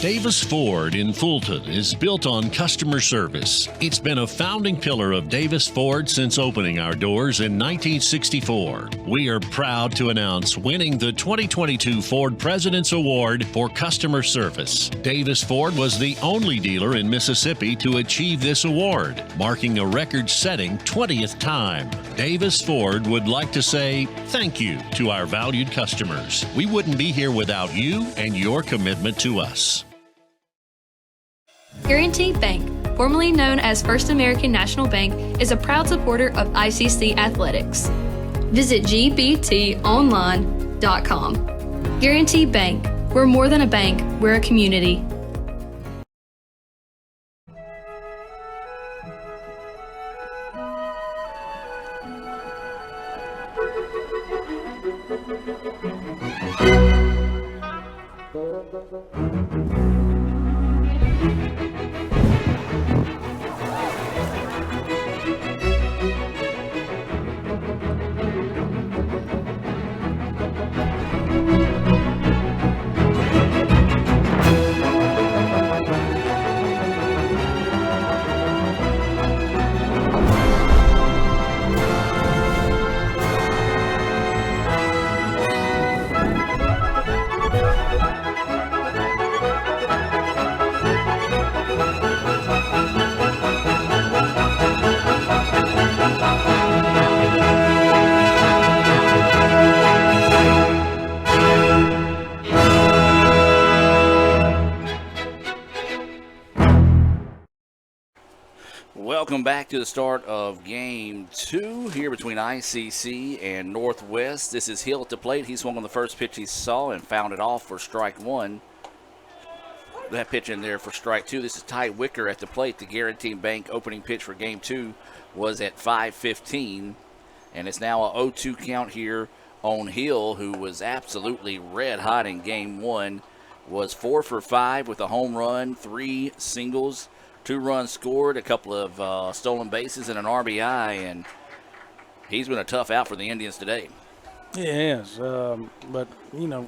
Davis Ford in Fulton is built on customer service. It's been a founding pillar of Davis Ford since opening our doors in 1964. We are proud to announce winning the 2022 Ford President's Award for Customer Service. Davis Ford was the only dealer in Mississippi to achieve this award, marking a record-setting 20th time. Davis Ford would like to say thank you to our valued customers. We wouldn't be here without you and your commitment to us. Guaranty Bank, formerly known as First American National Bank, is a proud supporter of ICC Athletics. Visit gbtonline.com. Guaranty Bank, we're more than a bank, we're a community. Welcome back to the start of Game 2 here between ICC and Northwest. This is Hill at the plate. He swung on the first pitch he saw and fouled it off for strike one. That pitch in there for strike two. This is Ty Wicker at the plate. The Guaranty Bank opening pitch for Game 2 was at 5:15, and it's now a 0-2 count here on Hill, who was absolutely red hot in Game 1. Was 4 for 5 with a home run, 3 singles. 2 runs scored, a couple of stolen bases, and an RBI, and he's been a tough out for the Indians today. He has, but you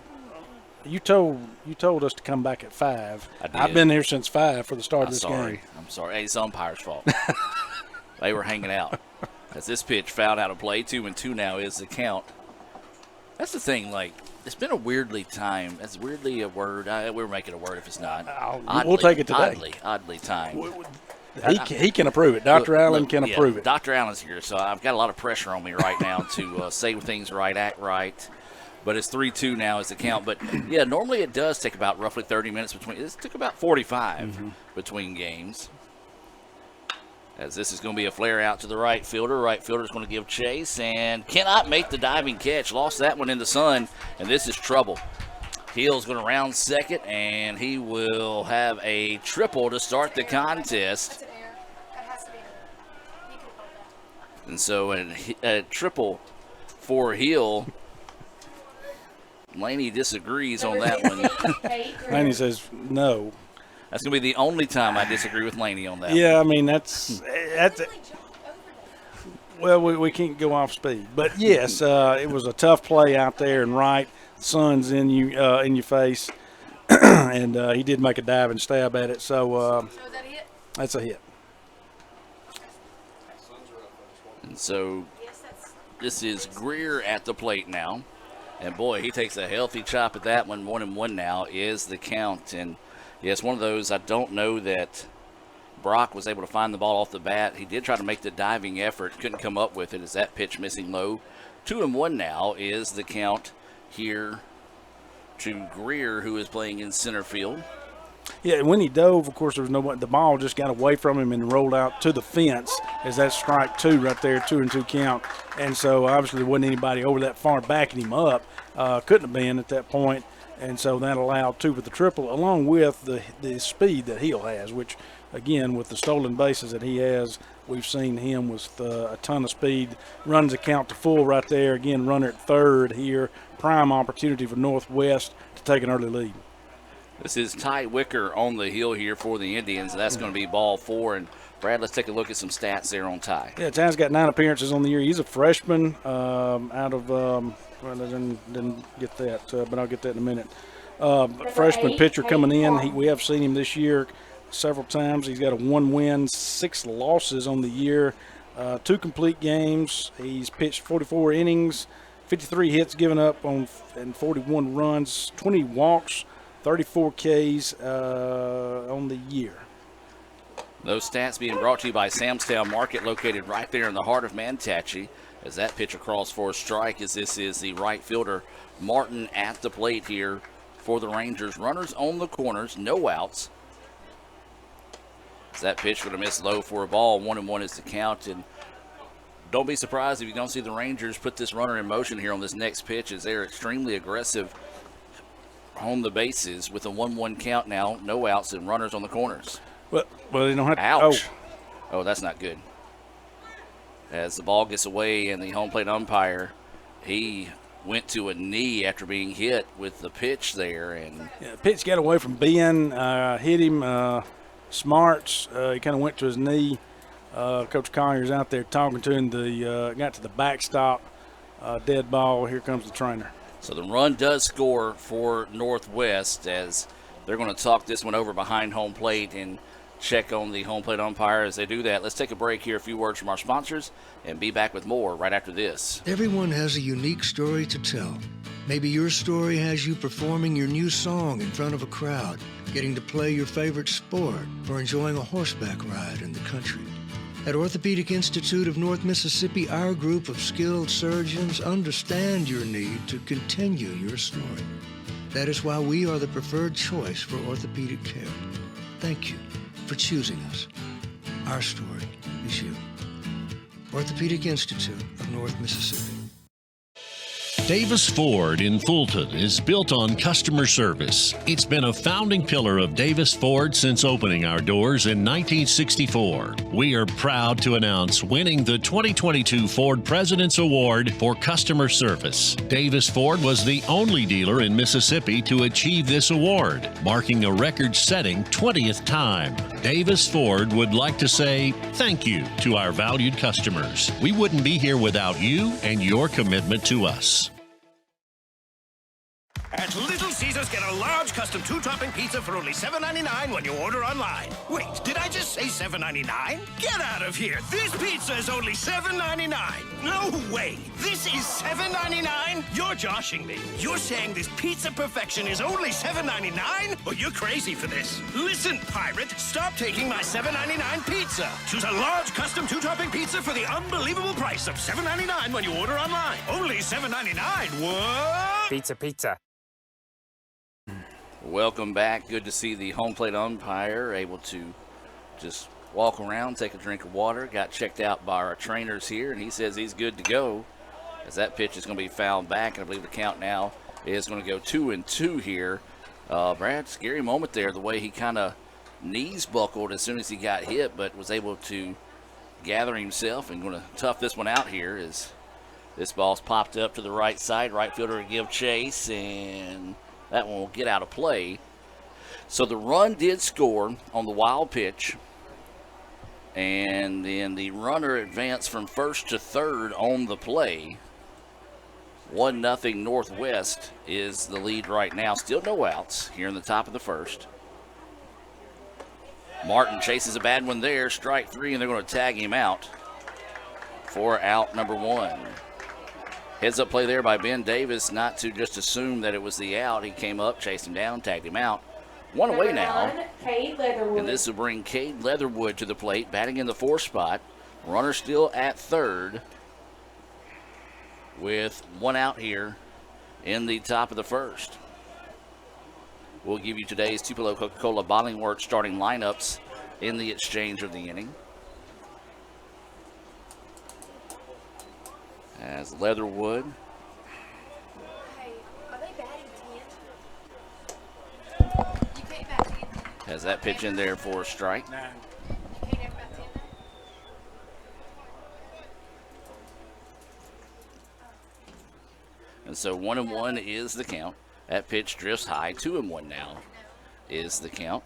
told us to come back at 5. I did. I've been here since 5 for the start of this game. I'm sorry. Hey, it's the umpire's fault. They were hanging out. As this pitch fouled out of play, 2-2 now is the count. That's the thing, it's been a weirdly time. That's weirdly a word. We're making a word if it's not. We'll take it today. Oddly timed. He can approve it. Dr. Allen can approve it. Dr. Allen's here, so I've got a lot of pressure on me right now to say things right, act right. But it's 3-2 now is the count. But, yeah, normally it does take about roughly 30 minutes between. It took about 45 between games. As this is going to be a flare out to the right fielder. Right fielder's going to give chase and cannot make the diving catch. Lost that one in the sun, and this is trouble. Hill's going to round second, and he will have a triple to start the contest. And so a triple for Hill. Laney disagrees on that one. Laney says no. That's going to be the only time I disagree with Laney on that. Yeah, I mean, that's well, we can't go off speed. But, yes, it was a tough play out there and right. The sun's in your face. And he did make a dive and stab at it. So that's a hit. And so this is Greer at the plate now. And, boy, he takes a healthy chop at that one. 1-1 now is the count. And, yeah, it's one of those. I don't know that Brock was able to find the ball off the bat. He did try to make the diving effort. Couldn't come up with it. Is that pitch missing low? 2-1 now is the count here to Greer, who is playing in center field. Yeah, when he dove, of course, there was nobody. The ball just got away from him and rolled out to the fence as that strike 2 right there, 2-2 count. And so, obviously, there wasn't anybody over that far backing him up. Couldn't have been at that point. And so that allowed 2 for the triple, along with the speed that Hill has, which, again, with the stolen bases that he has, we've seen him with a ton of speed. Runs the count to full right there. Again, runner at third here. Prime opportunity for Northwest to take an early lead. This is Ty Wicker on the hill here for the Indians. That's going to be ball 4. And, Brad, let's take a look at some stats there on Ty. Yeah, Ty's got 9 appearances on the year. He's a freshman out of well, I didn't get that, but I'll get that in a minute. freshman pitcher coming in. We have seen him this year several times. He's got a 1 win, 6 losses on the year, 2 complete games. He's pitched 44 innings, 53 hits given up and 41 runs, 20 walks, 34 Ks on the year. Those stats being brought to you by Samstown Market, located right there in the heart of Manatachie. As that pitch across for a strike, as this is the right fielder, Martin, at the plate here for the Rangers. Runners on the corners, no outs. As that pitch going to miss low for a ball. 1-1 is the count. And don't be surprised if you don't see the Rangers put this runner in motion here on this next pitch, as they're extremely aggressive on the bases with a 1-1 count now. No outs and runners on the corners. Well, they don't have to. Ouch. Oh, that's not good. As the ball gets away and the home plate umpire, he went to a knee after being hit with the pitch there. And yeah, the pitch got away from Ben, hit him. Smarts, he kind of went to his knee. Coach Collier's out there talking to him. Got to the backstop, dead ball. Here comes the trainer. So the run does score for Northwest, as they're going to talk this one over behind home plate and check on the home plate umpire. As they do that, let's take a break here, a few words from our sponsors, and be back with more right after this. Everyone has a unique story to tell. Maybe your story has you performing your new song in front of a crowd, getting to play your favorite sport, or enjoying a horseback ride in the country. At Orthopedic Institute of North Mississippi, our group of skilled surgeons understand your need to continue your story. That is why we are the preferred choice for orthopedic care. Thank you for choosing us. Our story is you. Orthopedic Institute of North Mississippi. Davis Ford in Fulton is built on customer service. It's been a founding pillar of Davis Ford since opening our doors in 1964. We are proud to announce winning the 2022 Ford President's Award for customer service. Davis Ford was the only dealer in Mississippi to achieve this award, marking a record-setting 20th time. Davis Ford would like to say thank you to our valued customers. We wouldn't be here without you and your commitment to us. At Little Caesars, get a large custom 2-topping pizza for only $7.99 when you order online. Wait, did I just say $7.99? Get out of here! This pizza is only $7.99. No way! This is $7.99? You're joshing me. You're saying this pizza perfection is only $7.99? Well, you're crazy for this. Listen, pirate, stop taking my $7.99 pizza. Choose a large custom 2-topping pizza for the unbelievable price of $7.99 when you order online. Only $7.99. What? Pizza. Welcome back. Good to see the home plate umpire able to just walk around, take a drink of water. Got checked out by our trainers here, and he says he's good to go, as that pitch is going to be fouled back, and I believe the count now is going to go 2-2 here. Brad, scary moment there, the way he kind of knees buckled as soon as he got hit, but was able to gather himself and going to tough this one out here. As this ball's popped up to the right side, right fielder to give chase, and that one will get out of play. So the run did score on the wild pitch, and then the runner advanced from first to third on the play. 1-0 Northwest is the lead right now. Still no outs here in the top of the first. Martin chases a bad one there, strike 3, and they're going to tag him out for out number 1. Heads up play there by Ben Davis, not to just assume that it was the out. He came up, chased him down, tagged him out. One away now. And this will bring Cade Leatherwood to the plate, batting in the 4th spot. Runner still at third with 1 out here in the top of the first. We'll give you today's Tupelo Coca-Cola Bottling Works starting lineups in the exchange of the inning. As Leatherwood has that pitch in there for a strike. And so 1-1 is the count. That pitch drifts high. 2-1 now is the count.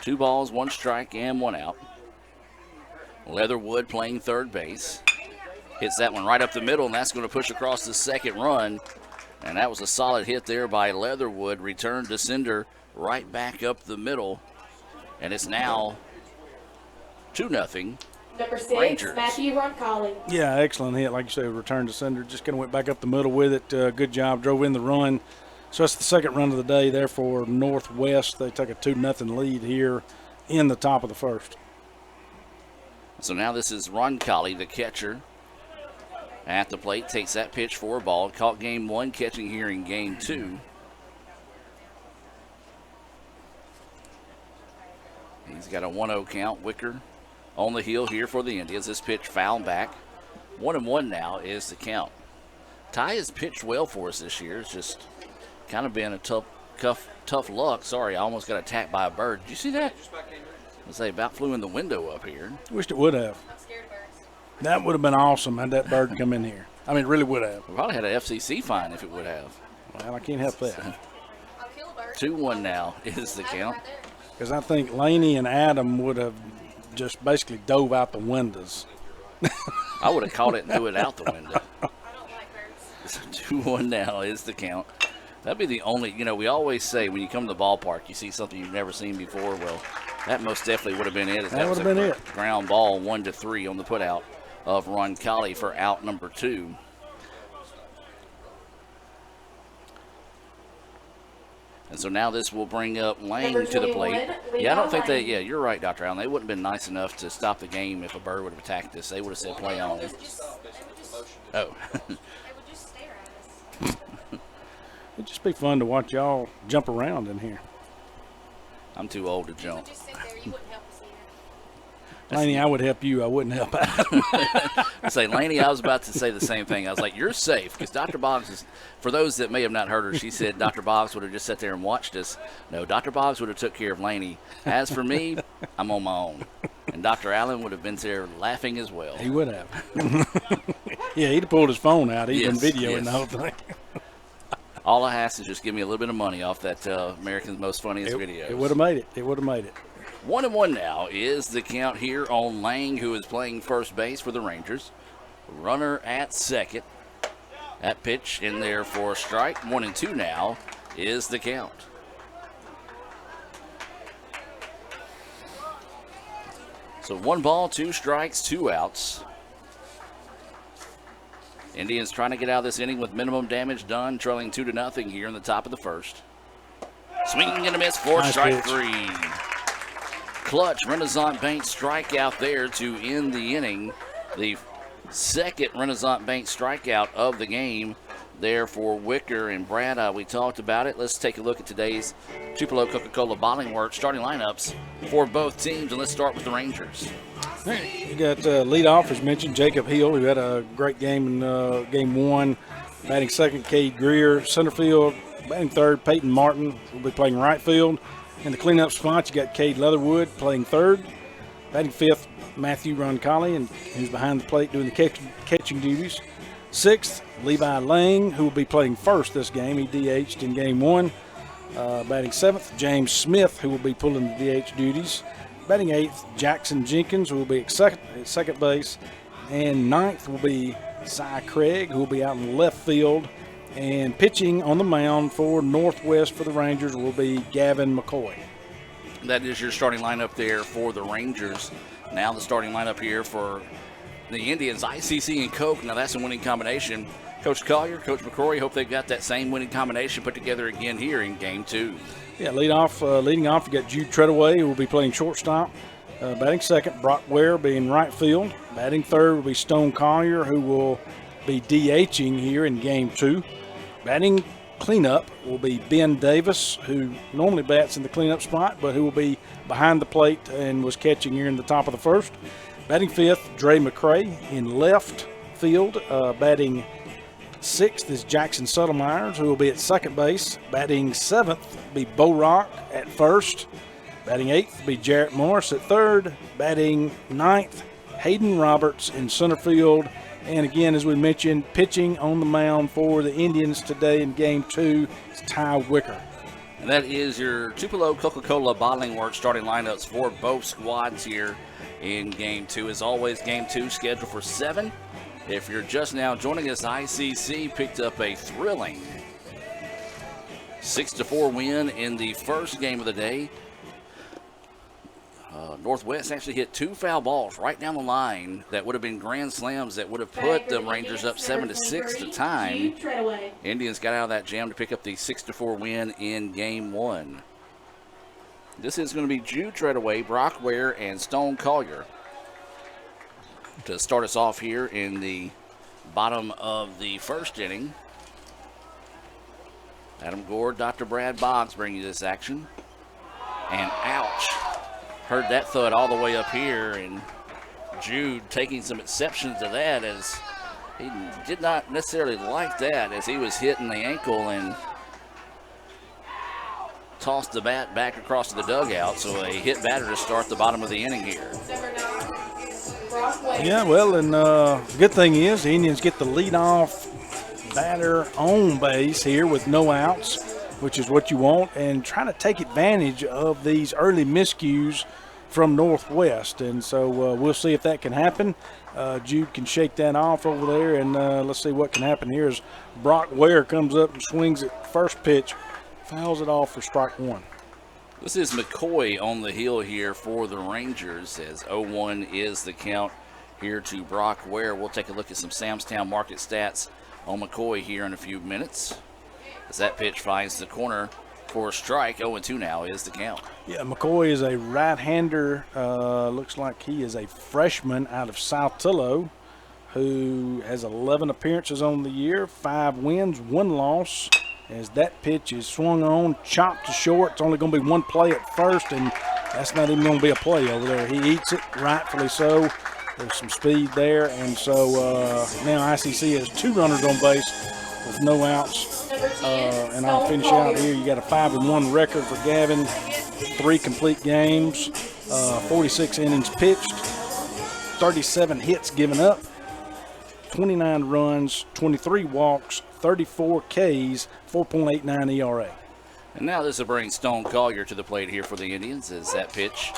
2 balls, 1 strike, and 1 out. Leatherwood playing third base. Hits that one right up the middle, and that's going to push across the second run. And that was a solid hit there by Leatherwood. Returned to sender right back up the middle. And it's now 2-0. Number 6, Rangers. Matthew Roncalli. Yeah, excellent hit. Like you said, return to sender. Just kind of went back up the middle with it. Good job. Drove in the run. So that's the second run of the day there for Northwest. They take a 2-0 lead here in the top of the first. So now this is Roncalli, the catcher, at the plate. Takes that pitch for a ball. Caught game 1, catching here in game 2. He's got a 1-0 count. Wicker on the heel here for the Indians. This pitch fouled back. 1-1 now is the count. Ty has pitched well for us this year. It's just kind of been a tough luck. Sorry, I almost got attacked by a bird. Did you see that? I say about flew in the window up here. Wished it would have. That would have been awesome had that bird come in here. I mean, it really would have. We probably had an FCC fine if it would have. Well, I can't help that. 2-1 now is the count. Because I think Laney and Adam would have just basically dove out the windows. I would have caught it and threw it out the window. So 2-1 now is the count. That'd be the only, we always say when you come to the ballpark, you see something you've never seen before. Well, that most definitely would have been it. That would have been it. Ground ball 1-3 on the putout of Roncalli for out number 2. And so now this will bring up Lang Number to the plate. 21, Yeah, I don't think Lang. you're right, Dr. Allen. They wouldn't have been nice enough to stop the game if a bird would have attacked us. They would have said play on. Oh. It'd just be fun to watch y'all jump around in here. I'm too old to jump. Laney, I would help you. I wouldn't help Adam. I say, Laney, I was about to say the same thing. I was like, you're safe, because Dr. Boggs is, for those that may have not heard her, she said Dr. Boggs would have just sat there and watched us. No, Dr. Boggs would have took care of Laney. As for me, I'm on my own. And Dr. Allen would have been there laughing as well. He would have. Yeah, he'd have pulled his phone out. He'd Yes, been videoing yes. the whole thing. All I asked is just give me a little bit of money off that American's Most Funniest Videos. It would have made it. It would have made it. 1-1 now is the count here on Lang, who is playing first base for the Rangers. Runner at second. That pitch in there for a strike. 1-2 now is the count. So 1 ball, 2 strikes, 2 outs. Indians trying to get out of this inning with minimum damage done, trailing 2-0 here in the top of the first. Swinging and a miss for Nice strike pitch. 3. Clutch Renaissance Bank strikeout there to end the inning. The second Renaissance Bank strikeout of the game there for Wicker and Brad. We talked about it. Let's take a look at today's Tupelo Coca-Cola Bottling Works starting lineups for both teams, and let's start with the Rangers. You got leadoff, as mentioned, Jacob Hill, who had a great game in game 1. Batting second, Cade Greer. Center field, batting third, Peyton Martin will be playing right field. In the cleanup spot, you got Cade Leatherwood playing third. Batting fifth, Matthew Roncalli, and who's behind the plate doing the catching duties. Sixth, Levi Lang, who will be playing first this game. He DH'd in game 1. Batting seventh, James Smith, who will be pulling the DH duties. Batting eighth, Jackson Jenkins, who will be at second base. And ninth will be Cy Craig, who will be out in left field. And pitching on the mound for Northwest for the Rangers will be Gavin McCoy. That is your starting lineup there for the Rangers. Now the starting lineup here for the Indians, ICC and Coke. Now that's a winning combination. Coach Collier, Coach McCrory, hope they've got that same winning combination put together again here in game 2. Yeah, leading off, you got Jude Treadaway, who will be playing shortstop. Batting second, Brock Ware being right field. Batting third will be Stone Collier, who will be DHing here in game 2. Batting cleanup will be Ben Davis, who normally bats in the cleanup spot, but who will be behind the plate and was catching here in the top of the first. Batting fifth, Dre McCray in left field. Batting sixth is Jackson Suttlemyers, who will be at second base. Batting seventh will be Bo Rock at first. Batting eighth will be Jarrett Morris at third. Batting ninth, Hayden Roberts in center field. And again, as we mentioned, pitching on the mound for the Indians today in game 2 is Ty Wicker. And that is your Tupelo Coca-Cola Bottling Works starting lineups for both squads here in game 2. As always, game 2 scheduled for 7 If you're just now joining us, ICC picked up a thrilling 6-4 win in the first game of the day. Northwest actually hit 2 foul balls right down the line that would have been grand slams that would have put the Rangers up 7-6 at the time. Indians got out of that jam to pick up the 6-4 win in game 1. This is going to be Jude Treadaway, Brock Ware, and Stone Collier to start us off here in the bottom of the first inning. Adam Gore, Dr. Brad Boggs bring you this action. And ouch. Heard that thud all the way up here, and Jude taking some exception to that, as he did not necessarily like that, as he was hitting the ankle and tossed the bat back across to the dugout. So a hit batter to start the bottom of the inning here. Yeah, well, and good thing is the Indians get the leadoff batter on base here with no outs, which is what you want, and trying to take advantage of these early miscues from Northwest. And so we'll see if that can happen. Jude can shake that off over there, and let's see what can happen here as Brock Ware comes up and swings at first pitch, fouls it off for strike 1. This is McCoy on the hill here for the Rangers, as 0-1 is the count here to Brock Ware. We'll take a look at some Samstown market stats on McCoy here in a few minutes, as that pitch finds the corner for a strike. 0-2 now is the count. Yeah, McCoy is a right-hander. Looks like he is a freshman out of South Tillow who has 11 appearances on the year, 5 wins, 1 loss. As that pitch is swung on, chopped to short. It's only going to be 1 play at first, and that's not even going to be a play over there. He eats it, rightfully so. There's some speed there, and so now ICC has 2 runners on base with no outs. And I'll finish out here. You got a 5-1 record for Gavin, 3 complete games, 46 innings pitched, 37 hits given up, 29 runs, 23 walks, 34 Ks, 4.89 ERA. And now this will bring Stone Collier to the plate here for the Indians, as that pitch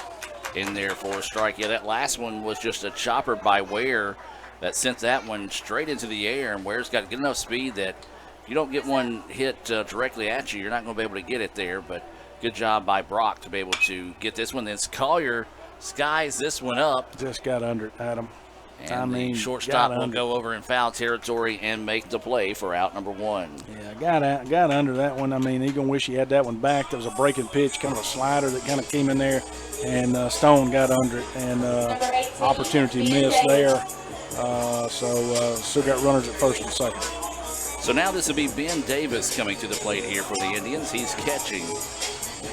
in there for a strike. Yeah, that last one was just a chopper by Ware that sent that one straight into the air, and Ware's got good enough speed that if you don't get one hit directly at you, you're not going to be able to get it there. But good job by Brock to be able to get this one. Then Collier skies this one up. Just got under it, Adam. And the shortstop will go over in foul territory and make the play for out number 1. Yeah, got under that one. I mean, he's going to wish he had that one back. There was a breaking pitch, kind of a slider that kind of came in there, and Stone got under it, and opportunity missed there. So still got runners at first and second. So now this will be Ben Davis coming to the plate here for the Indians. He's catching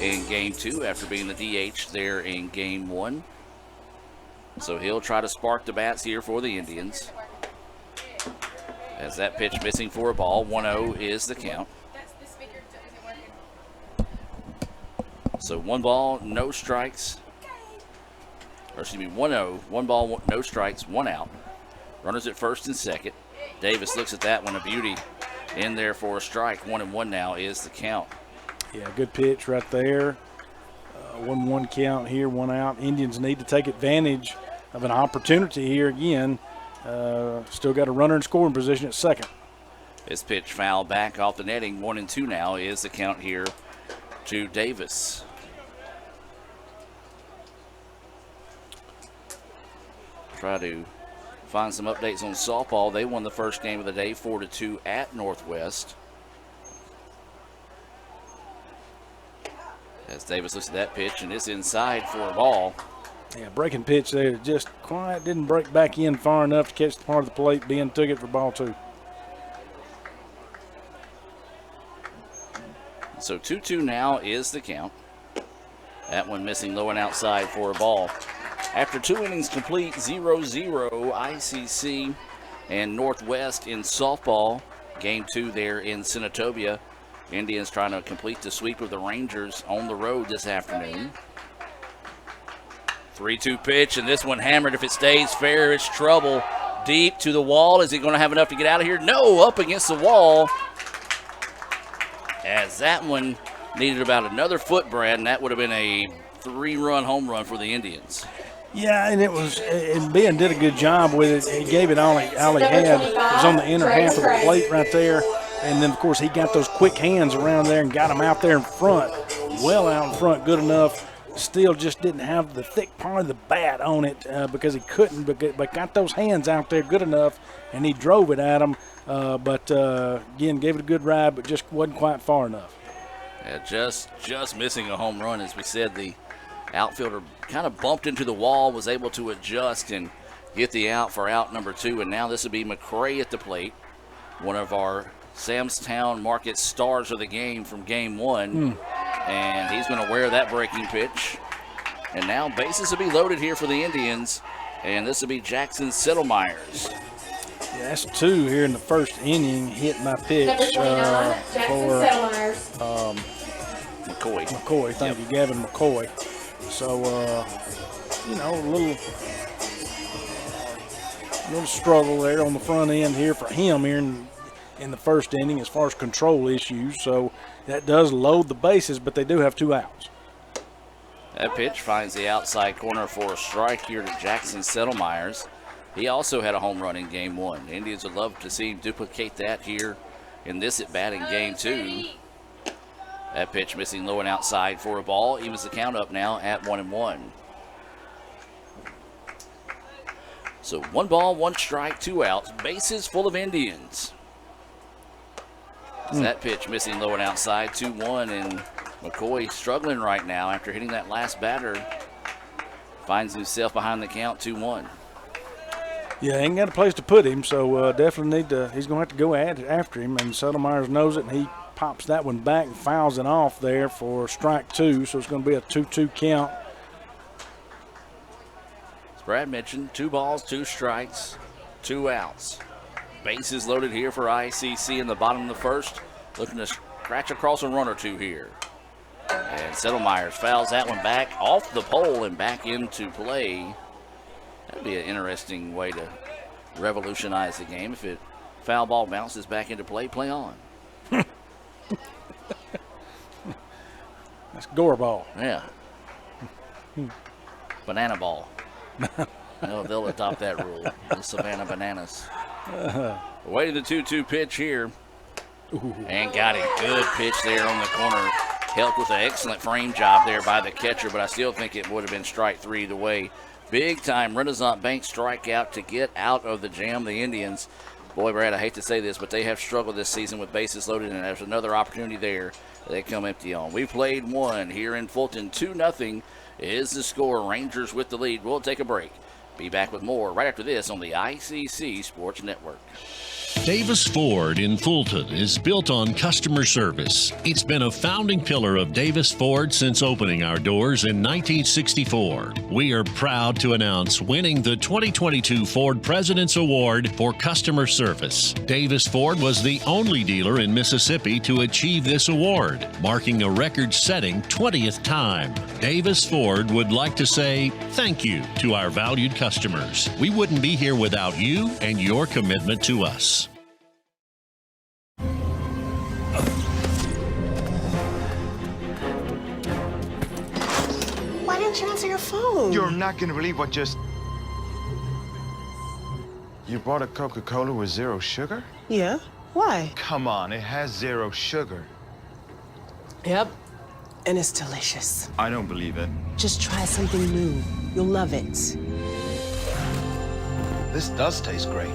in game 2 after being the DH there in game 1. So he'll try to spark the bats here for the Indians. As that pitch missing for a ball, 1-0 is the count. So 1 ball, no strikes. Or excuse me, 1-0, 1 ball, no strikes, 1 out. Runners at first and second. Davis looks at that one, a beauty in there for a strike. 1-1 now is the count. Yeah, good pitch right there. 1-1 count here, 1 out. Indians need to take advantage of an opportunity here again. Still got a runner in scoring position at second. This pitch foul back off the netting. 1-2 now is the count here to Davis. Try to find some updates on softball. They won the first game of the day 4-2 at Northwest. As Davis looks at that pitch, and it's inside for a ball. Yeah, breaking pitch there, just quite didn't break back in far enough to catch the part of the plate. Ben took it for ball 2. So 2-2 now is the count. That one missing low and outside for a ball. After 2 innings complete, 0-0, ICC and Northwest in softball. Game 2 there in Senatobia. Indians trying to complete the sweep of the Rangers on the road this afternoon. 3-2 pitch, and this one hammered. If it stays fair, it's trouble. Deep to the wall. Is he going to have enough to get out of here? No, up against the wall. As that one needed about another foot, Brad, and that would have been a 3-run home run for the Indians. Yeah, and and Ben did a good job with it. He gave it all he had. It was on the inner half of the plate right there. And then, of course, he got those quick hands around there and got him out there in front, well out in front, good enough. Still just didn't have the thick part of the bat on it because he couldn't, but got those hands out there good enough, and he drove it at him. Again, gave it a good ride, but just wasn't quite far enough. Yeah, just missing a home run. As we said, the outfielder kind of bumped into the wall, was able to adjust and get the out for out number 2. And now this will be McCray at the plate, one of our Samstown Market stars of the game from game 1. And he's going to wear that breaking pitch. And now bases will be loaded here for the Indians. And this will be Jackson Settlemyers. Yeah, that's 2 here in the first inning. Hit my pitch for McCoy. Thank you, Gavin McCoy. So, a little struggle there on the front end here for him here in the first inning as far as control issues. So that does load the bases, but they do have 2 outs. That pitch finds the outside corner for a strike here to Jackson Settlemyers. He also had a home run in game 1. The Indians would love to see him duplicate that here in this at-bat in game 2. That pitch missing low and outside for a ball. Evens the count up now at 1-1. So 1 ball, 1 strike, 2 outs. Bases full of Indians. That pitch missing low and outside, 2-1, and McCoy struggling right now after hitting that last batter. Finds himself behind the count, 2-1. Yeah, ain't got a place to put him, so definitely he's going to have to go after him, and Settlemyers knows it, and he pops that one back and fouls it off there for strike 2, so it's going to be a 2-2 count. As Brad mentioned, 2 balls, 2 strikes, 2 outs. Bases loaded here for ICC in the bottom of the first, looking to scratch across a run or 2 here. And Settlemyers fouls that one back off the pole and back into play. That'd be an interesting way to revolutionize the game. If it foul ball bounces back into play, play on. That's gore ball. Yeah. Banana ball. No, they'll adopt that rule. The Savannah Bananas. Away to the 2-2 pitch here. And got a good pitch there on the corner. Helped with an excellent frame job there by the catcher, but I still think it would have been strike 3 either way. Big time Renaissance Bank strikeout to get out of the jam. The Indians, boy, Brad, I hate to say this, but they have struggled this season with bases loaded, and there's another opportunity there they come empty on. We played 1 here in Fulton. 2-0 is the score. Rangers with the lead. We'll take a break. Be back with more right after this on the ICC Sports Network. Davis Ford in Fulton is built on customer service. It's been a founding pillar of Davis Ford since opening our doors in 1964. We are proud to announce winning the 2022 Ford President's Award for Customer Service. Davis Ford was the only dealer in Mississippi to achieve this award, marking a record-setting 20th time. Davis Ford would like to say thank you to our valued customers. We wouldn't be here without you and your commitment to us. Why didn't you answer your phone? You're not gonna believe what just... You bought a Coca-Cola with 0 sugar? Yeah? Why? Come on, it has 0 sugar. Yep. And it's delicious. I don't believe it. Just try something new. You'll love it. This does taste great.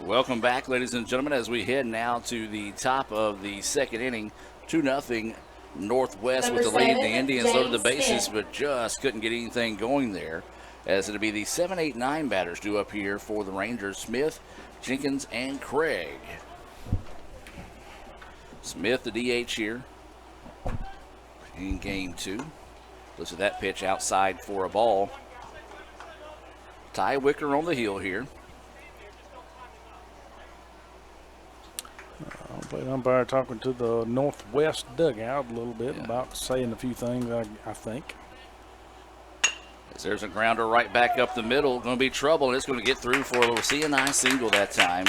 Welcome back, ladies and gentlemen, as we head now to the top of the second inning. 2-0 Northwest with the lead. The Indians loaded the bases, but just couldn't get anything going there, as it'll be the 7, 8, 9 batters due up here for the Rangers. Smith, Jenkins, and Craig. Smith, the DH here in game 2. Looks at that pitch outside for a ball. Ty Wicker on the hill here. Plate umpire talking to the Northwest dugout a little bit about saying a few things, I think. As there's a grounder right back up the middle. Going to be trouble, and it's going to get through for a little CNI single that time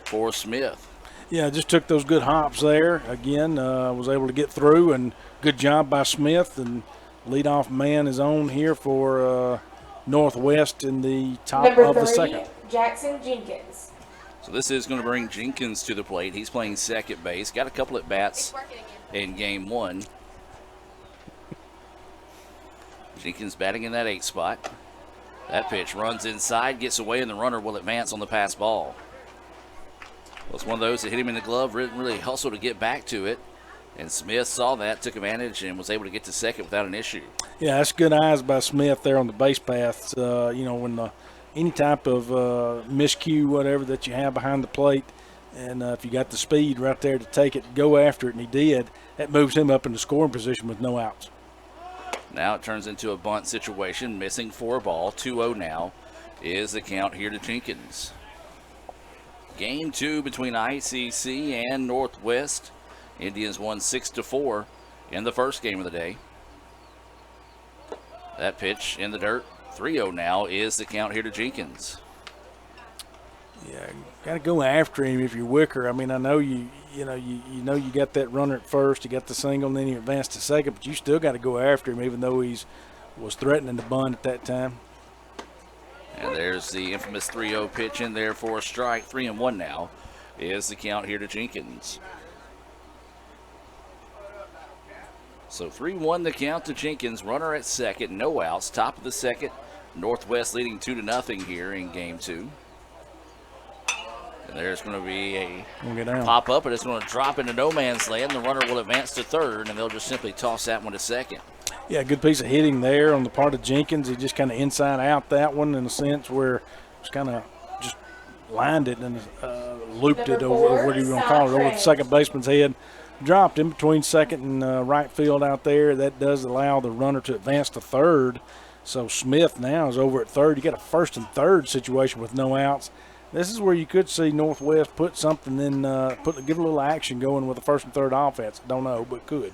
for Smith. Yeah, just took those good hops there. Again, was able to get through, and good job by Smith. And leadoff man is on here for Northwest in the top of the second. Jackson Jenkins. So this is going to bring Jenkins to the plate. He's playing second base. Got a couple at bats in game one. Jenkins batting in that 8 spot. That pitch runs inside, gets away, and the runner will advance on the pass ball. Well, it's one of those that hit him in the glove, really hustled to get back to it. And Smith saw that, took advantage, and was able to get to second without an issue. Yeah, that's good eyes by Smith there on the base paths. When any type of miscue, whatever that you have behind the plate, and if you got the speed right there to take it, go after it, and he did, that moves him up into scoring position with no outs. Now it turns into a bunt situation, missing for a ball. 2-0 now is the count here to Jenkins. Game 2 between ICC and Northwest. Indians won 6-4 in the first game of the day. That pitch in the dirt. 3-0 now is the count here to Jenkins. Yeah, got to go after him if you're Wicker. I mean, I know you got that runner at first, you got the single, and then you advanced to second, but you still got to go after him, even though was threatening to bunt at that time. And there's the infamous 3-0 pitch in there for a strike. 3-1 now is the count here to Jenkins. So 3-1 the count to Jenkins. Runner at second, no outs. Top of the second. Northwest leading 2-0 here in game 2. And there's going to be a pop up, and it's going to drop into no man's land. The runner will advance to third, and they'll just simply toss that one to second. Yeah, good piece of hitting there on the part of Jenkins. He just kind of inside out that one in a sense where it's kind of just lined it and looped it over, what do you want to call it, over the second baseman's head. Dropped in between second and right field out there. That does allow the runner to advance to third. So Smith now is over at third. You got a first and third situation with no outs. This is where you could see Northwest put something in, give a little action going with the first and third offense. Don't know, but could.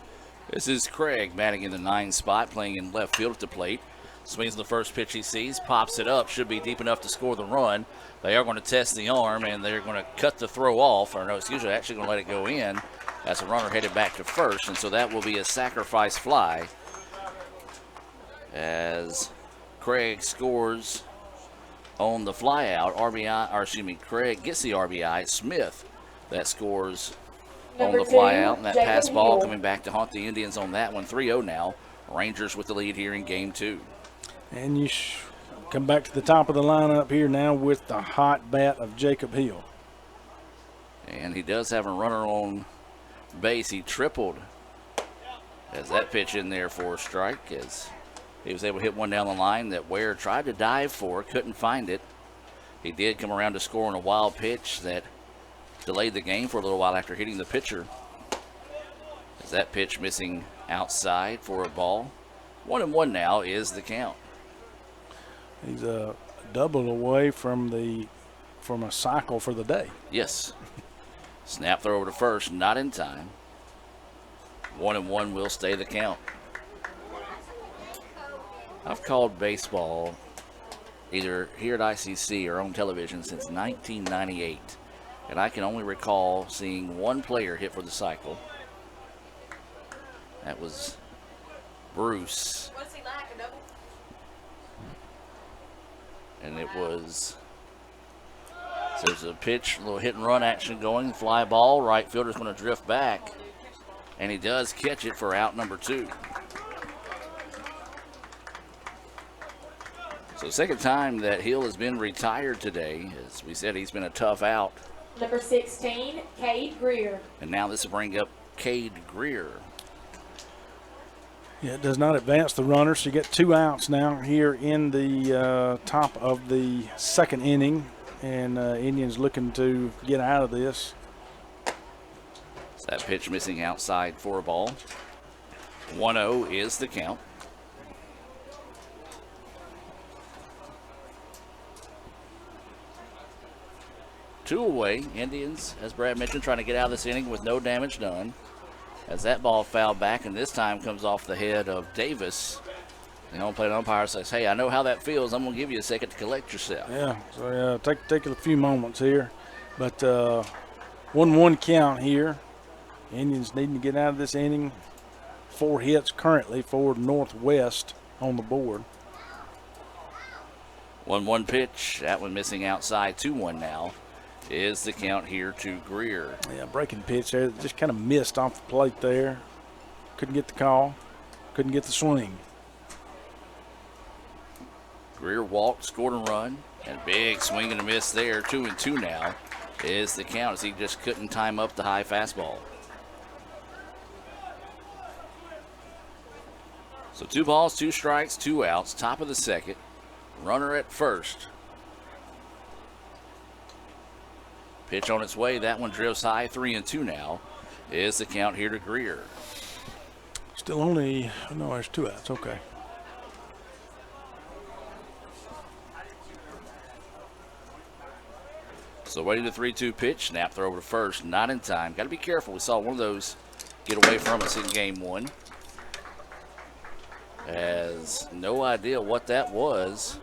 This is Craig batting in the 9 spot, playing in left field at the plate. Swings the first pitch he sees, pops it up, should be deep enough to score the run. They are going to test the arm, and they're going to cut the throw off, or no, excuse me, they're actually going to let it go in as a runner headed back to first, and so that will be a sacrifice fly as Craig scores on the fly out. Craig gets the RBI. Smith that scores on the fly out, and that pass ball coming back to haunt the Indians on that one. 3-0 now. Rangers with the lead here in game 2. And you come back to the top of the lineup here now with the hot bat of Jacob Hill. And he does have a runner on base. He tripled as that pitch in there for a strike, as he was able to hit one down the line that Ware tried to dive for, couldn't find it. He did come around to score on a wild pitch that delayed the game for a little while after hitting the pitcher. As that pitch missing outside for a ball. 1-1 now is the count. He's a double away from a cycle for the day. Yes. Snap throw over to first, not in time. 1-1 will stay the count. I've called baseball either here at ICC or on television since 1998. And I can only recall seeing one player hit for the cycle. That was Bruce. What's he like, a double? And it was, so there's a pitch, a little hit and run action going, fly ball, right fielder's going to drift back, and he does catch it for out number 2. So second time that Hill has been retired today. As we said, he's been a tough out. Number 16, Cade Greer. And now this will bring up Cade Greer. Yeah, it does not advance the runner, so you get 2 outs now here in the top of the second inning, and Indians looking to get out of this. So that pitch missing outside for a ball. 1-0 is the count. Two away. Indians, as Brad mentioned, trying to get out of this inning with no damage done. As that ball fouled back, and this time comes off the head of Davis. The home plate umpire says, hey, I know how that feels. I'm going to give you a second to collect yourself. Yeah, so take a few moments here. But 1-1 count here. Indians needing to get out of this inning. 4 hits currently for Northwest on the board. 1-1 pitch. That one missing outside. 2-1 now is the count here to Greer. Yeah, breaking pitch there. Just kind of missed off the plate there. Couldn't get the call. Couldn't get the swing. Greer walked, scored a run, and big swing and a miss there. 2-2 now is the count as he just couldn't time up the high fastball. So 2 balls, 2 strikes, 2 outs. Top of the second. Runner at first. Pitch on its way. That one drifts high. 3-2 now is the count here to Greer. Still only, no, there's 2 outs. Okay. So waiting the 3-2 pitch. Snap throw over to first. Not in time. Got to be careful. We saw one of those get away from us in game 1. Has no idea what that was.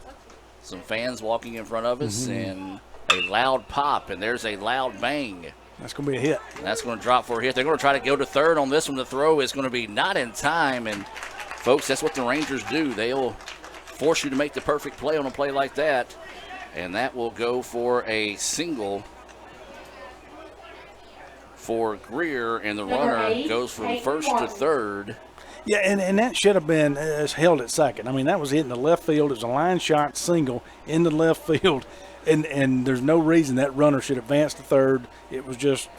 Some fans walking in front of us and a loud pop, and there's a loud bang. That's going to be a hit. And that's going to drop for a hit. They're going to try to go to third on this one. The throw is going to be not in time, and folks, that's what the Rangers do. They'll force you to make the perfect play on a play like that, and that will go for a single for Greer, and the runner goes from first to third. Yeah, and that should have been held at second. I mean, that was hitting the left field. It was a line shot single in the left field, and there's no reason that runner should advance to third. It was just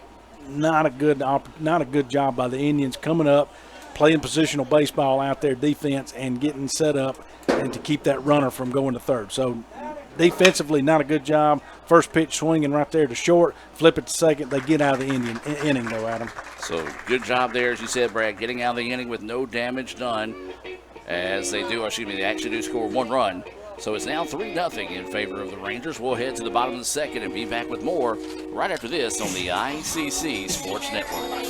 not a good job by the Indians coming up, playing positional baseball out there, defense, and getting set up and to keep that runner from going to third. So defensively, not a good job. First pitch swinging right there to short, flip it to second. They get out of the inning, though, Adam. So good job there, as you said, Brad, getting out of the inning with no damage done as they do, they actually do score 1 run. So it's now 3-0 in favor of the Rangers. We'll head to the bottom of the second and be back with more right after this on the ICC Sports Network.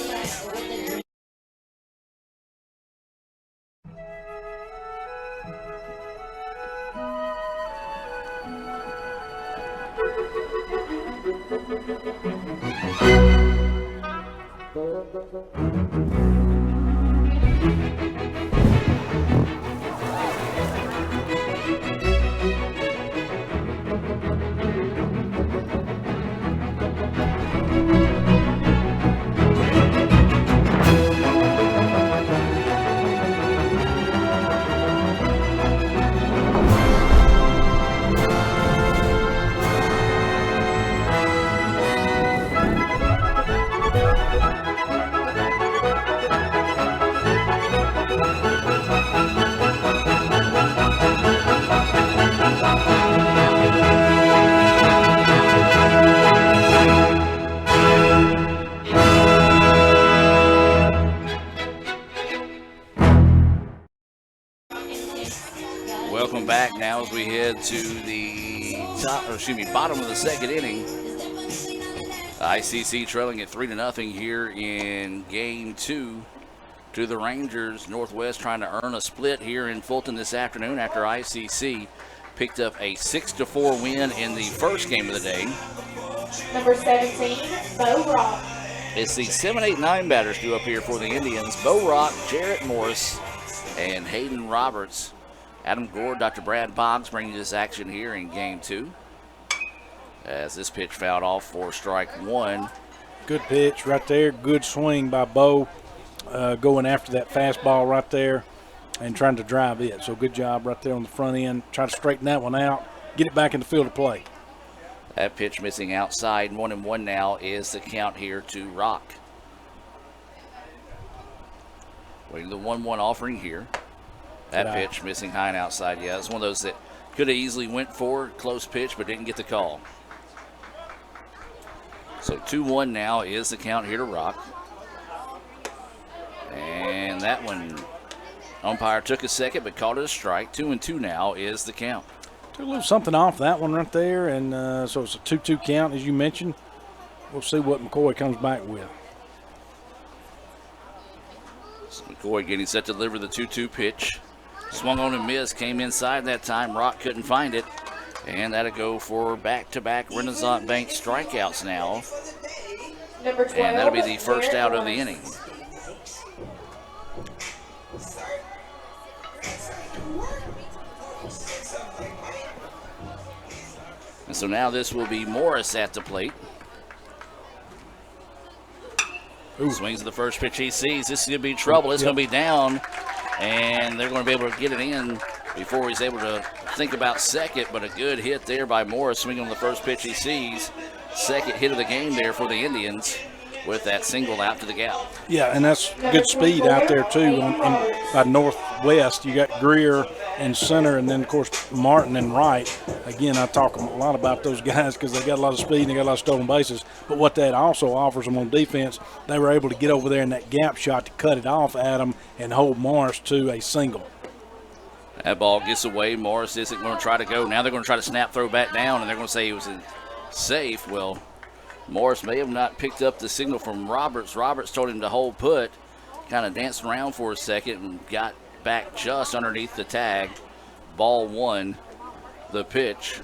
Welcome back now as we head to the bottom of the second inning. ICC trailing at 3-0 here in game 2 to the Rangers. Northwest trying to earn a split here in Fulton this afternoon after ICC picked up a 6-4 win in the first game of the day. Number 17, Bo Rock. It's the 7, 8, 9 batters due up here for the Indians. Bo Rock, Jarrett Morris, and Hayden Roberts. Adam Gore, Dr. Brad Boggs bringing this action here in game 2. As this pitch fouled off for strike 1. Good pitch right there. Good swing by Bo, going after that fastball right there and trying to drive it. So good job right there on the front end. Try to straighten that one out, get it back in the field of play. That pitch missing outside. 1-1 now is the count here to Rock. Waiting the 1-1 offering here. That pitch missing high and outside. Yeah, it's one of those that could have easily went for. Close pitch, but didn't get the call. So 2-1 now is the count here to Rock. And that one, umpire took a second but called it a strike. 2-2 now is the count. Took a little something off that one right there, and so it's a 2-2 count, as you mentioned. We'll see what McCoy comes back with. So McCoy getting set to deliver the 2-2 pitch. Swung on and missed, came inside that time. Rock couldn't find it. And that'll go for back-to-back Renaissance Bank strikeouts now Number 12. And that'll be the first Derek out of the Morris. inning. And so now this will be Morris at the plate. Swings at the first pitch he sees. This is going to be trouble. It's going to be down, and they're going to be able to get it in before he's able to think about second. But a good hit there by Morris, swinging on the first pitch he sees. Second hit of the game there for the Indians with that single out to the gap. Yeah, and that's good speed out there, too. By Northwest, you got Greer in center, and then, of course, Martin in right. Again, I talk a lot about those guys because they got a lot of speed and they got a lot of stolen bases. But what that also offers them on defense, they were able to get over there in that gap shot to cut it off at them and hold Morris to a single. That ball gets away. Morris isn't going to try to go. Now they're going to try to snap throw back down, and they're going to say he was safe. Well, Morris may have not picked up the signal from Roberts. Roberts told him to hold put, kind of danced around for a second and got back just underneath the tag. Ball one, the pitch.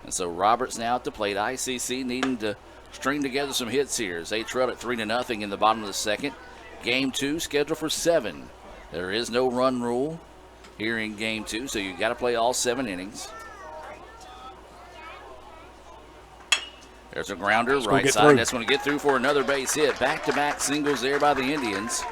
And so Roberts now at the plate. ICC needing to string together some hits here as they trail at 3-0 in the bottom of the second. Game 2 scheduled for 7. There is no run rule here in game 2, so you got to play all 7 innings. There's a grounder, right side. That's going to get through for another base hit. Back-to-back singles there by the Indians.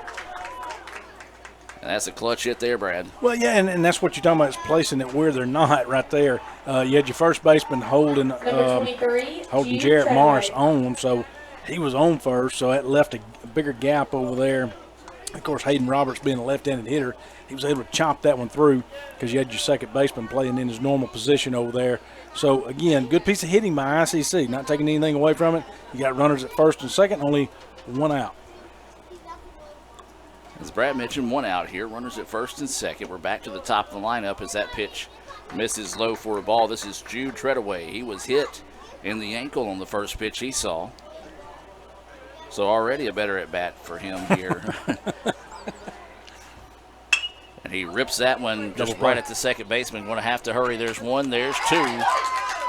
And that's a clutch hit there, Brad. Well, yeah, and that's what you're talking about is placing it where they're not right there. You had your first baseman holding Jarrett Morris on, so he was on first, so that left a bigger gap over there. Of course, Hayden Roberts being a left-handed hitter, he was able to chop that one through because you had your second baseman playing in his normal position over there. So, again, good piece of hitting by ICC, not taking anything away from it. You got runners at first and second, only one out. As Brad mentioned, one out here. Runners at first and second. We're back to the top of the lineup as that pitch misses low for a ball. This is Jude Treadaway. He was hit in the ankle on the first pitch he saw. So already a better at bat for him here. And he rips that one just right at the second baseman. Going to have to hurry. There's one, there's two.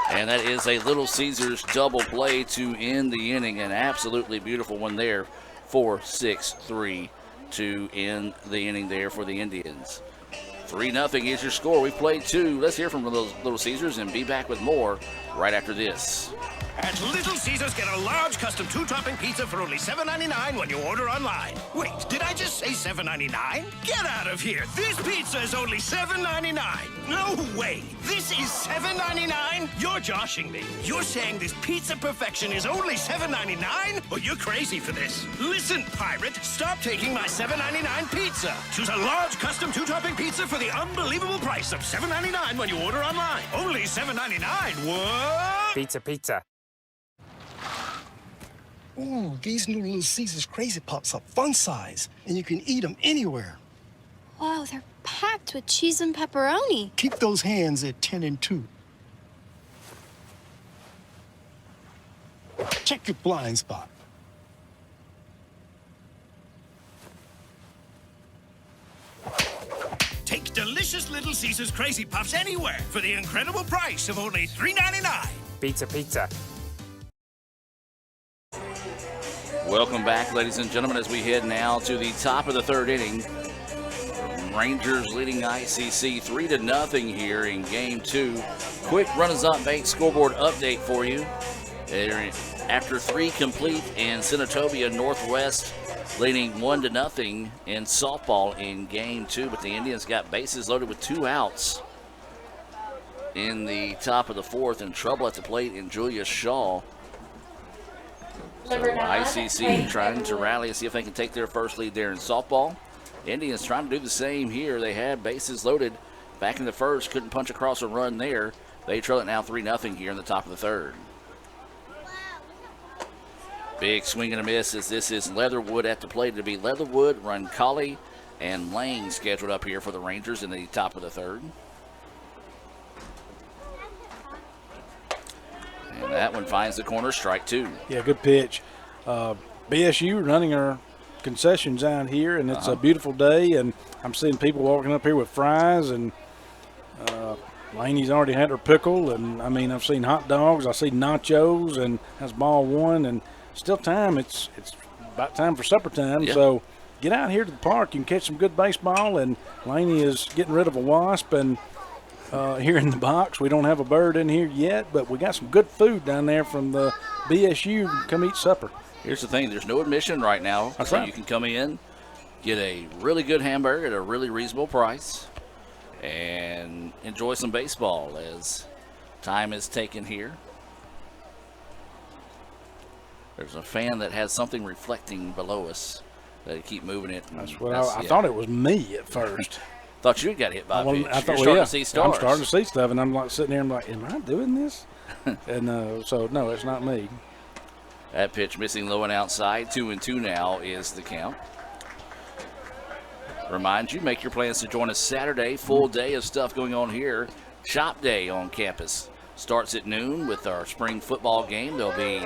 And that is a Little Caesars double play to end the inning. An absolutely beautiful one there. 4-6-3 to end the inning there for the Indians. 3-0 is your score. We've played 2. Let's hear from Little Caesars and be back with more right after this. At Little Caesars, get a large custom 2-topping pizza for only $7.99 when you order online. Wait, did I just say $7.99? Get out of here. This pizza is only $7.99. No way. This is $7.99? You're joshing me. You're saying this pizza perfection is only $7.99? Well, you're crazy for this. Listen, pirate, stop taking my $7.99 pizza. Choose a large custom 2-topping pizza for the unbelievable price of $7.99 when you order online. Only $7.99? What? Pizza. Ooh, these new Little Caesars Crazy Pops are fun size, and you can eat them anywhere. Wow, they're packed with cheese and pepperoni. Keep those hands at 10 and 2. Check your blind spot. Take delicious Little Caesars Crazy Puffs anywhere for the incredible price of only $3.99. Pizza. Welcome back, ladies and gentlemen, as we head now to the top of the third inning. Rangers leading ICC 3-0 here in game 2. Quick Renaissance Bank scoreboard update for you. After 3 complete in Senatobia Northwest leading 1-0 in softball in game 2, but the Indians got bases loaded with 2 outs in the top of the 4th, and trouble at the plate in Julius Shaw. So ICC trying to rally and see if they can take their first lead there in softball. Indians trying to do the same here. They had bases loaded back in the first, couldn't punch across a run there. They trail it now 3-0 here in the top of the third. Big swing and a miss as this is Leatherwood at the plate. It'll be Leatherwood, Roncalli, and Lang scheduled up here for the Rangers in the top of the third. And that one finds the corner, strike 2. Yeah, good pitch. BSU running our concessions out here, and it's a beautiful day, and I'm seeing people walking up here with fries, and Laney's already had her pickle, and I mean, I've seen hot dogs, I see nachos, and that's ball 1, and still time. It's about time for supper time. Yeah. So get out here to the park. You can catch some good baseball. And Laney is getting rid of a wasp. And here in the box, we don't have a bird in here yet, but we got some good food down there from the BSU. Come eat supper. Here's the thing. There's no admission right now. That's so right. You can come in, get a really good hamburger at a really reasonable price, and enjoy some baseball as time is taken here. There's a fan that has something reflecting below us. They keep moving it. That's what I thought it was me at first. Thought you got hit by a pitch. I thought, You're starting to see stars. I'm starting to see stuff, and I'm like sitting there. I'm like, am I doing this? And so no, it's not me. That pitch missing low and outside. 2-2 now is the count. Remind you, make your plans to join us Saturday. Full day of stuff going on here. Shop day on campus. Starts at noon with our spring football game. There'll be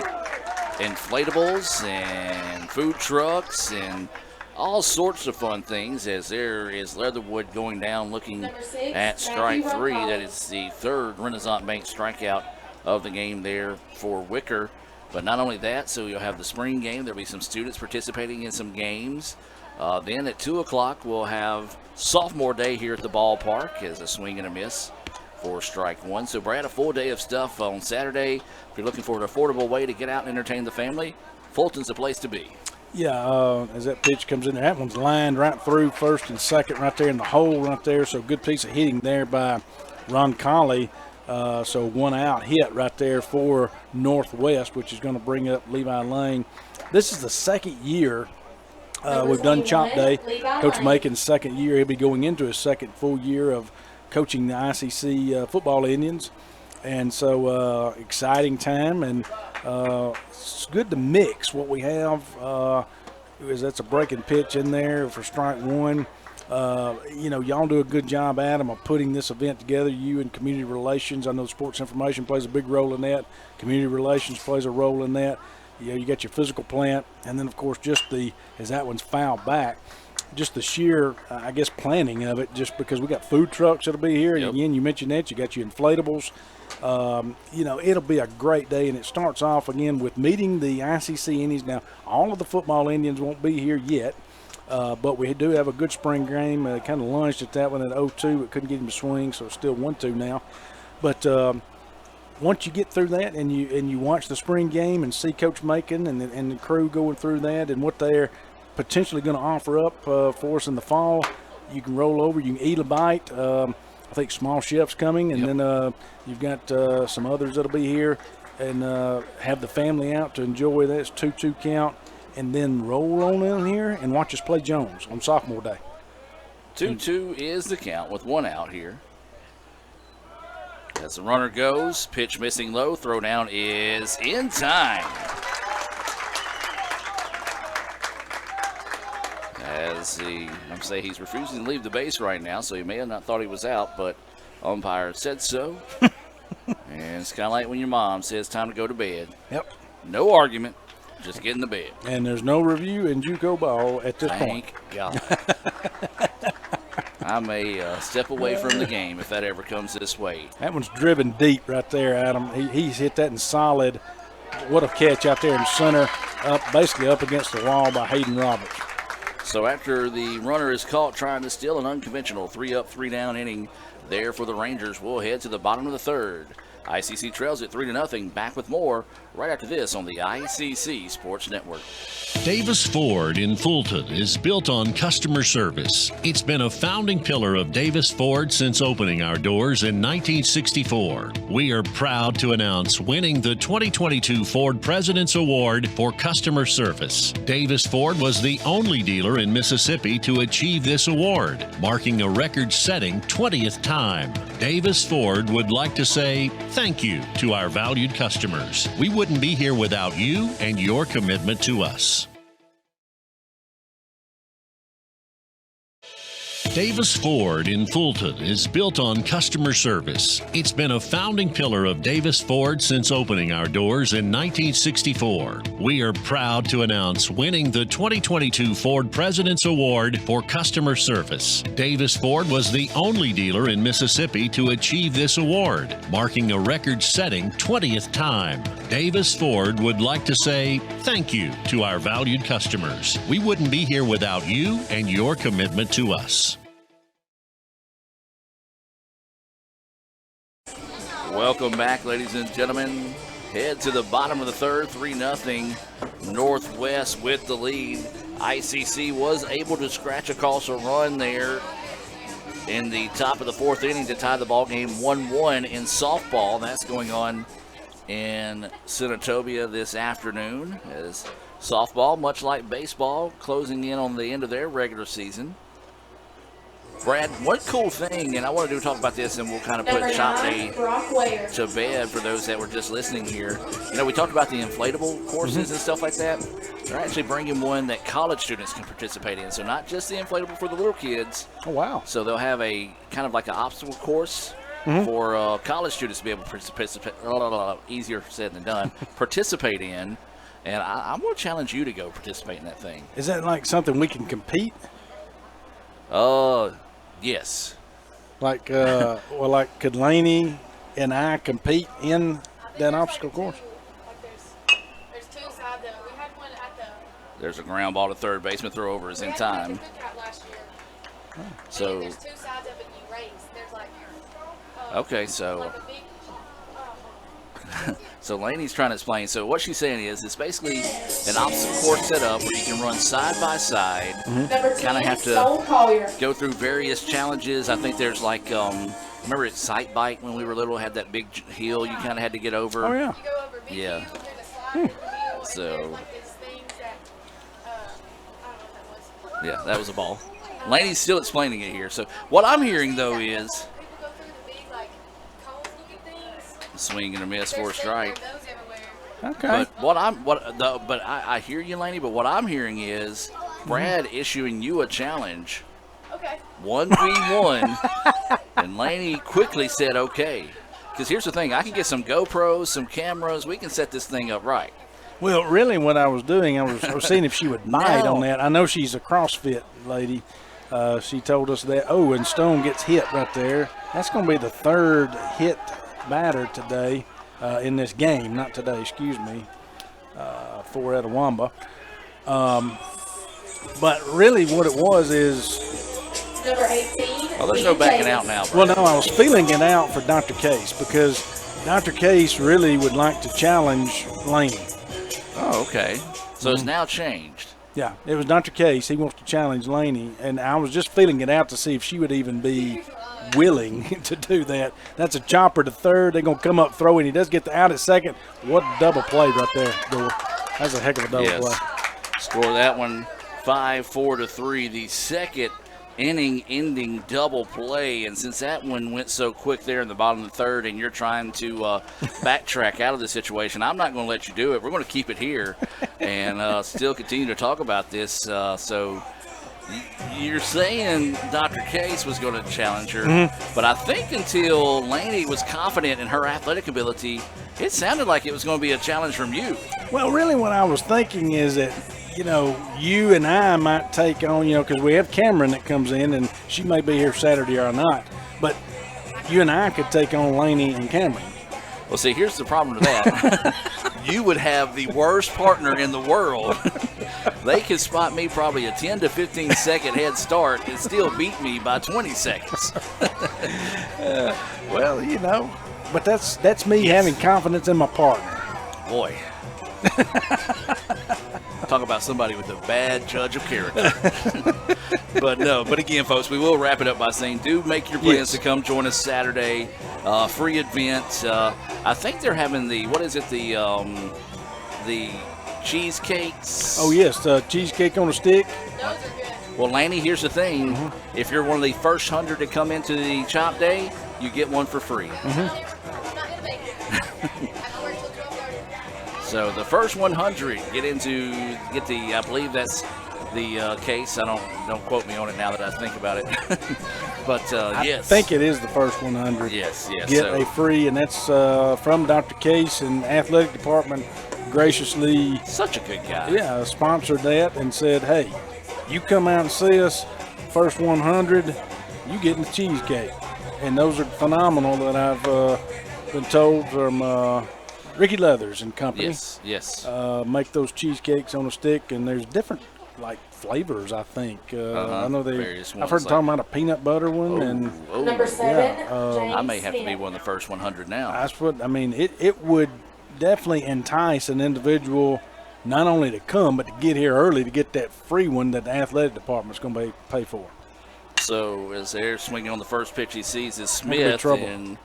inflatables and food trucks and all sorts of fun things as there is Leatherwood going down looking at strike three. That is the third Renaissance Bank strikeout of the game there for Wicker. But not only that, so you'll have the spring game. There'll be some students participating in some games. Then at 2 o'clock, we'll have sophomore day here at the ballpark as a swing and a miss for strike one. So, Brad, a full day of stuff on Saturday. If you're looking for an affordable way to get out and entertain the family, Fulton's the place to be. Yeah, as that pitch comes in there, that one's lined right through first and second right there in the hole right there. So, good piece of hitting there by Ron Colley. So, one out hit right there for Northwest, which is going to bring up Levi Lang. This is the second year we've done Chop Day. Coach Macon's second year. He'll be going into his second full year of coaching the ICC football Indians. And so exciting time, and it's good to mix what we have. That's a breaking pitch in there for strike one. Y'all do a good job, Adam, of putting this event together. You and community relations. I know sports information plays a big role in that. Community relations plays a role in that. You got your physical plant, and then, of course, as that one's fouled back, just the sheer, planning of it, just because we got food trucks that'll be here. Yep. And again, you mentioned that. You got your inflatables. It'll be a great day, and it starts off, again, with meeting the ICC Indians. Now, all of the football Indians won't be here yet, but we do have a good spring game. Kind of lunged at that one at 0-2, but couldn't get him to swing, so it's still 1-2 now. But once you get through that and you watch the spring game and see Coach Macon and the crew going through that and what they're potentially going to offer up for us in the fall, you can roll over, you can eat a bite. I think Small Chef's coming, and then you've got some others that'll be here, and have the family out to enjoy that. It's 2-2 count, and then roll on in here and watch us play Jones on sophomore day. 2-2 is the count with one out here. As the runner goes, pitch missing low, throw down is in time. He's refusing to leave the base right now, so he may have not thought he was out, but umpire said so. And it's kind of like when your mom says time to go to bed. Yep. No argument, just get in the bed. And there's no review in JUCO ball at this point. Thank God. I may step away from the game if that ever comes this way. That one's driven deep right there, Adam. He's hit that in solid. What a catch out there in center, basically up against the wall by Hayden Roberts. So after the runner is caught trying to steal an unconventional 3-up, 3-down inning there for the Rangers, we'll head to the bottom of the third. ICC trails at 3-0. Back with more right after this on the ICC Sports Network. Davis Ford in Fulton is built on customer service. It's been a founding pillar of Davis Ford since opening our doors in 1964. We are proud to announce winning the 2022 Ford President's Award for customer service. Davis Ford was the only dealer in Mississippi to achieve this award, marking a record-setting 20th time. Davis Ford would like to say thank you to our valued customers. We wouldn't be here without you and your commitment to us. Davis Ford in Fulton is built on customer service. It's been a founding pillar of Davis Ford since opening our doors in 1964. We are proud to announce winning the 2022 Ford President's Award for Customer Service. Davis Ford was the only dealer in Mississippi to achieve this award, marking a record-setting 20th time. Davis Ford would like to say thank you to our valued customers. We wouldn't be here without you and your commitment to us. Welcome back, ladies and gentlemen. Head to the bottom of the third, 3-0 Northwest with the lead. ICC was able to scratch across a run there in the top of the fourth inning to tie the ball game 1-1 in softball. That's going on in Senatobia this afternoon as softball, much like baseball, closing in on the end of their regular season. Brad, one cool thing, and I want to talk about this, and we'll kind of put Shop Day to bed for those that were just listening here. You know, we talked about the inflatable courses and stuff like that. They're actually bringing one that college students can participate in. So not just the inflatable for the little kids. Oh, wow. So they'll have a kind of like an obstacle course for college students to be able to participate. Easier said than done. Participate in. And I'm going to challenge you to go participate in that thing. Is that like something we can compete? Yes. Like, like could Laney and I compete in that obstacle course? There's two sides of it. We had one at the. There's a ground ball to third baseman. Throw over is in time. Last year. So. There's two sides of it and you race. There's like. Okay, so. Like a big, So Laney's trying to explain. So what she's saying is it's basically an obstacle course set up where you can run side by side. Kind of have to go through various challenges. I think there's like, remember at Sight Bike when we were little, had that big hill you kind of had to get over. Oh, yeah. you go over big Yeah. hills, there's a slide over the hill, So. and there's like this thing that, I don't know what that was. Yeah, that was a ball. Laney's still explaining it here. So what I'm hearing though is People go through the big like cones looking things. swing and a miss for a There's strike. those everywhere. Okay. But I hear you, Laney. But what I'm hearing is Brad issuing you a challenge, Okay. 1v1, and Laney quickly said okay. Because here's the thing, I can get some GoPros, some cameras. We can set this thing up right. Well, really, what I was doing, I was seeing if she would bite No. on that. I know she's a CrossFit lady. She told us that. Oh, and Stone gets hit right there. That's going to be the third hit batter today in this game. Not today, excuse me, for Etowamba. But really what it was is, Number 18. Oh, there's no backing out now, Brad. well, no, I was feeling it out for Dr. Case because Dr. Case really would like to challenge Laney. Oh, okay. So it's now changed. Yeah, it was Dr. Case. He wants to challenge Laney, and I was just feeling it out to see if she would even be willing to do that. That's a chopper to third. They're going to come up throwing. He does get the out at second. What a double play right there, Gore. That's a heck of a double play. Score that one 5-4-3. The second inning ending double play, and since that one went so quick there in the bottom of the third and you're trying to backtrack out of the situation, I'm not going to let you do it. We're going to keep it here and still continue to talk about this. So you're saying Dr. Case was going to challenge her, but I think until Laney was confident in her athletic ability, it sounded like it was going to be a challenge from you. Well, really what I was thinking is that, you know, you and I might take on, you know, because we have Cameron that comes in, and she may be here Saturday or not, but you and I could take on Laney and Cameron. Well, see, here's the problem with that. You would have the worst partner in the world. They could spot me probably a 10 to 15 second head start and still beat me by 20 seconds. Well, you know, but that's me having confidence in my partner. Boy. Talk about somebody with a bad judge of character. But again, folks, we will wrap it up by saying do make your plans to come join us Saturday. Free event. I think they're having the cheesecakes. Oh, yes, cheesecake on a stick. Those are good. Well, Laney, here's the thing. If you're one of the first 100 to come into the Chop Day, you get one for free. I'm not gonna make it. I can work till 12:30. So the first 100 get the, I believe that's the case. Don't quote me on it now that I think about it. But yes, I think it is the first 100. Yes. Get a free, and that's from Dr. Case and athletic department graciously. Such a good guy. Yeah, sponsored that and said, hey, you come out and see us, first 100, you getting the cheesecake. And those are phenomenal that I've been told from Ricky Leathers and company. Yes. Make those cheesecakes on a stick, and there's different like flavors. I think I know I've heard talking about a peanut butter one and Number 7. yeah, I may have to be one of the first 100 now. that's what I mean. It would definitely entice an individual not only to come but to get here early to get that free one that the athletic department's going to pay for. So as they're swinging on the first pitch he sees is That'll be Smith, trouble. and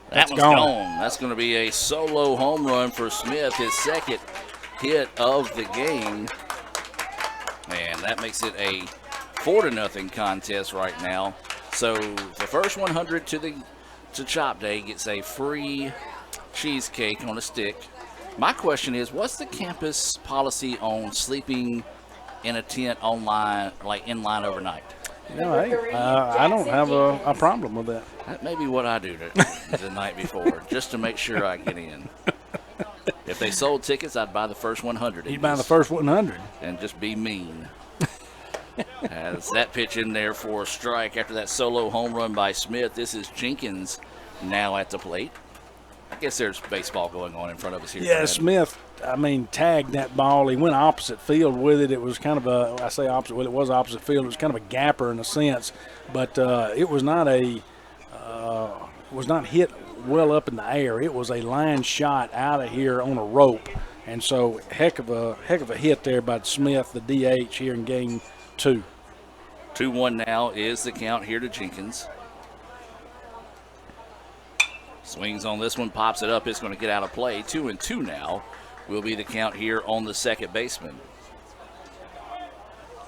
That's that one's gone. That's going to be a solo home run for Smith, his second hit of the game. And that makes it a 4-0 contest right now. So the first 100 to Chop Day gets a free cheesecake on a stick. My question is, what's the campus policy on sleeping in a tent online, like in line overnight? I don't have a problem with that. That may be what I do the night before, just to make sure I get in. If they sold tickets, I'd buy the first 100. You'd buy the first 100. And just be mean. Has that pitch in there for a strike after that solo home run by Smith. This is Jenkins now at the plate. I guess there's baseball going on in front of us here. Yeah, Brad. Smith, tagged that ball. He went opposite field with it. It was kind of I say opposite, well, it was opposite field. It was kind of a gapper in a sense, but it was not hit well up in the air. It was a line shot out of here on a rope, and so heck of a hit there by Smith, the DH here in game 2. 2-1 now is the count here to Jenkins. Swings on this one, pops it up. It's going to get out of play. 2-2 now will be the count here on the second baseman.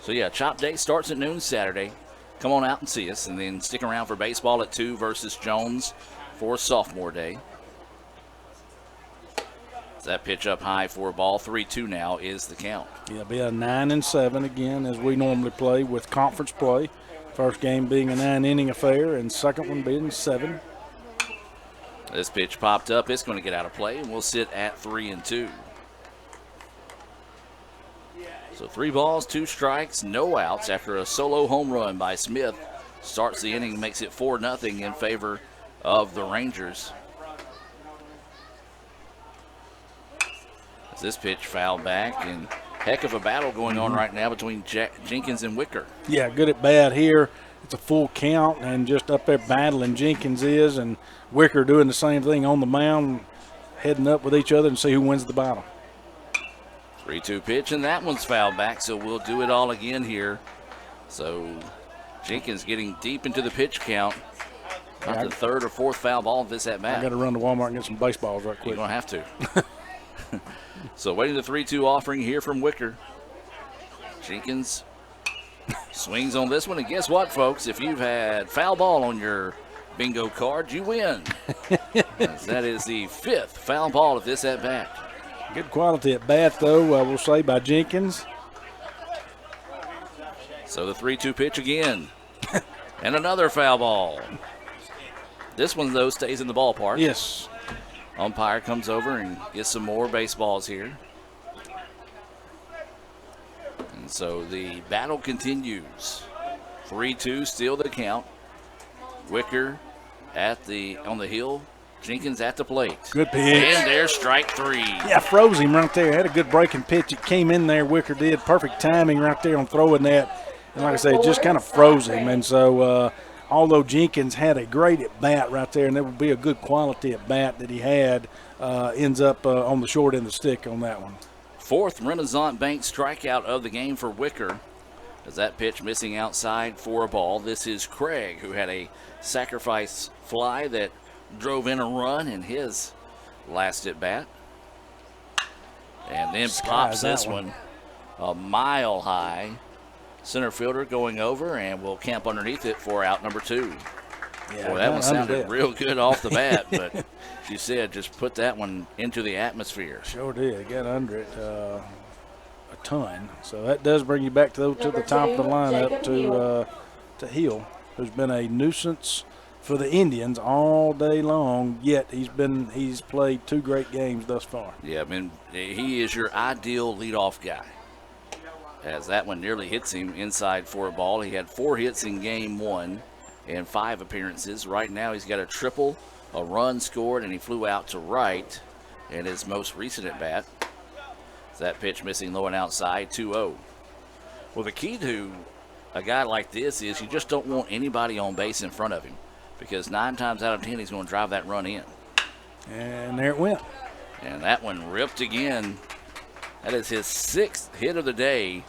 So yeah, Chop Day starts at noon Saturday. Come on out and see us, and then stick around for baseball at 2 versus Jones for sophomore day. That pitch up high for a ball. 3-2 now is the count. Yeah, be a 9-7 again as we normally play with conference play. First game being a 9-inning affair, and second one being 7. This pitch popped up. It's going to get out of play, and we'll sit at 3-2. So 3 balls, 2 strikes, no outs after a solo home run by Smith. Starts the inning, makes it 4-0 in favor of the Rangers. As this pitch fouled back, and heck of a battle going on right now between Jenkins and Wicker. Yeah, good at bat here. It's a full count, and just up there battling Jenkins is, and Wicker doing the same thing on the mound, heading up with each other and see who wins the battle. 3-2 pitch, and that one's fouled back, so we'll do it all again here. So Jenkins getting deep into the pitch count. Not the third or fourth foul ball of this at bat. I got to run to Walmart and get some baseballs right quick. You're going to have to. So waiting the 3-2 offering here from Wicker. Jenkins swings on this one, and guess what, folks? If you've had foul ball on your bingo card, you win. That is the 5th foul ball of this at bat. Good quality at bat, though, I will say, by Jenkins. So the 3-2 pitch again. And another foul ball. This one, though, stays in the ballpark. Yes. Umpire comes over and gets some more baseballs here. And so the battle continues. 3-2, still the count. Wicker on the hill. Jenkins at the plate. Good pitch. And there's strike 3. Yeah, froze him right there. Had a good breaking pitch. It came in there. Wicker did. Perfect timing right there on throwing that. And like I said, just kind of froze him. And so although Jenkins had a great at bat right there, and there would be a good quality at bat that he had, ends up on the short end of the stick on that one. 4th Renaissance Bank strikeout of the game for Wicker. As that pitch missing outside for a ball. This is Craig, who had a sacrifice fly that drove in a run in his last at bat. And then pops this one a mile high. Center fielder going over, and will camp underneath it for out number 2. Yeah, boy, that one sounded real good off the bat, but as you said, just put that one into the atmosphere. Sure did. Got under it. a ton. So that does bring you back to the top of the lineup to Hill, who's been a nuisance for the Indians all day long, yet he's played 2 great games thus far. Yeah, I mean, he is your ideal leadoff guy, as that one nearly hits him inside for a ball. He had 4 hits in game 1 and 5 appearances. Right now he's got a triple, a run scored, and he flew out to right in his most recent at bat. That pitch missing low and outside, 2-0. Well, the key to a guy like this is you just don't want anybody on base in front of him, because 9 times out of 10 he's going to drive that run in. And there it went. And that one ripped again. That is his 6th hit of the day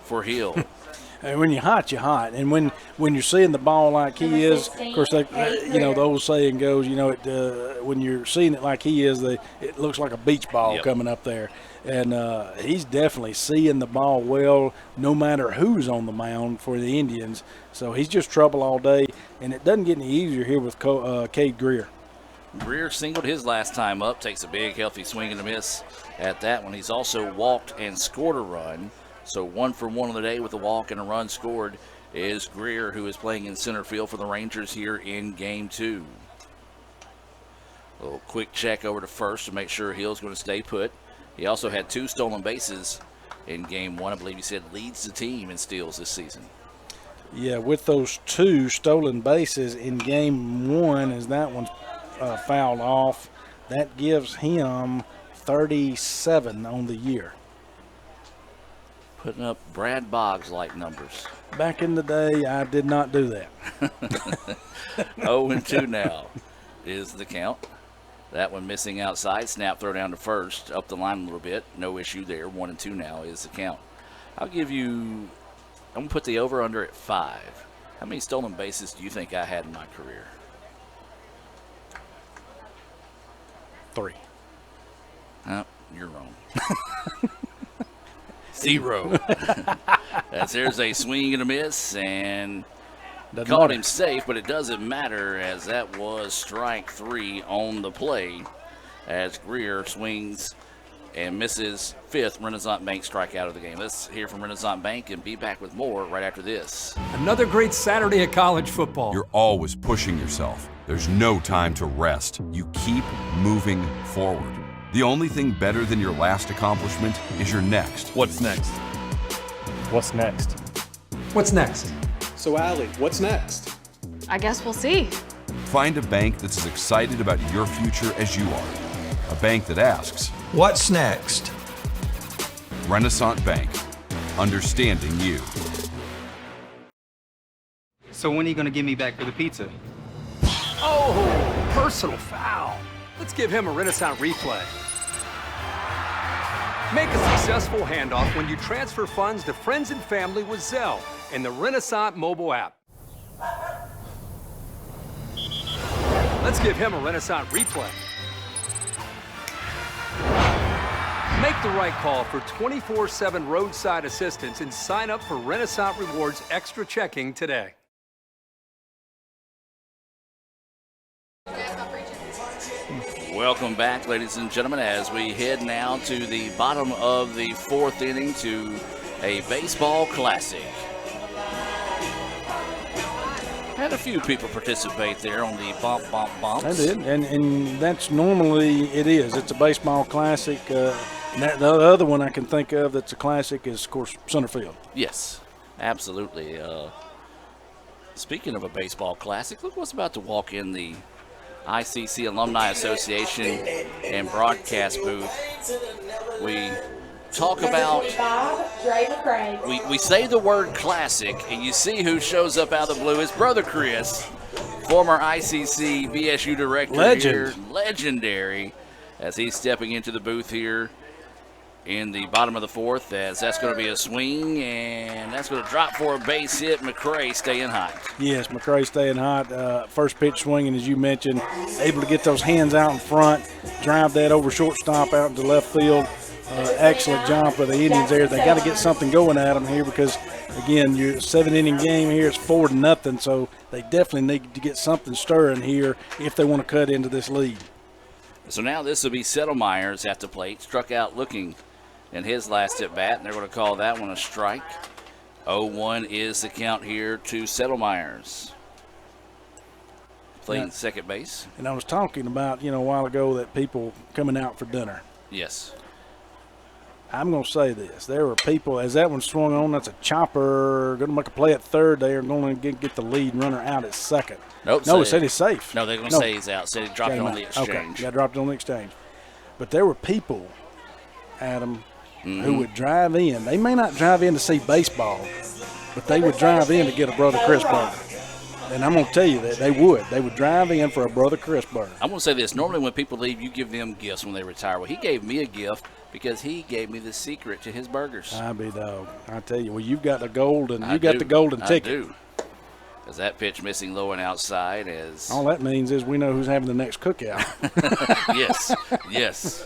for Hill. And when you're hot, you're hot. And when you're seeing the ball like he is, of course, the old saying goes, when you're seeing it like he is, it looks like a beach ball coming up there. And he's definitely seeing the ball well, no matter who's on the mound for the Indians. So he's just trouble all day, and it doesn't get any easier here with Cade Greer. Greer singled his last time up, takes a big, healthy swing and a miss at that one. He's also walked and scored a run. So 1 for 1 on the day with a walk and a run scored is Greer, who is playing in center field for the Rangers here in game 2. A little quick check over to first to make sure Hill's going to stay put. He also had 2 stolen bases in game 1. I believe he said leads the team in steals this season. Yeah, with those 2 stolen bases in game 1, as that one's fouled off, that gives him 37 on the year. Putting up Brad Boggs-like numbers. Back in the day, I did not do that. 0-2 now is the count. That one missing outside. Snap throw down to first. Up the line a little bit. No issue there. 1-2 now is the count. I'm going to put the over-under at 5. How many stolen bases do you think I had in my career? 3. Oh, you're wrong. 0. There's a swing and a miss, and caught him safe, but it doesn't matter, as that was strike 3 on the play, as Greer swings and misses 5th Renaissance Bank strikeout of the game. Let's hear from Renaissance Bank and be back with more right after this. Another great Saturday of college football. You're always pushing yourself. There's no time to rest. You keep moving forward. The only thing better than your last accomplishment is your next. What's next? What's next? What's next? So, Allie, what's next? I guess we'll see. Find a bank that's as excited about your future as you are. A bank that asks, what's next? Renaissance Bank. Understanding you. So when are you going to give me back for the pizza? Oh, personal foul. Let's give him a Renaissance replay. Make a successful handoff when you transfer funds to friends and family with Zelle and the Renaissance mobile app. Let's give him a Renaissance replay. Make the right call for 24/7 roadside assistance and sign up for Renaissance Rewards Extra Checking today. Welcome back, ladies and gentlemen, as we head now to the bottom of the 4th inning to a baseball classic. Had a few people participate there on the bumps. I did, and that's normally it is. It's a baseball classic. And the other one I can think of that's a classic is, of course, center field. Yes, absolutely. Speaking of a baseball classic, look what's about to walk in the ICC Alumni Association and broadcast booth. We talk about, we say the word classic, and you see who shows up out of the blue. His brother Chris, former ICC BSU director. Legend. Here, legendary, as he's stepping into the booth here in the bottom of the 4th, as that's going to be a swing, and that's going to drop for a base hit. McCray staying hot. Yes, McCray staying hot. First pitch swinging, as you mentioned, able to get those hands out in front, drive that over shortstop out into left field. Excellent job for the Indians there. They got to get something going at them here because, again, your 7-inning game here is 4-0, so they definitely need to get something stirring here if they want to cut into this lead. So now this will be Settlemyers at the plate, struck out looking in his last at bat, and they're going to call that one a strike. 0-1 is the count here to Settlemyers. Playing second base. And I was talking about, a while ago that people coming out for dinner. Yes. I'm going to say this. There were people, as that one swung on, that's a chopper, going to make a play at third. They are going to get the lead runner out at second. Nope. No, it said he's safe. No, they're going to say he's out. Said he dropped it on the exchange. Okay, got dropped on the exchange. But there were people, Adam, who would drive in. They may not drive in to see baseball, but they would drive in to get a Brother Chris burger. And I'm going to tell you that they would. They would drive in for a Brother Chris burger. I'm going to say this. Normally when people leave, you give them gifts when they retire. Well, he gave me a gift because he gave me the secret to his burgers. I be dog. I tell you, well, you've got the golden. You got the golden ticket. I do. As that pitch missing low and outside as all that means is we know who's having the next cookout. Yes.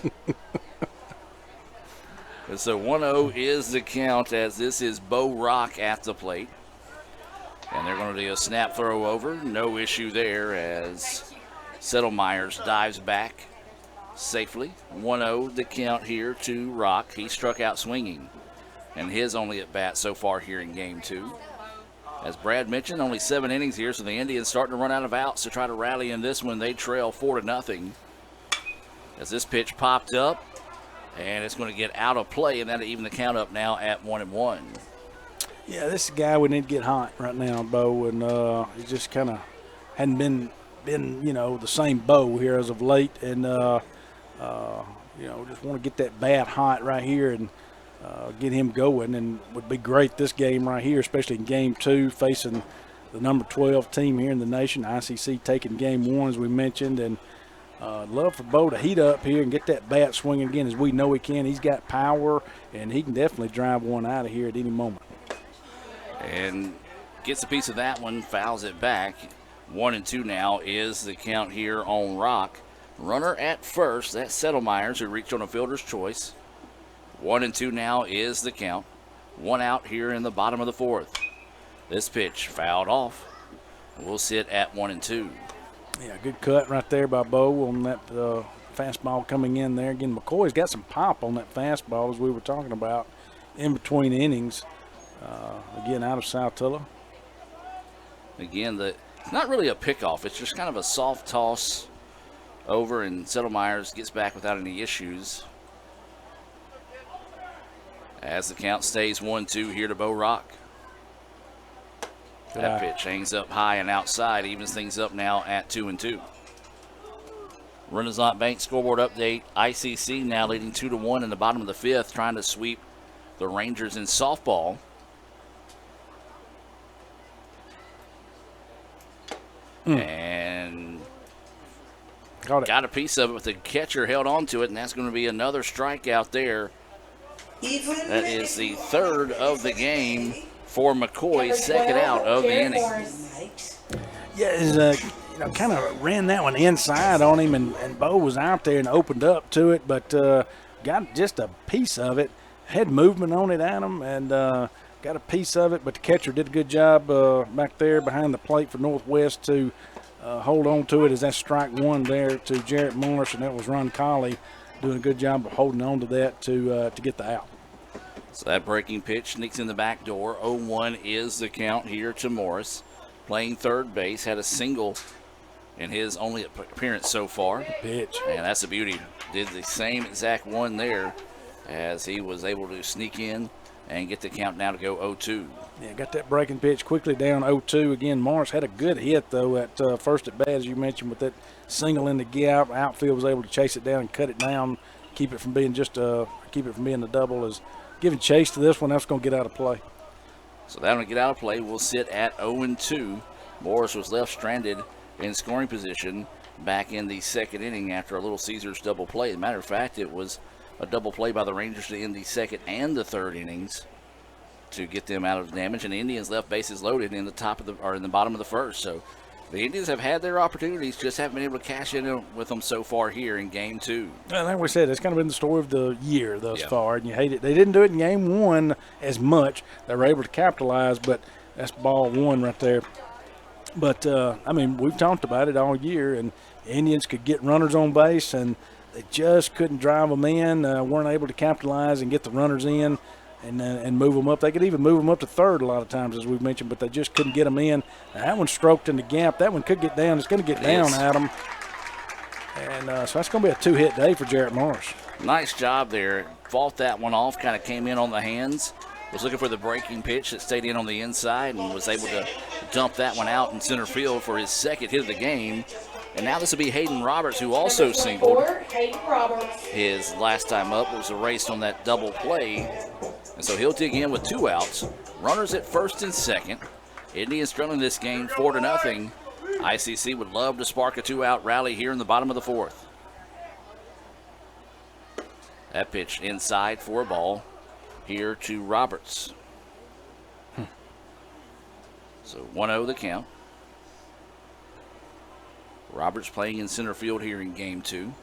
And so 1-0 is the count as this is Bo Rock at the plate. And they're going to do a snap throw over. No issue there as Settlemyers dives back safely. 1-0 the count here to Rock. He struck out swinging. And his only at bat so far here in game 2. As Brad mentioned, only 7 innings here, so the Indians starting to run out of outs to try to rally in this one. They trail 4-0. As this pitch popped up, and it's going to get out of play, and that'll even the count up now at 1-1. Yeah, this guy we need to get hot right now, Bo, and he just kind of hadn't been the same Bo here as of late, and just want to get that bat hot right here and get him going, and would be great this game right here, especially in game 2, facing the number 12 team here in the nation. ICC taking game 1, as we mentioned, and love for Bo to heat up here and get that bat swinging again, as we know he can. He's got power, and he can definitely drive one out of here at any moment. And gets a piece of that one, fouls it back. 1-2 now is the count here on Rock. Runner at first, that's Settlemyers, who reached on a fielder's choice. 1-2 now is the count. 1 out here in the bottom of the 4th. This pitch fouled off. We'll sit at 1-2. Yeah, good cut right there by Bo on that fastball coming in there. Again, McCoy's got some pop on that fastball, as we were talking about, in between innings. Again, out of Saltillo. Again, it's not really a pickoff. It's just kind of a soft toss over, and Settlemyers gets back without any issues. As the count stays 1-2 here to Bo Rock. That pitch hangs up high and outside, evens things up now at 2-2. Renaissance Bank scoreboard update. ICC now leading 2-1 in the bottom of the 5th, trying to sweep the Rangers in softball. And got a piece of it, but the catcher held on to it, and that's going to be another strikeout there. That is the 3rd of the game for McCoy, 2nd out of the inning. Yeah, kind of ran that one inside on him, and Bo was out there and opened up to it, but got just a piece of it. Had movement on it, Adam, and got a piece of it, but the catcher did a good job back there behind the plate for Northwest to hold on to it, as that strike 1 there to Jarrett Morris, and that was Ron Colley doing a good job of holding on to that to get the out. So that breaking pitch sneaks in the back door. 0-1 is the count here to Morris. Playing third base, had a single in his only appearance so far. Pitch. And that's a beauty. Did the same exact one there as he was able to sneak in and get the count now to go 0-2. Yeah, got that breaking pitch quickly down 0-2. Again, Morris had a good hit, though, at first at bat, as you mentioned, with that single in the gap. Outfield was able to chase it down and cut it down, keep it from being a double. As giving chase to this one, that's going to get out of play. So that'll get out of play. We'll sit at 0-2. Morris was left stranded in scoring position back in the 2nd inning after a Little Caesars double play. As a matter of fact, it was a double play by the Rangers to end the 2nd and the 3rd innings to get them out of damage, and the Indians left bases loaded in the bottom of the 1st. So the Indians have had their opportunities, just haven't been able to cash in with them so far here in game 2. Well, like we said, it's kind of been the story of the year thus far, and you hate it. They didn't do it in game 1 as much. They were able to capitalize, but that's ball 1 right there. But, we've talked about it all year, and the Indians could get runners on base, and They just couldn't drive them in, weren't able to capitalize and get the runners in and move them up. They could even move them up to third a lot of times, as we've mentioned, but they just couldn't get them in. Now, that one stroked in the gap. That one could get down. It's going to get down at them. And so that's going to be a two-hit day for Jarrett Morris. Nice job there. Fought that one off, kind of came in on the hands. Was looking for the breaking pitch that stayed in on the inside and was able to dump that one out in center field for his second hit of the game. And now this will be Hayden Roberts, who also singled. His last time up was erased on that double play. And so he'll dig in with 2 outs. Runners at first and second. Indians trailing this game 4-0. ICC would love to spark a 2-out rally here in the bottom of the 4th. That pitch inside for a ball here to Roberts. So 1-0 the count. Roberts playing in center field here in game 2.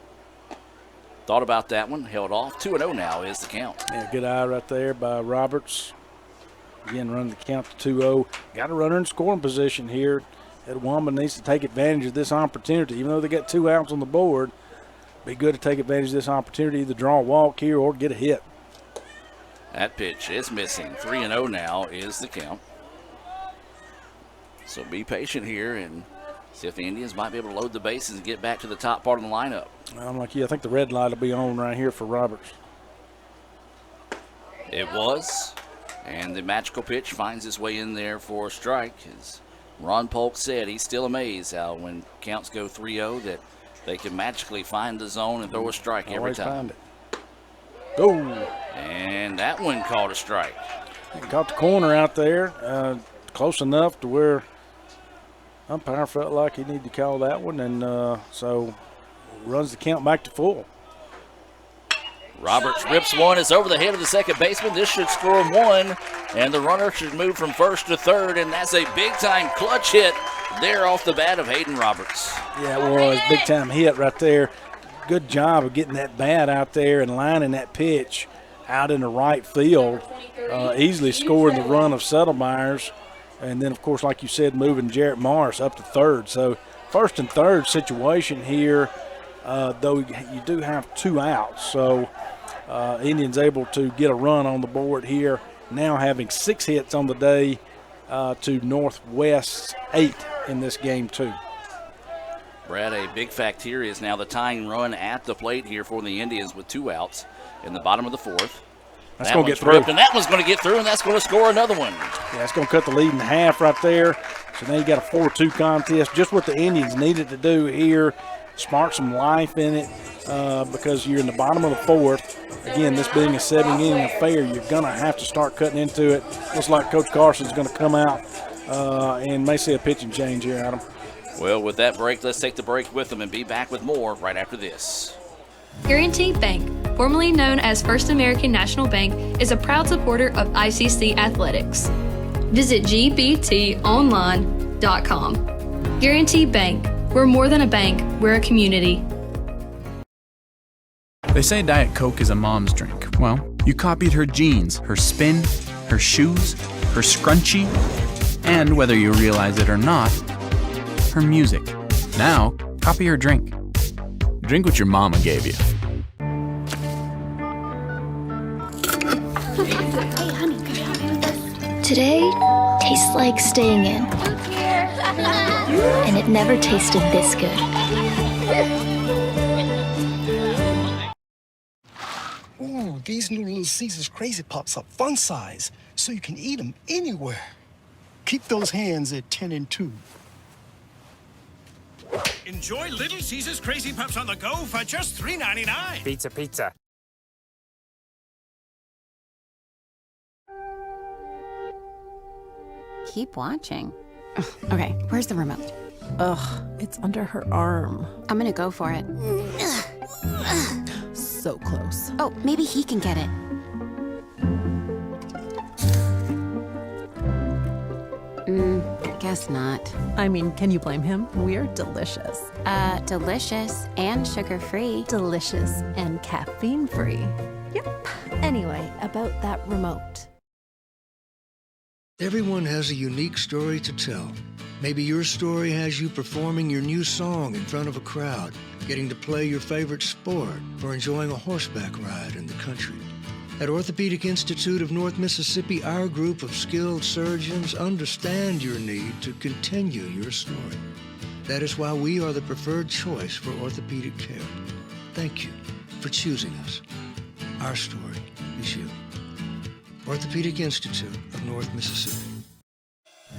Thought about that one, held off. 2-0 now is the count. Yeah, good eye right there by Roberts. Again, running the count to 2-0. Got a runner in scoring position here. Edwamba needs to take advantage of this opportunity. Even though they got 2 outs on the board, be good to take advantage of this opportunity, either draw a walk here or get a hit. That pitch is missing. 3-0 now is the count. So be patient here and see if the Indians might be able to load the bases and get back to the top part of the lineup. I'm like you. I think the red light will be on right here for Roberts. It was. And the magical pitch finds its way in there for a strike. As Ron Polk said, he's still amazed how when counts go 3-0 that they can magically find the zone and throw a strike every time. Find it. Go. And that one called a strike. Got the corner out there, close enough to where umpire felt like he needed to call that one, and so runs the count back to full. Roberts rips one. It's over the head of the second baseman. This should score 1, and the runner should move from first to third, and that's a big-time clutch hit there off the bat of Hayden Roberts. Yeah, it was a big-time hit right there. Good job of getting that bat out there and lining that pitch out in the right field. Easily scoring the run of Settlemyers. And then, of course, like you said, moving Jarrett Morris up to third. So first and third situation here, though you do have 2 outs. So Indians able to get a run on the board here, now having 6 hits on the day to Northwest's 8 in this game, too. Brad, a big fact here is now the tying run at the plate here for the Indians with 2 outs in the bottom of the 4th. That's going to get through. And that one's going to get through, and that's going to score another one. Yeah, it's going to cut the lead in half right there. So now you got a 4-2 contest. Just what the Indians needed to do here. Spark some life in it because you're in the bottom of the 4th. Again, this being a 7-inning affair, you're going to have to start cutting into it. Looks like Coach Carson's going to come out and may see a pitching change here, Adam. Well, with that break, let's take the break with them and be back with more right after this. Guaranty Bank, formerly known as First American National Bank, is a proud supporter of ICC Athletics. Visit gbtonline.com. Guaranty Bank, we're more than a bank, we're a community. They say Diet Coke is a mom's drink. Well, you copied her jeans, her spin, her shoes, her scrunchie, and whether you realize it or not, her music. Now, copy her drink. Drink what your mama gave you. Today tastes like staying in. And it never tasted this good. Ooh, these new Little Caesars Crazy Pops are fun size, so you can eat them anywhere. Keep those hands at 10 and 2. Enjoy Little Caesars Crazy Pups on the go for just $3.99. Pizza, pizza. Keep watching. Okay, where's the remote? Ugh, it's under her arm. I'm gonna go for it. So close. Oh, maybe he can get it. Guess not. I mean, can you blame him? We're delicious. Delicious and sugar-free. Delicious and caffeine-free. Yep. Anyway, about that remote. Everyone has a unique story to tell. Maybe your story has you performing your new song in front of a crowd, getting to play your favorite sport, or enjoying a horseback ride in the country. At Orthopedic Institute of North Mississippi, our group of skilled surgeons understand your need to continue your story. That is why we are the preferred choice for orthopedic care. Thank you for choosing us. Our story is you. Orthopedic Institute of North Mississippi.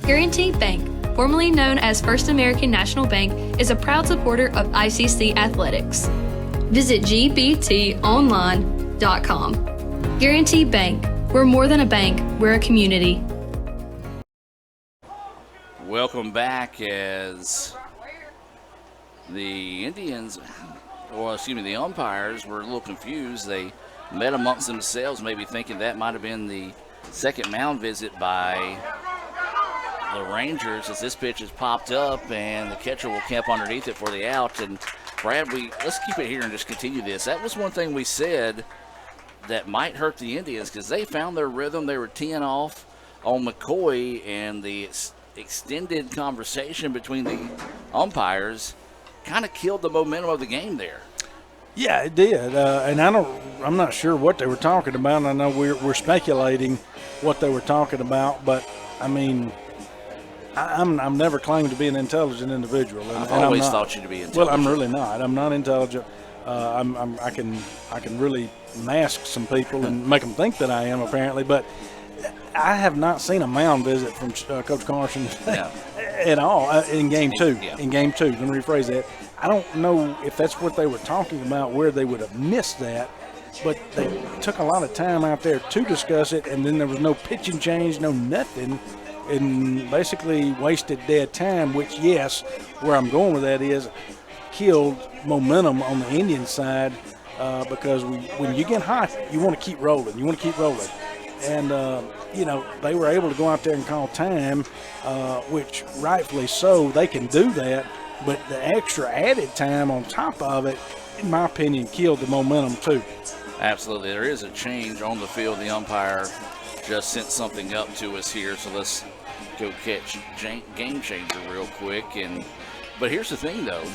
Guaranty Bank, formerly known as First American National Bank, is a proud supporter of ICC Athletics. Visit gbtonline.com. Guaranty Bank, we're more than a bank, we're a community. Welcome back as the the umpires were a little confused. They met amongst themselves, maybe thinking that might have been the second mound visit by the Rangers, as this pitch has popped up and the catcher will camp underneath it for the out. And Brad, let's keep it here and just continue this. That was one thing we said that might hurt the Indians, because they found their rhythm. They were teeing off on McCoy, and the extended conversation between the umpires kind of killed the momentum of the game there. Yeah, it did, and I'm not sure what they were talking about. I know we're speculating what they were talking about, but I mean, I'm never claimed to be an intelligent individual. I've always thought you to be intelligent. Well, I'm really not. I'm not intelligent. I can really mask some people and make them think that I am, apparently, but I have not seen a mound visit from Coach Carson at all in Game 2. Yeah. In Game 2, let me rephrase that. I don't know if that's what they were talking about, where they would have missed that, but they took a lot of time out there to discuss it, and then there was no pitching change, no nothing, and basically wasted dead time, which, yes, where I'm going with that is killed momentum on the Indian side, because when you get hot, you want to keep rolling. And, they were able to go out there and call time, which rightfully so, they can do that. But the extra added time on top of it, in my opinion, killed the momentum too. Absolutely. There is a change on the field. The umpire just sent something up to us here, so let's go catch Game Changer real quick. But here's the thing, though.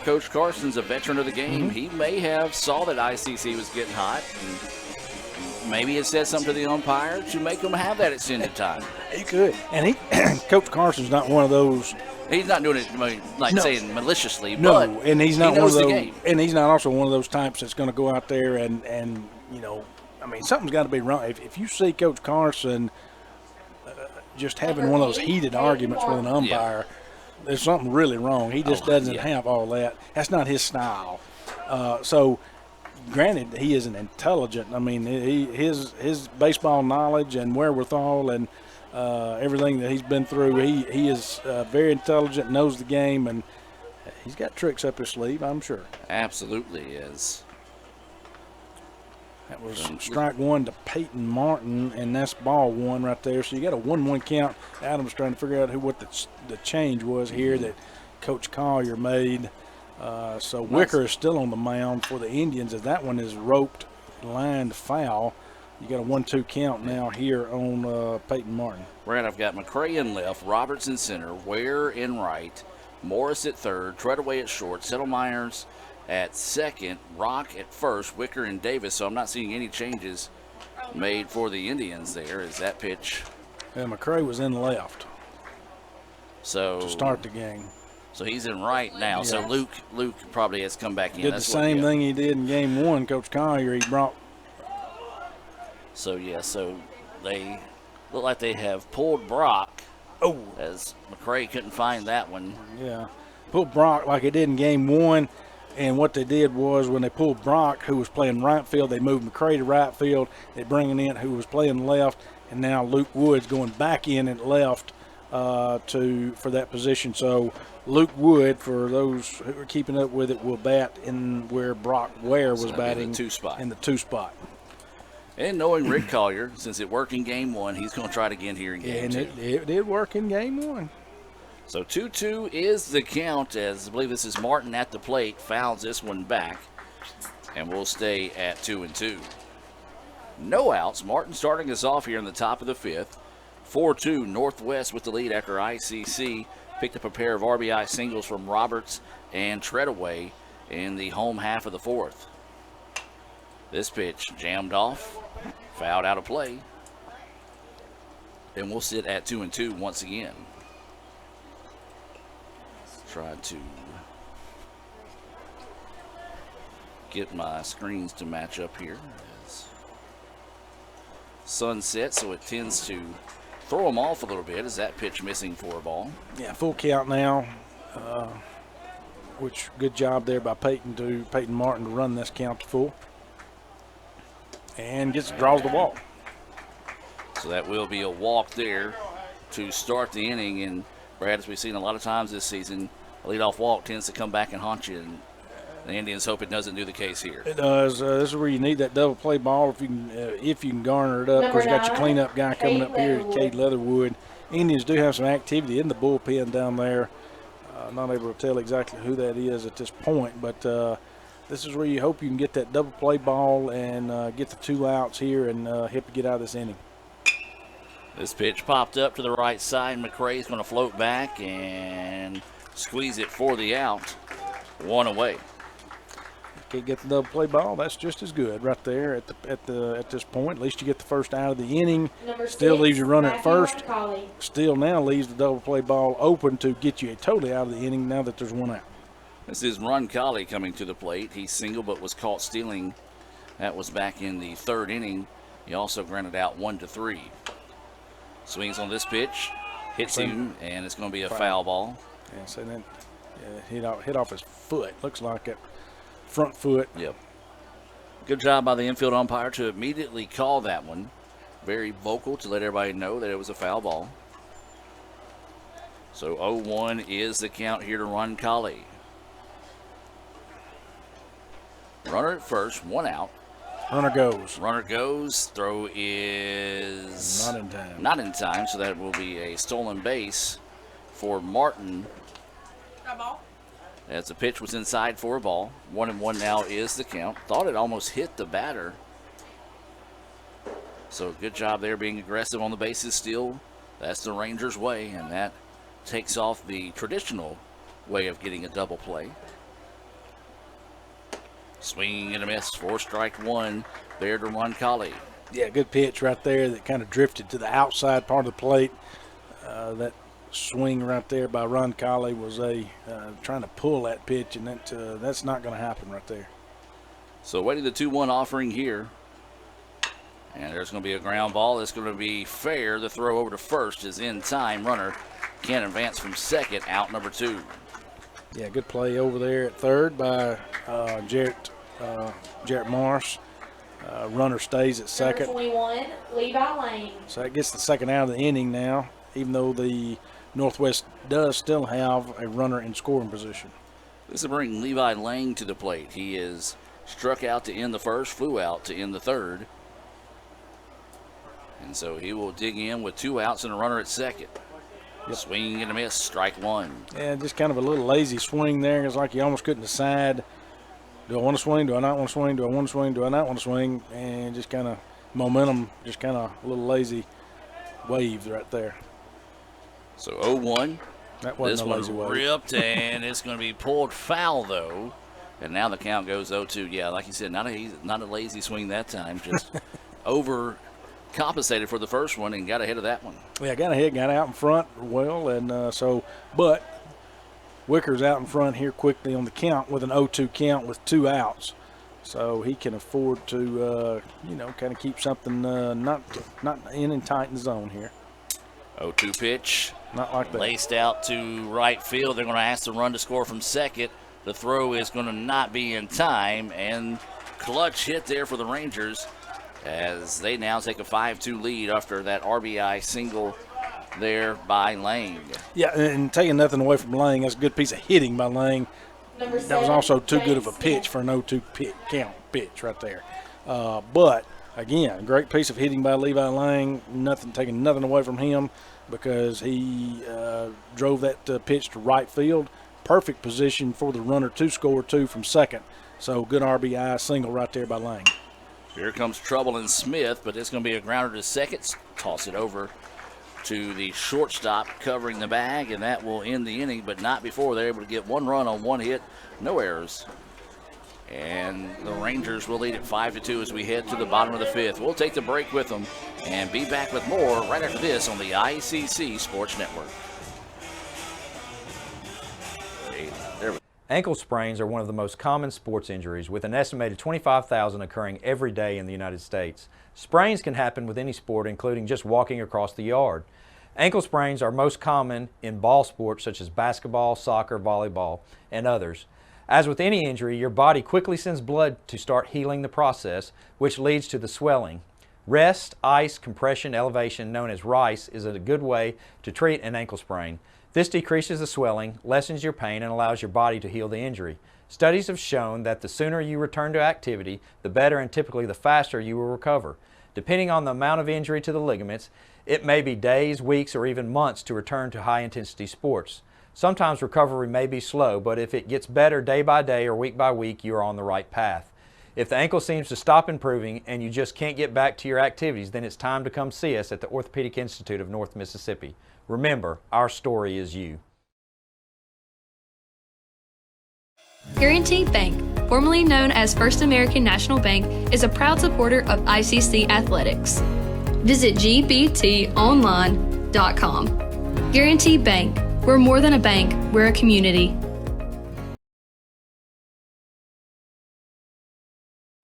Coach Carson's a veteran of the game. Mm-hmm. He may have saw that ICC was getting hot, and maybe it said something to the umpire to make them have that extended time. He could. And Coach Carson's not one of those. He's not doing it saying maliciously, no, but and he's not he knows one of those, the game. and he's not also one of those types that's going to go out there and something's got to be wrong. If you see Coach Carson just having one of those heated arguments with an umpire, there's something really wrong. He just doesn't have all that. That's not his style. So, granted, he is an intelligent. I mean, his baseball knowledge and wherewithal and everything that he's been through, he is very intelligent, knows the game, and he's got tricks up his sleeve, I'm sure. Absolutely is. That was strike one to Peyton Martin, and that's ball one right there. So you got a 1-1 count. Adam's trying to figure out what the change was here that Coach Collier made. So Wicker is still on the mound for the Indians, as that one is roped, lined foul. You got a 1-2 count now here on Peyton Martin. Brad, I've got McCray in left, Roberts in center, Ware in right, Morris at third, Treadaway at short, Settlemyers at second, Rock at first, Wicker and Davis. So I'm not seeing any changes made for the Indians there as that pitch. And McCray was in left to start the game. So he's in right now. Yeah. So Luke probably has come back in. Did the same thing he did in game one. Coach Collier, he brought. So they look like they have pulled Brock. Oh, as McCray couldn't find that one. Yeah, pulled Brock like they did in game one. And what they did was when they pulled Brock, who was playing right field, they moved McCray to right field. They bringing in who was playing left, and now Luke Woods going back in at left for that position. So Luke Wood, for those who are keeping up with it, will bat in where Brock Ware was batting in the two spot. And knowing Rick Collier, since it worked in game one, he's going to try it again here in game two. It did work in game one. So 2-2 is the count, as I believe this is Martin at the plate, fouls this one back, and we'll stay at 2-2. No outs. Martin starting us off here in the top of the fifth. 4-2 Northwest with the lead after ICC picked up a pair of RBI singles from Roberts and Treadaway in the home half of the fourth. This pitch jammed off, fouled out of play, and we'll sit at 2-2 once again. Try to get my screens to match up here as sun sets, so it tends to throw them off a little bit. Is that pitch missing for a ball? Yeah, full count now. Which good job there by Peyton Martin to run this count to full, and draws the walk. So that will be a walk there to start the inning. And Brad, as we've seen a lot of times this season, a leadoff walk tends to come back and haunt you, and the Indians hope it doesn't do the case here. It does. This is where you need that double play ball if you can garner it up. Of course, you got your cleanup guy coming up here, Cade Leatherwood. Indians do have some activity in the bullpen down there. Not able to tell exactly who that is at this point, but this is where you hope you can get that double play ball and get the 2 outs here and help you get out of this inning. This pitch popped up to the right side. McRae's going to float back and squeeze it for the out. 1 away. Can't get the double play ball. That's just as good right there at this point. At least you get the first out of the inning. Still leaves you runner at first. Still now leaves the double play ball open to get you totally out of the inning now that there's 1 out. This is Roncalli coming to the plate. He singled but was caught stealing. That was back in the 3rd inning. He also grounded out 1-3. Swings on this pitch, hits him, and it's going to be a foul ball. Yeah, so then hit off his foot. Looks like it. Front foot. Yep. Good job by the infield umpire to immediately call that one. Very vocal to let everybody know that it was a foul ball. So 0-1 is the count here to Roncalli. Runner at first, 1 out. Runner goes. Runner goes. Throw is not in time. Not in time, so that will be a stolen base for Martin. As the pitch was inside for a ball. 1-1 now is the count. Thought it almost hit the batter. So good job there being aggressive on the bases still. That's the Rangers' way, and that takes off the traditional way of getting a double play. Swing and a miss for strike 1 there to Roncalli. Yeah, good pitch right there that kind of drifted to the outside part of the plate. That swing right there by Roncalli was trying to pull that pitch, and that's not going to happen right there. So waiting the 2-1 offering here. And there's going to be a ground ball. It's going to be fair. The throw over to first is in time. Runner can't advance from second. Out number 2. Yeah, good play over there at third by Jarrett Marsh. Runner stays at second. Number 21, Levi Lane. So that gets the second out of the inning now, even though the Northwest does still have a runner in scoring position. This will bring Levi Lane to the plate. He is struck out to end the first, flew out to end the third. And so he will dig in with 2 outs and a runner at second. Yep. Swing and a miss, strike 1. Yeah, just kind of a little lazy swing there. It's like you almost couldn't decide, do I want to swing, do I not want to swing, do I want to swing, do I not want to swing, and just kind of momentum, just kind of a little lazy wave right there. So 0-1. That wasn't a lazy wave. Ripped, and it's going to be pulled foul, though. And now the count goes 0-2. Yeah, like you said, not a lazy swing that time, just overcompensated for the first one and got ahead of that one. Yeah, got out in front well, and but Wicker's out in front here quickly on the count with an 0-2 count with 2 outs. So he can afford to, kind of keep something not in and tight in the zone here. 0-2 pitch. Not like that. Laced out to right field. They're going to ask the run to score from second. The throw is going to not be in time, and clutch hit there for the Rangers as they now take a 5-2 lead after that RBI single there by Lang. Yeah, and taking nothing away from Lang, that's a good piece of hitting by Lang. That was also too good of a pitch for an 0-2 count pitch right there. But again, great piece of hitting by Levi Lang. Taking nothing away from him because he drove that pitch to right field. Perfect position for the runner to score 2 from second. So good RBI single right there by Lang. Here comes trouble in Smith, but it's going to be a grounder to second. Toss it over to the shortstop covering the bag, and that will end the inning, but not before they're able to get 1 run on 1 hit. No errors And the Rangers will lead at 5-2 as we head to the bottom of the fifth. We'll take the break with them and be back with more right after this on the ICC Sports Network. Ankle sprains are one of the most common sports injuries, with an estimated 25,000 occurring every day in the United States. Sprains can happen with any sport, including just walking across the yard. Ankle sprains are most common in ball sports such as basketball, soccer, volleyball, and others. As with any injury, your body quickly sends blood to start healing the process, which leads to the swelling. Rest, ice, compression, elevation, known as RICE, is a good way to treat an ankle sprain. This decreases the swelling, lessens your pain, and allows your body to heal the injury. Studies have shown that the sooner you return to activity, the better and typically the faster you will recover. Depending on the amount of injury to the ligaments, it may be days, weeks, or even months to return to high-intensity sports. Sometimes recovery may be slow, but if it gets better day by day or week by week, you are on the right path. If the ankle seems to stop improving and you just can't get back to your activities, then it's time to come see us at the Orthopedic Institute of North Mississippi. Remember, our story is you. Guaranty Bank, formerly known as First American National Bank, is a proud supporter of ICC Athletics. Visit gbtonline.com. Guaranty Bank, we're more than a bank, we're a community.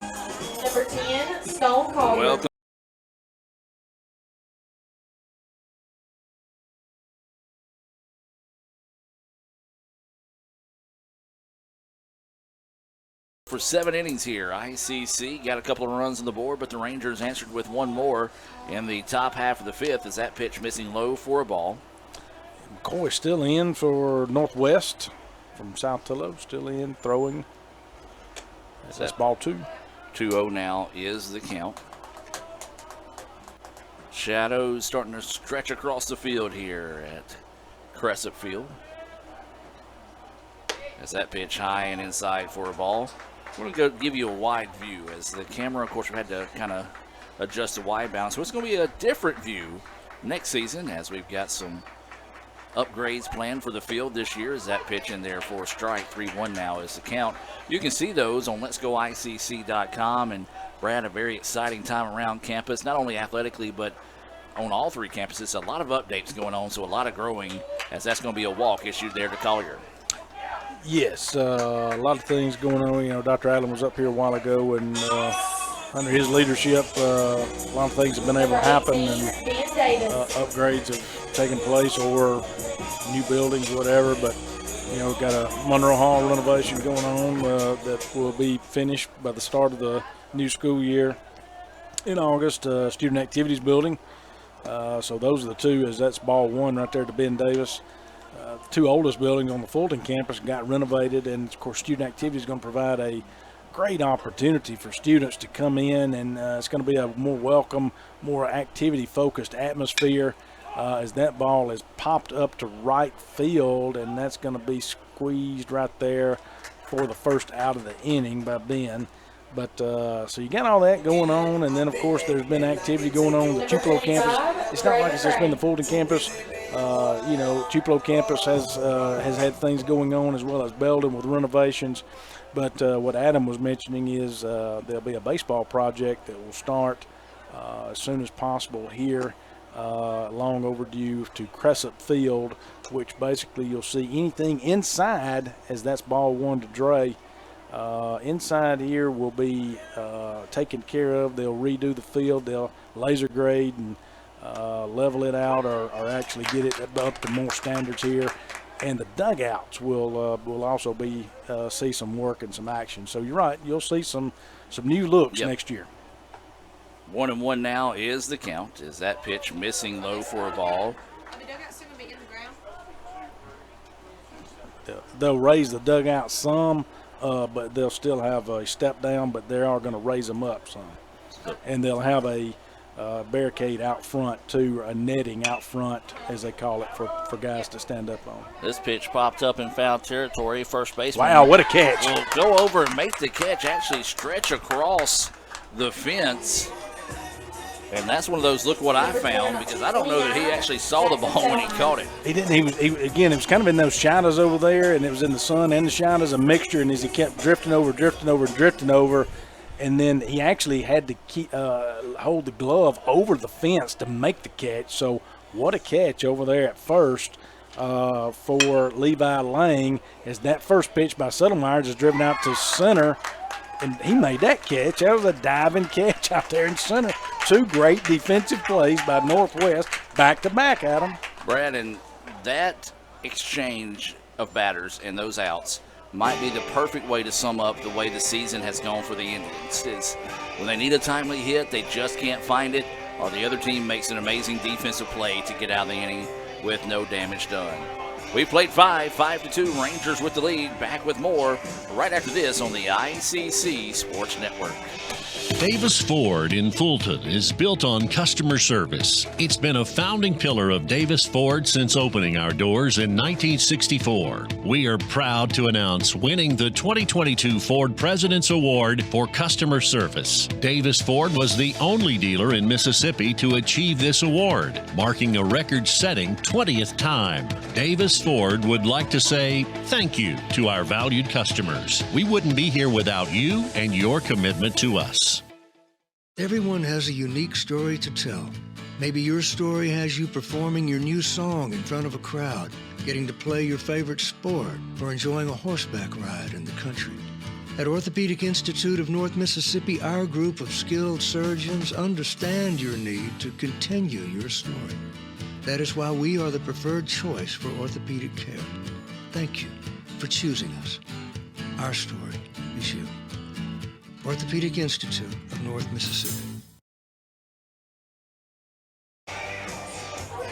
Number 10, Stone Collier. Welcome. For 7 innings here, ICC got a couple of runs on the board, but the Rangers answered with one more in the top half of the fifth as that pitch missing low for a ball. McCoy still in for Northwest from South Tillow, still in, throwing. That's ball 2. 2-0 now is the count. Shadows starting to stretch across the field here at Crescent Field. As that pitch high and inside for a ball. We're going to give you a wide view as the camera, of course, we had to kind of adjust the wide balance. So it's going to be a different view next season as we've got some upgrades planned for the field this year. As that pitch in there for a strike, 3-1 now is the count. You can see those on letsgoicc.com. And Brad, a very exciting time around campus, not only athletically, but on all 3 campuses. A lot of updates going on, so a lot of growing, as that's going to be a walk issued there to Collier. Yes, a lot of things going on. You know, Dr. Allen was up here a while ago, and under his leadership, a lot of things have been able to happen, and upgrades have taken place, or new buildings, whatever. But you know, we've got a Monroe Hall renovation going on that will be finished by the start of the new school year in August. Student Activities Building. So those are the 2, as that's ball 1 right there to Ben Davis. The 2 oldest buildings on the Fulton campus got renovated, and of course Student Activity is going to provide a great opportunity for students to come in, and it's going to be a more welcome, more activity focused atmosphere as that ball is popped up to right field, and that's going to be squeezed right there for the first out of the inning by Ben. But so you got all that going on, and then of course there's been activity going on the Tupelo campus. It's not like it's just been the Fulton campus. You know, Tupelo campus has had things going on, as well as Belden with renovations. But what Adam was mentioning is there'll be a baseball project that will start as soon as possible here, long overdue, to Crescent Field, which basically you'll see anything inside, as that's ball 1 to Dre. Inside here will be taken care of. They'll redo the field. They'll laser grade and level it out, or actually get it up to more standards here. And the dugouts will also be see some work and some action. So you're right, you'll see some new looks next year. 1-1 now is the count. Is that pitch missing low for a ball? They'll raise the dugout some, but they'll still have a step down, but they are going to raise them up some. And they'll have a barricade out front too, a netting out front, as they call it, for guys to stand up on. This pitch popped up in foul territory. First baseman. Wow, what a catch. Will go over and make the catch, actually stretch across the fence. And that's one of those, look what I found, because I don't know that he actually saw the ball when he caught it. He didn't. Again, it was kind of in those shadows over there, and it was in the sun and the shadows, a mixture, and as he kept drifting over, and then he actually had to hold the glove over the fence to make the catch. So what a catch over there at first for Levi Lang, as that first pitch by Settlemyers is driven out to center, and he made that catch. That was a diving catch out there in center. Two great defensive plays by Northwest, back-to-back, Adam. Brad, and that exchange of batters and those outs might be the perfect way to sum up the way the season has gone for the Indians. Is when they need a timely hit, they just can't find it, or the other team makes an amazing defensive play to get out of the inning with no damage done. We played 5-2, Rangers with the lead. Back with more right after this on the ICC Sports Network. Davis Ford in Fulton is built on customer service. It's been a founding pillar of Davis Ford since opening our doors in 1964. We are proud to announce winning the 2022 Ford President's Award for Customer Service. Davis Ford was the only dealer in Mississippi to achieve this award, marking a record-setting 20th time. Davis Ford would like to say thank you to our valued customers. We wouldn't be here without you and your commitment to us. Everyone has a unique story to tell. Maybe your story has you performing your new song in front of a crowd, getting to play your favorite sport, or enjoying a horseback ride in the country. At Orthopedic Institute of North Mississippi, our group of skilled surgeons understand your need to continue your story. That is why we are the preferred choice for orthopedic care. Thank you for choosing us. Our story is you. Orthopedic Institute of North Mississippi.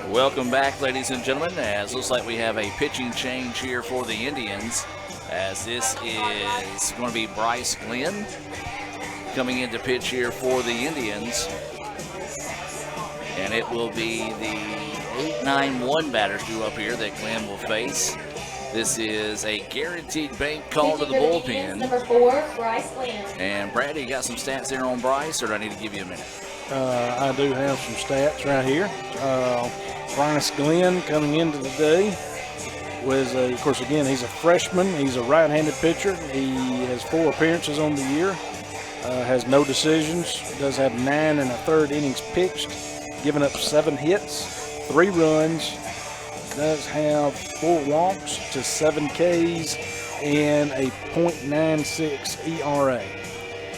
Welcome back, ladies and gentlemen, as looks like we have a pitching change here for the Indians, as this is going to be Bryce Glenn coming in to pitch here for the Indians. And it will be the 8-9-1 batters due up here that Glenn will face. This is a guaranteed bank call to the bullpen. Number 4, Bryce Glenn. And Brad, you got some stats there on Bryce, or do I need to give you a minute? I do have some stats right here. Bryce Glenn coming into the day was, of course, again, he's a freshman. He's a right-handed pitcher. He has 4 appearances on the year, has no decisions, does have 9 1/3 innings pitched, giving up 7 hits, 3 runs, does have 4 walks to 7 Ks and a .96 ERA.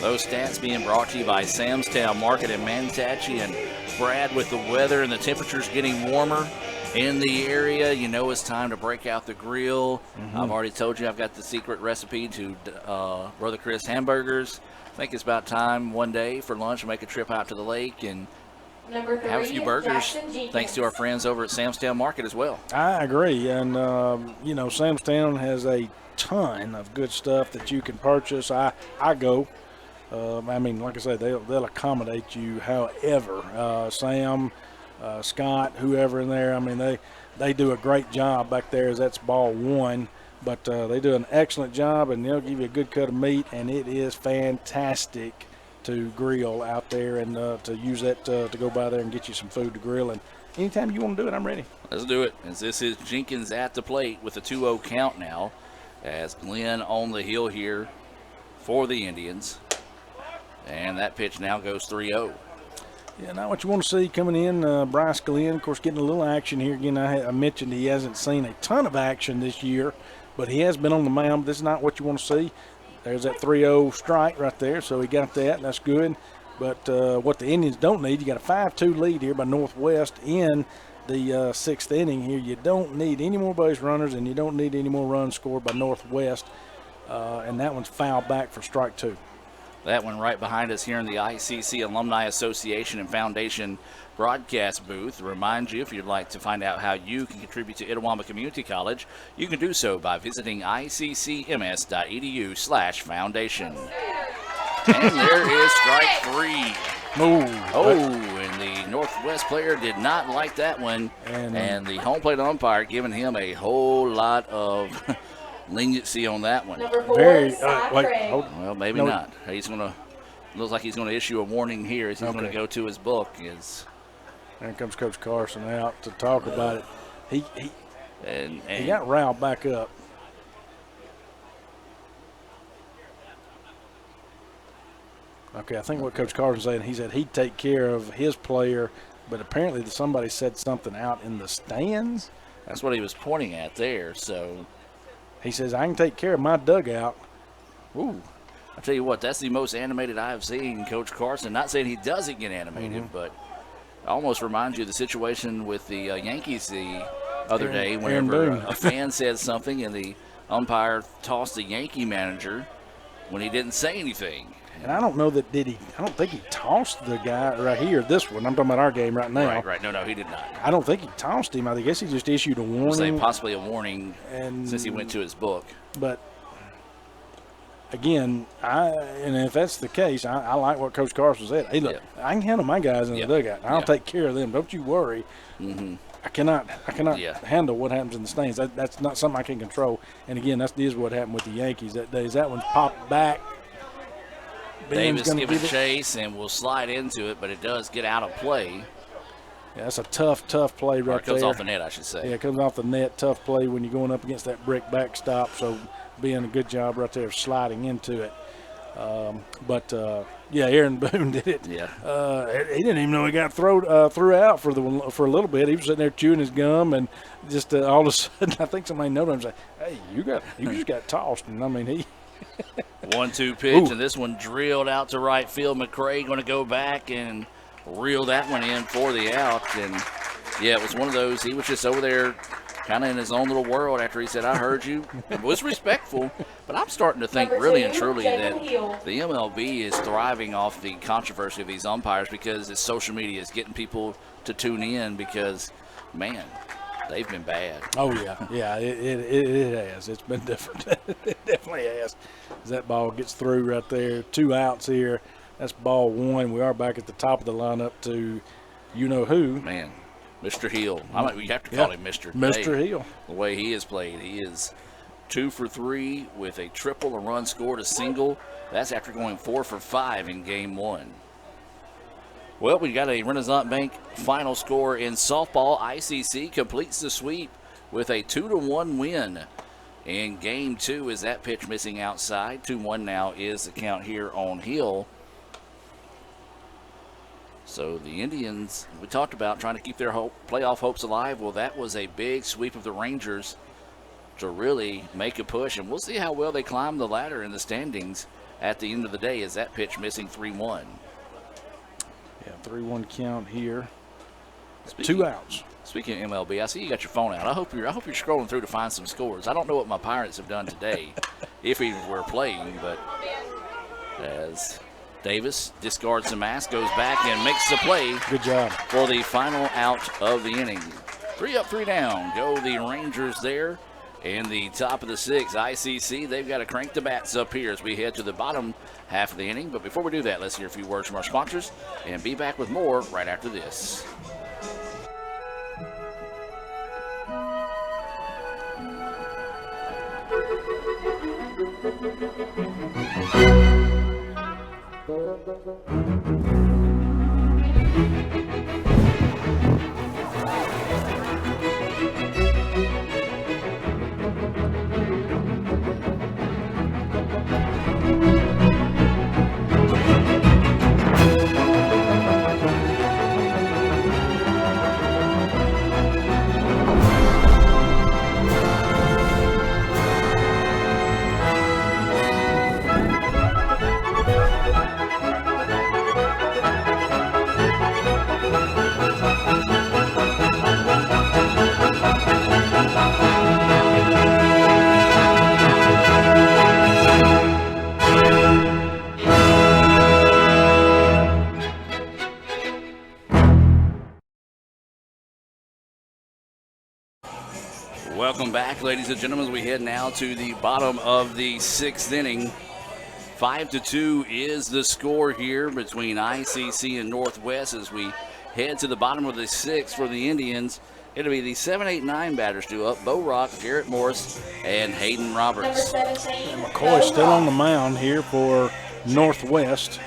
Those stats being brought to you by Sam's Town Market in Manatee. And Brad, with the weather and the temperatures getting warmer in the area, you know it's time to break out the grill. I've already told you I've got the secret recipe to Brother Chris hamburgers. I think it's about time one day for lunch to make a trip out to the lake and Number 3, have a few burgers, Jackson Jenkins. thanks to our friends over at Sam's Town Market as well. I agree, and you know, Sam's Town has a ton of good stuff that you can purchase. I go. I mean, like I said, they'll accommodate you however. Sam, Scott, whoever in there. I mean, they do a great job back there. As that's ball 1, but they do an excellent job, and they'll give you a good cut of meat, and it is fantastic to grill out there and to use that to go by there and get you some food to grill. And anytime you want to do it, I'm ready. Let's do it. As this is Jenkins at the plate with a 2-0 count now, as Glenn on the hill here for the Indians. And that pitch now goes 3-0. Yeah, not what you want to see coming in. Bryce Glenn, of course, getting a little action here. Again, I mentioned he hasn't seen a ton of action this year, but he has been on the mound. This is not what you want to see. There's that 3-0 strike right there, so he got that, and that's good. But what the Indians don't need, you got a 5-2 lead here by Northwest in the 6th inning here. You don't need any more base runners, and you don't need any more runs scored by Northwest, and that one's fouled back for strike 2. That one right behind us here in the ICC Alumni Association and Foundation broadcast booth. Remind you, if you'd like to find out how you can contribute to Itawamba Community College, you can do so by visiting iccms.edu/foundation. And there is strike 3. And the Northwest player did not like that one. And the home plate umpire giving him a whole lot of leniency on that one. Number 4, Very, Scott wait, Craig. hold Well, maybe No. not. He's going to looks like he's going to issue a warning here as he's going to go to his book. There comes Coach Carson out to talk about it. He got riled back up. Okay, I think what Coach Carson's saying, he said he'd take care of his player, but apparently somebody said something out in the stands. That's what he was pointing at there. So he says, I can take care of my dugout. Ooh. I tell you what, that's the most animated I have seen Coach Carson. Not saying he doesn't get animated, but it almost reminds you of the situation with the Yankees the other day whenever a fan said something and the umpire tossed the Yankee manager when he didn't say anything. And I don't know that I don't think he tossed the guy right here, this one. I'm talking about our game right now. Right. No, he did not. I don't think he tossed him. I guess he just issued a warning. Say possibly a warning since he went to his book. But, again, and if that's the case, I like what Coach Carson said. Hey, look, I can handle my guys in the dugout. I'll take care of them. Don't you worry. I cannot handle what happens in the stands. That's not something I can control. And, again, that is what happened with the Yankees that day. That one's popped back. Davis giving chase and will slide into it, but it does get out of play. Yeah, that's a tough play right there. It comes off the net, I should say. Yeah, it comes off the net. Tough play when you're going up against that brick backstop. So being a good job right there of sliding into it. Aaron Boone did it. Yeah. He didn't even know he got threw out for a little bit. He was sitting there chewing his gum, and just all of a sudden, I think somebody noticed him and said, "Hey, you just got tossed." And I mean, he. 1-2 pitch, and this one drilled out to right field. McCray going to go back and reel that one in for the out. And, it was one of those. He was just over there kind of in his own little world after he said, I heard you. It was respectful, but I'm starting to think really and truly that the MLB is thriving off the controversy of these umpires because it's social media is getting people to tune in because, man, they've been bad. Oh, yeah. It has. It's been different. It definitely has. As that ball gets through right there. 2 outs here. That's ball 1. We are back at the top of the lineup to you-know-who. Man, Mr. Hill. We have to call him Mr. Mr. Hill. The way he has played. He is 2 for 3 with a triple, a run scored, a single. That's after going 4 for 5 in Game 1. Well, we got a Renaissance Bank final score in softball. ICC completes the sweep with a 2-1 win in Game 2. Is that pitch missing outside? 2-1 now is the count here on Hill. So the Indians, we talked about trying to keep their playoff hopes alive. Well, that was a big sweep of the Rangers to really make a push, and we'll see how well they climb the ladder in the standings at the end of the day. Is that pitch missing 3-1? 3-1 count here. 2 outs. Speaking of MLB, I see you got your phone out. I hope you're scrolling through to find some scores. I don't know what my Pirates have done today, if even we're playing, but as Davis discards the mask, goes back and makes the play. Good job. For the final out of the inning. 3 up, 3 down. Go the Rangers there. In the top of the 6th, ICC, they've got to crank the bats up here as we head to the bottom half of the inning. But before we do that, let's hear a few words from our sponsors and be back with more right after this. Welcome back, ladies and gentlemen. We head now to the bottom of the 6th inning. 5-2 is the score here between ICC and Northwest as we head to the bottom of the 6th for the Indians. It'll be the 7, 8, 9 batters due up. Bo Rock, Garrett Morris, and Hayden Roberts. And McCoy still on the mound here for Northwest.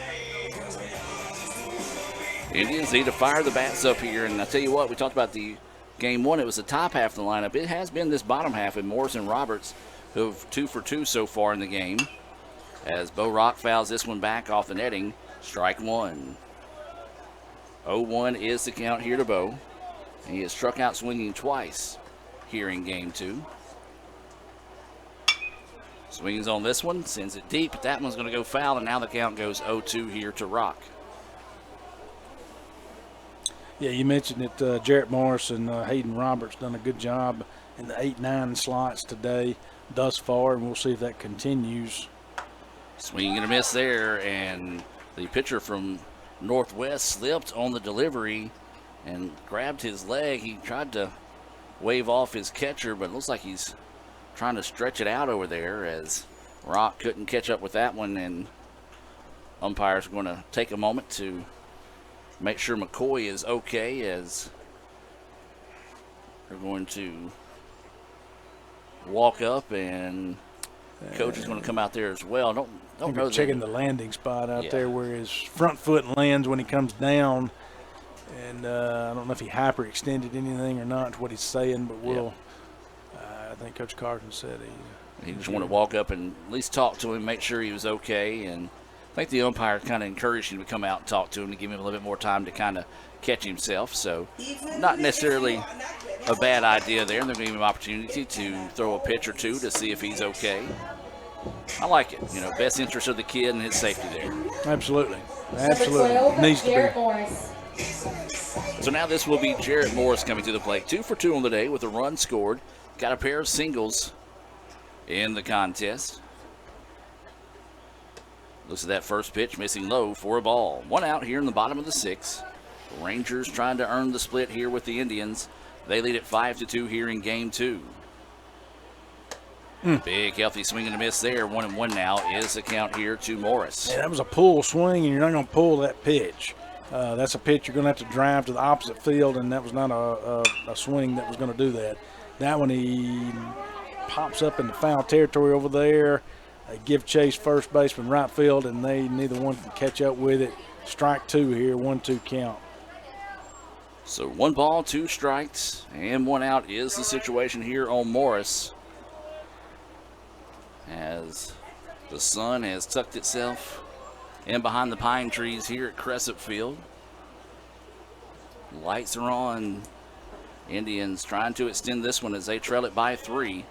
Indians need to fire the bats up here. And I tell you what, we talked about the game one. It was the top half of the lineup. It has been this bottom half with Morris and Roberts, who have 2 for 2 so far in the game. As Bo Rock fouls this one back off the netting. Strike one. 0-1 is the count here to Bo. And he has struck out swinging twice here in game two. Swings on this one, sends it deep, but that one's going to go foul, and now the count goes 0-2 here to Rock. Yeah, you mentioned that Jarrett Morris and Hayden Roberts done a good job in the 8-9 slots today thus far, and we'll see if that continues. Swing and a miss there, and the pitcher from Northwest slipped on the delivery and grabbed his leg. He tried to wave off his catcher, but it looks like he's trying to stretch it out over there as Rock couldn't catch up with that one, and umpires are going to take a moment to make sure McCoy is okay, as they're going to walk up, and coach is going to come out there as well. Don't know. Checking the landing spot out there where his front foot lands when he comes down, and I don't know if he hyperextended anything or not. It's what he's saying, but we'll. I think Coach Carson said he just wanted to walk up and at least talk to him, make sure he was okay, and I think the umpire kind of encouraged him to come out and talk to him to give him a little bit more time to kind of catch himself. So not necessarily a bad idea there. They're going to give him an opportunity to throw a pitch or two to see if he's okay. I like it. You know, best interest of the kid and his safety there. Absolutely. Needs to be. So now this will be Jarrett Morris coming to the plate. 2 for 2 on the day with a run scored. Got a pair of singles in the contest. Looks at that first pitch, missing low for a ball. 1 out here in the bottom of the 6th. Rangers trying to earn the split here with the Indians. They lead at 5-2 here in game 2. Big healthy swing and a miss there. 1-1 now is the count here to Morris. Yeah, that was a pull swing, and you're not going to pull that pitch. That's a pitch you're going to have to drive to the opposite field, and that was not a swing that was going to do that. That one, he pops up in the foul territory over there. They give chase first baseman right field, and neither one can catch up with it. Strike 2 here, 1-2 count. So 1 ball, 2 strikes, and 1 out is the situation here on Morris, as the sun has tucked itself in behind the pine trees here at Crescent Field. Lights are on. Indians trying to extend this one as they trail it by 3.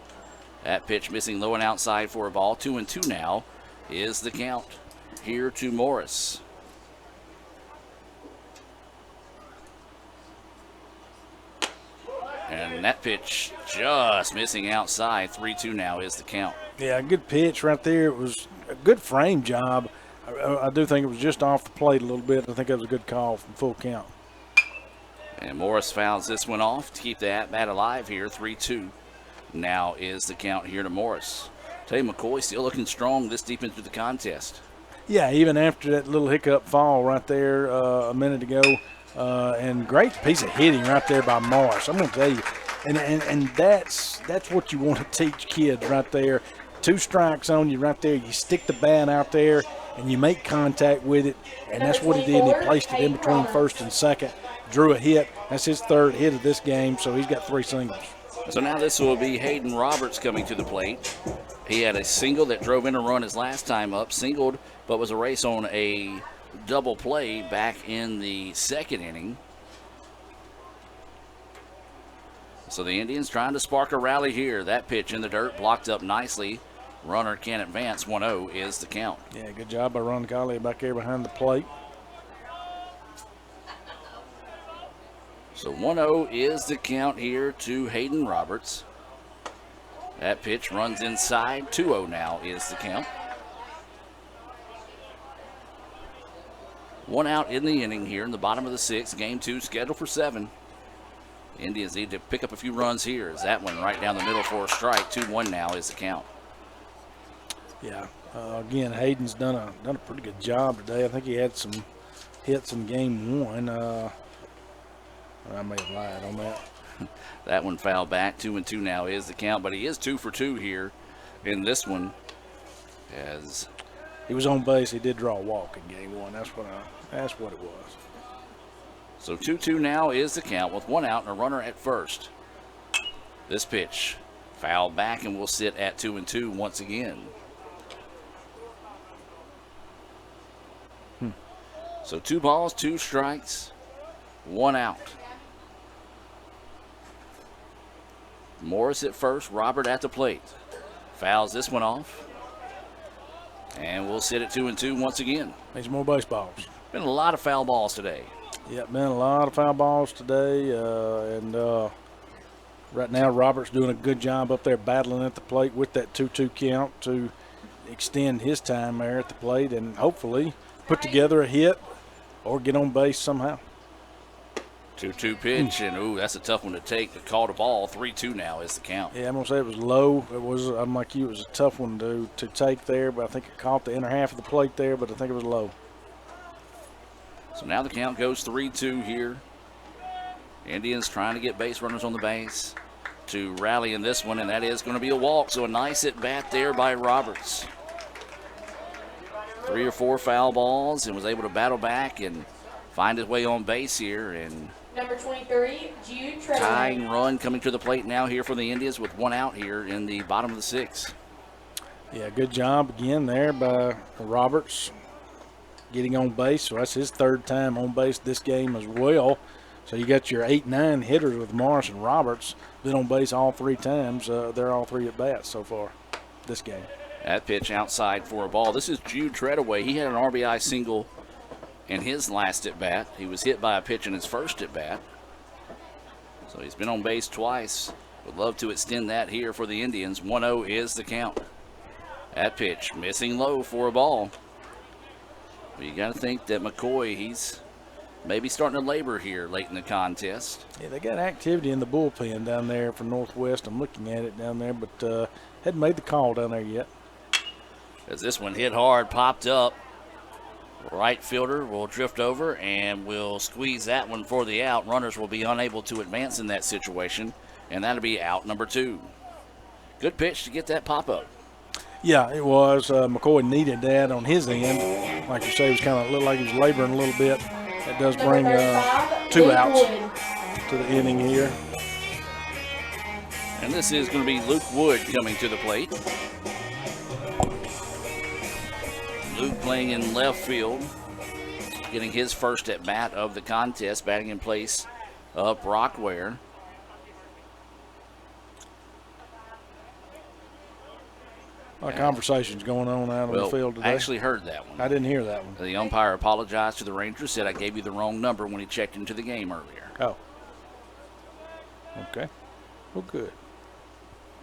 That pitch missing low and outside for a ball. 2-2 now is the count here to Morris. And that pitch just missing outside. 3-2 now is the count. Yeah, good pitch right there. It was a good frame job. I do think it was just off the plate a little bit. I think that was a good call from full count. And Morris fouls this one off to keep the at-bat alive here. 3-2 now is the count here to Morris. Tell you, McCoy still looking strong this deep into the contest. Yeah, even after that little hiccup fall right there a minute ago. And great piece of hitting right there by Morris. I'm going to tell you. And that's what you want to teach kids right there. 2 strikes on you right there. You stick the bat out there, and you make contact with it. And that's what he did. He placed it in between first and second. Drew a hit. That's his 3rd hit of this game, so he's got 3 singles. So now this will be Hayden Roberts coming to the plate. He had a single that drove in a run his last time up, singled, but was a race on a double play back in the 2nd inning. So the Indians trying to spark a rally here. That pitch in the dirt blocked up nicely. Runner can advance. 1-0 is the count. Yeah, good job by Ron Golly back there behind the plate. So 1-0 is the count here to Hayden Roberts. That pitch runs inside. 2-0 now is the count. 1 out in the inning here in the bottom of the 6th. Game 2 scheduled for 7. Indians need to pick up a few runs here. Is that one right down the middle for a strike. 2-1 now is the count. Yeah. Again, Hayden's done a pretty good job today. I think he had some hits in game 1. I may have lied on that. That one fouled back. 2-2 now is the count, but he is 2 for 2 here in this one. As he was on base, he did draw a walk in game 1. That's what it was. So 2-2 now is the count with one out and a runner at first. This pitch fouled back and will sit at 2-2 once again. So 2 balls, 2 strikes, 1 out. Morris at first, Robert at the plate. Fouls this one off. And we'll sit at 2-2 once again. Needs more baseballs. Been a lot of foul balls today. Yeah, been a lot of foul balls today. Right now, Robert's doing a good job up there battling at the plate with that 2-2 count to extend his time there at the plate and hopefully put together a hit or get on base somehow. 2-2 pitch, and ooh, that's a tough one to take. But called a ball. 3-2 now is the count. Yeah, I'm gonna say it was low. I'm like you. It was a tough one to take there, but I think it caught the inner half of the plate there. But I think it was low. So now the count goes 3-2 here. Indians trying to get base runners on the base to rally in this one, and that is going to be a walk. So a nice at bat there by Roberts. 3 or 4 foul balls and was able to battle back and find his way on base here. And Number 23, Jude Treadway. tying run coming to the plate now here for the Indians with 1 out here in the bottom of the 6th. Yeah, good job again there by Roberts getting on base. So that's his 3rd time on base this game as well. So you got your 8-9 hitters with Morris and Roberts. Been on base all 3 times. They're all 3 at bats so far this game. That pitch outside for a ball. This is Jude Treadway. He had an RBI single in his last at bat. He was hit by a pitch in his first at bat. So he's been on base twice. Would love to extend that here for the Indians. 1-0 is the count. That pitch missing low for a ball. Well, you got to think that McCoy, he's maybe starting to labor here late in the contest. Yeah, they got activity in the bullpen down there for Northwest. I'm looking at it down there, but hadn't made the call down there yet. As this one hit hard, popped up. Right fielder will drift over and will squeeze that one for the out. Runners will be unable to advance in that situation, and that'll be out number 2. Good pitch to get that pop-up. Yeah, it was. McCoy needed that on his end. Like you say, it was kind of looked like he was laboring a little bit. That does bring 2 outs to the inning here. And this is going to be Luke Wood coming to the plate. Luke playing in left field, getting his first at bat of the contest, batting in place of Brock Ware. A lot of conversations going on out on the field today. I actually heard that one. I didn't hear that one. The umpire apologized to the Rangers, said I gave you the wrong number when he checked into the game earlier. Oh. Okay. Well, good.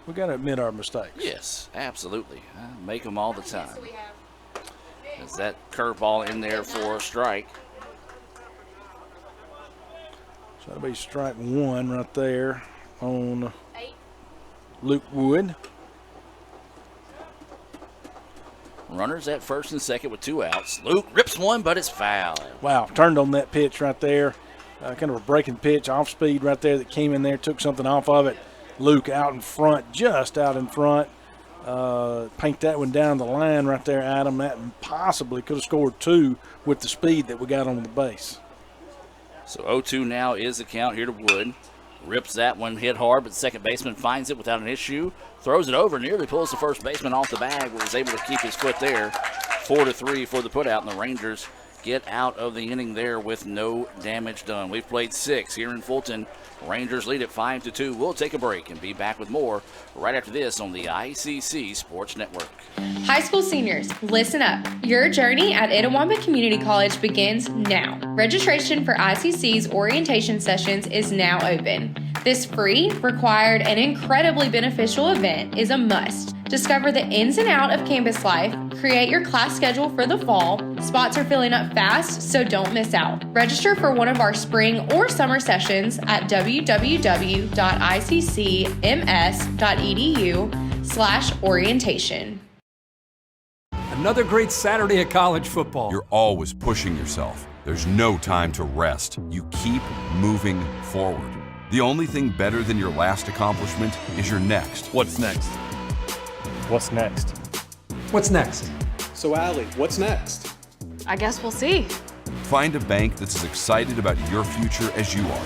We got to admit our mistakes. Yes, absolutely. Make them all the time. Is that curveball in there for a strike? So that'll be strike 1 right there on Luke Wood. Runners at first and second with 2 outs. Luke rips one, but it's foul. Wow, turned on that pitch right there. Kind of a breaking pitch, off speed right there that came in there, took something off of it. Luke out in front, just out in front. Paint that one down the line right there, Adam. That possibly could have scored 2 with the speed that we got on the base. So 0-2 now is the count here to Wood. Rips that one, hit hard, but the second baseman finds it without an issue. Throws it over, nearly pulls the first baseman off the bag, but was able to keep his foot there. 4-3 for the putout, and the Rangers get out of the inning there with no damage done. We've played 6 here in Fulton. Rangers lead at 5-2. We'll take a break and be back with more right after this on the ICC Sports Network. High school seniors, listen up. Your journey at Itawamba Community College begins now. Registration for ICC's orientation sessions is now open. This free, required, and incredibly beneficial event is a must. Discover the ins and outs of campus life, create your class schedule for the fall. Spots are filling up fast, so don't miss out. Register for one of our spring or summer sessions at www.iccms.edu/orientation. Another great Saturday of college football. You're always pushing yourself. There's no time to rest. You keep moving forward. The only thing better than your last accomplishment is your next. What's next? What's next? What's next? So, Allie, what's next? I guess we'll see. Find a bank that's as excited about your future as you are.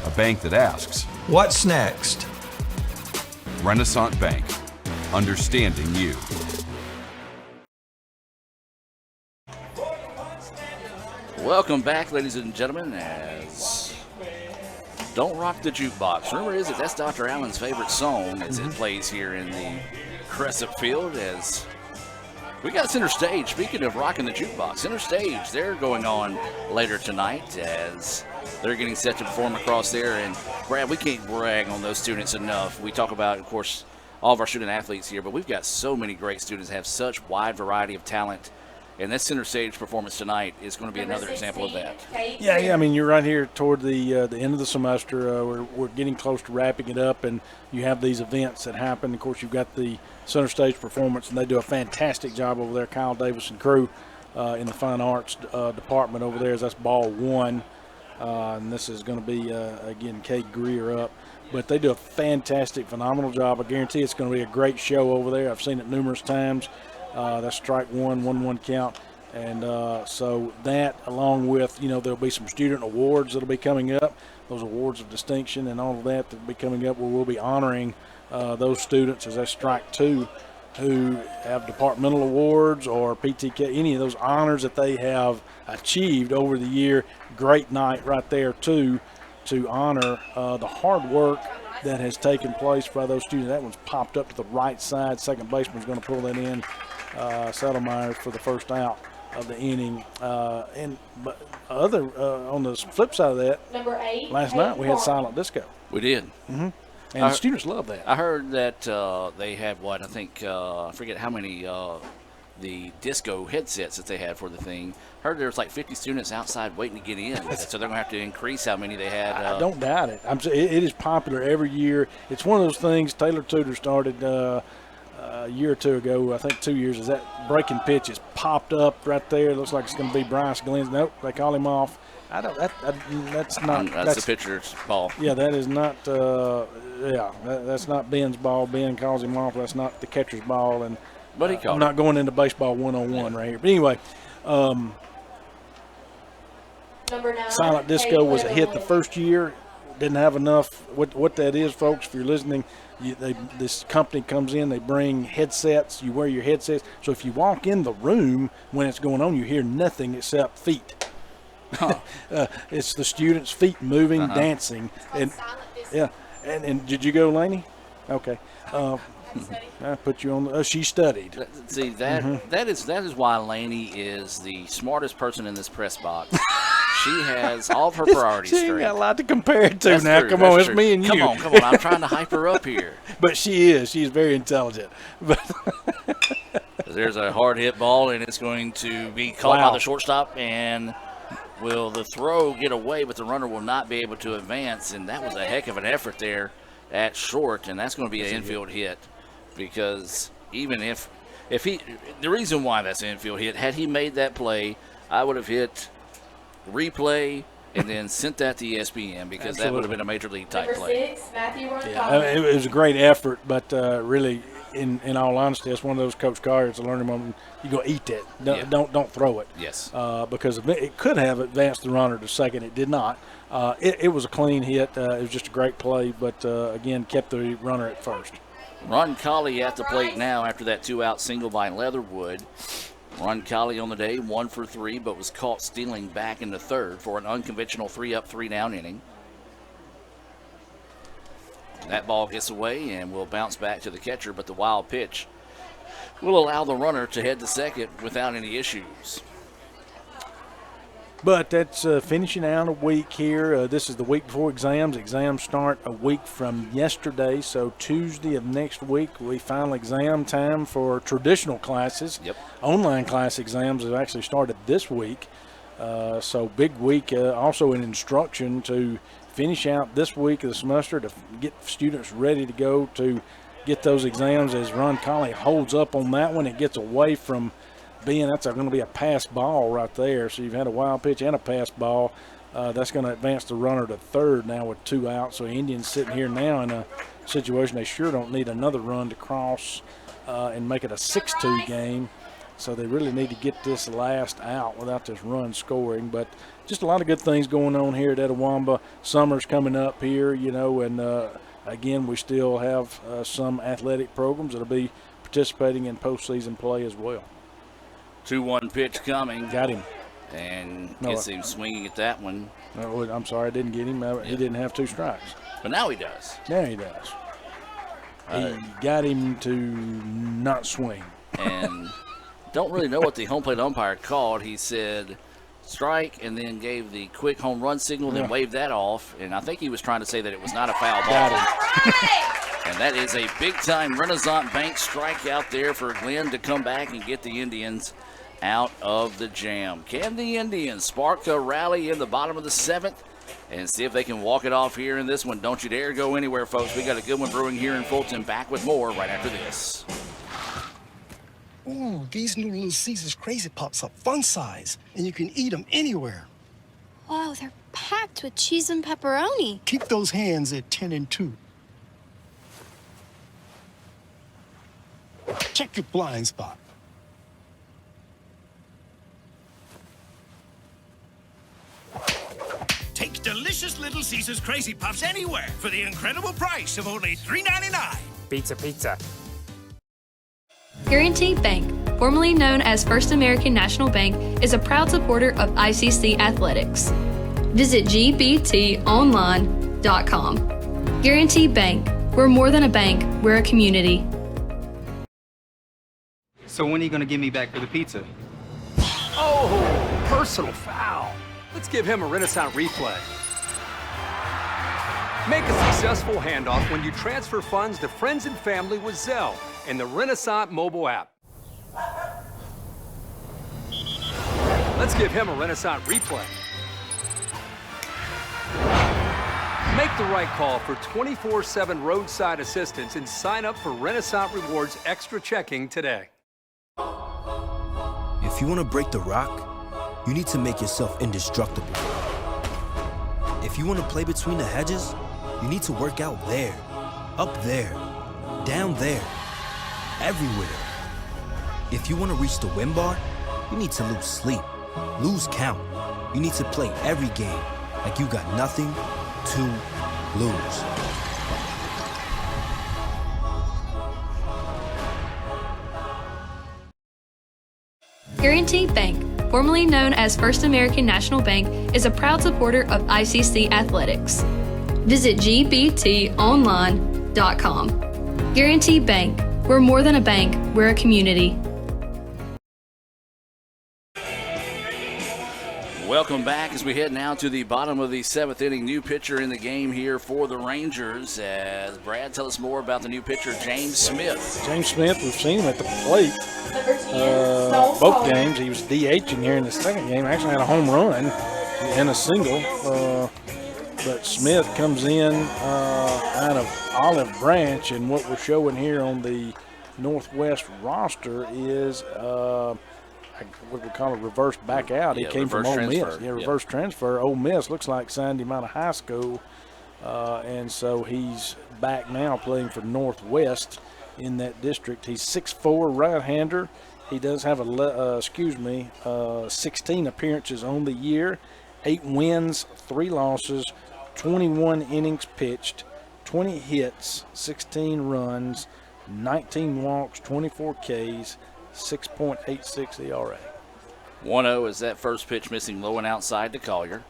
A bank that asks, "What's next?" Renaissance Bank, understanding you. Welcome back, ladies and gentlemen, as Don't Rock the Jukebox. Rumor is that's Dr. Allen's favorite song as it plays here in the Crescent Field as we got Center Stage. Speaking of rocking the jukebox, Center Stage, they're going on later tonight as they're getting set to perform across there. And Brad, we can't brag on those students enough. We talk about, of course, all of our student athletes here, but we've got so many great students that have such wide variety of talent. And this Center Stage performance tonight is going to be another example of that. Yeah. I mean, you're right here toward the end of the semester. We're getting close to wrapping it up, and you have these events that happen. Of course, you've got the Center Stage performance, and they do a fantastic job over there. Kyle Davis and crew in the Fine Arts department over there. That's ball one, and this is going to be, again, Kate Greer up. But they do a fantastic, phenomenal job. I guarantee it's going to be a great show over there. I've seen it numerous times. That's strike one, 1-1 count. And so that, along with, there'll be some student awards that'll be coming up, those awards of distinction and all of that that'll be coming up, where we'll be honoring those students as that's strike two who have departmental awards or PTK, any of those honors that they have achieved over the year. Great night right there, too, to honor the hard work that has taken place by those students. That one's popped up to the right side. Second baseman's going to pull that in. Settlemyers for the first out of the inning. On the flip side of that, Number 8, last night we had silent disco. We did. Mm-hmm. And the students love that. I heard that they had I forget how many the disco headsets that they had for the thing. Heard there was like 50 students outside waiting to get in, so they're going to have to increase how many they had. I don't doubt it. It is popular every year. It's one of those things. Taylor Tudor started a year or two ago, I think 2 years, is that breaking pitch is popped up right there. It looks like it's going to be Bryce Glenn's. Nope, they call him off. That's not. That's the pitcher's ball. Yeah, that is not. That's not Ben's ball. Ben calls him off. That's not the catcher's ball. And but he called I'm not going into baseball 101 right here. But anyway, Number 9, silent disco was a hit the first year. Didn't have enough. What that is, folks, if you're listening, this company comes in, they bring headsets. You wear your headsets. So if you walk in the room when it's going on, you hear nothing except feet. Huh. It's the students' feet moving, dancing. And did you go, Laney? Okay. I put you on. She studied. See that is why Laney is the smartest person in this press box. She has all of her priorities straight. She ain't got a lot to compare it to. That's now. True. Come That's on, true. It's me and you. Come on. I'm trying to hype her up here. But she is. She's very intelligent. But there's a hard hit ball, and it's going to be caught by the shortstop. And will the throw get away? But the runner will not be able to advance. And that was a heck of an effort there at short. And that's going to be an infield hit, because even if he, the reason why that's an infield hit, had he made that play, I would have hit replay and then sent that to ESPN, because that would have been a major league type play. 6, Matthew Roncalli. Yeah, it was a great effort, but really, in all honesty, that's one of those Coach Carr's learning moment. You go eat that. Don't throw it. Yes. Because it could have advanced the runner to second. It did not. It was a clean hit. It was just a great play, but again, kept the runner at first. Roncalli at the plate now after that 2-out single by Leatherwood. Roncalli on the day, 1 for 3, but was caught stealing back in the third for an unconventional 3-up, 3-down inning. That ball gets away and will bounce back to the catcher, but the wild pitch will allow the runner to head to second without any issues. But that's finishing out a week here. This is the week before exams. Exams start a week from yesterday, so Tuesday of next week will be final exam time for traditional classes. Yep. Online class exams have actually started this week. So big week also in instruction to finish out this week of the semester to get students ready to go to get those exams. As Roncalli holds up on that one, it gets away from being, that's going to be a pass ball right there. So you've had a wild pitch and a pass ball. That's going to advance the runner to third now with 2 outs. So Indians sitting here now in a situation they sure don't need another run to cross and make it a 6-2 game. So they really need to get this last out without this run scoring. But just a lot of good things going on here at Etowamba. Summer's coming up here, you know, and again, we still have some athletic programs that will be participating in postseason play as well. 2-1 pitch coming. Got him. And gets him swinging at that one. No, I'm sorry, I didn't get him. He didn't have 2 strikes. But now he does. Now he does. He got him to not swing. And don't really know what the home plate umpire called. He said strike and then gave the quick home run signal, then waved that off. And I think he was trying to say that it was not a foul ball. And that is a big-time Renaissance Bank strikeout there for Glenn to come back and get the Indians out of the jam. Can the Indians spark a rally in the bottom of the 7th and see if they can walk it off here in this one? Don't you dare go anywhere, folks. We got a good one brewing here in Fulton. Back with more right after this. Ooh, these new Little Caesars Crazy Pops are fun size, and you can eat them anywhere. Wow, they're packed with cheese and pepperoni. Keep those hands at 10 and 2. Check your blind spot. Take delicious Little Caesars Crazy Puffs anywhere for the incredible price of only $3.99. Pizza, pizza. Guaranty Bank, formerly known as First American National Bank, is a proud supporter of ICC athletics. Visit gbtonline.com. Guaranty Bank, we're more than a bank, we're a community. So when are you going to give me back for the pizza? Oh, personal foul. Let's give him a Renaissance replay. Make a successful handoff when you transfer funds to friends and family with Zelle and the Renaissance mobile app. Let's give him a Renaissance replay. Make the right call for 24/7 roadside assistance and sign up for Renaissance Rewards Extra Checking today. If you want to break the rock, you need to make yourself indestructible. If you want to play between the hedges, you need to work out there, up there, down there, everywhere. If you want to reach the win bar, you need to lose sleep, lose count. You need to play every game like you got nothing to lose. Guaranty Bank, formerly known as First American National Bank, is a proud supporter of ICC athletics. Visit gbtonline.com. Guaranty Bank, we're more than a bank, we're a community. Welcome back as we head now to the bottom of the 7th inning. New pitcher in the game here for the Rangers. As Brad, tell us more about the new pitcher, James Smith. James Smith, we've seen him at the plate both games. He was DHing here in the second game. Actually had a home run and a single. But Smith comes in out of Olive Branch, and what we're showing here on the Northwest roster is what we call a reverse back out. He came from Ole Miss. Reverse transfer. Ole Miss looks like signed him out of high school, and so he's back now playing for Northwest in that district. He's 6'4", right-hander. He does have 16 appearances on the year, 8 wins, 3 losses, 21 innings pitched, 20 hits, 16 runs, 19 walks, 24 Ks, 6.86 ERA. 1-0 is that first pitch missing low and outside to Collier.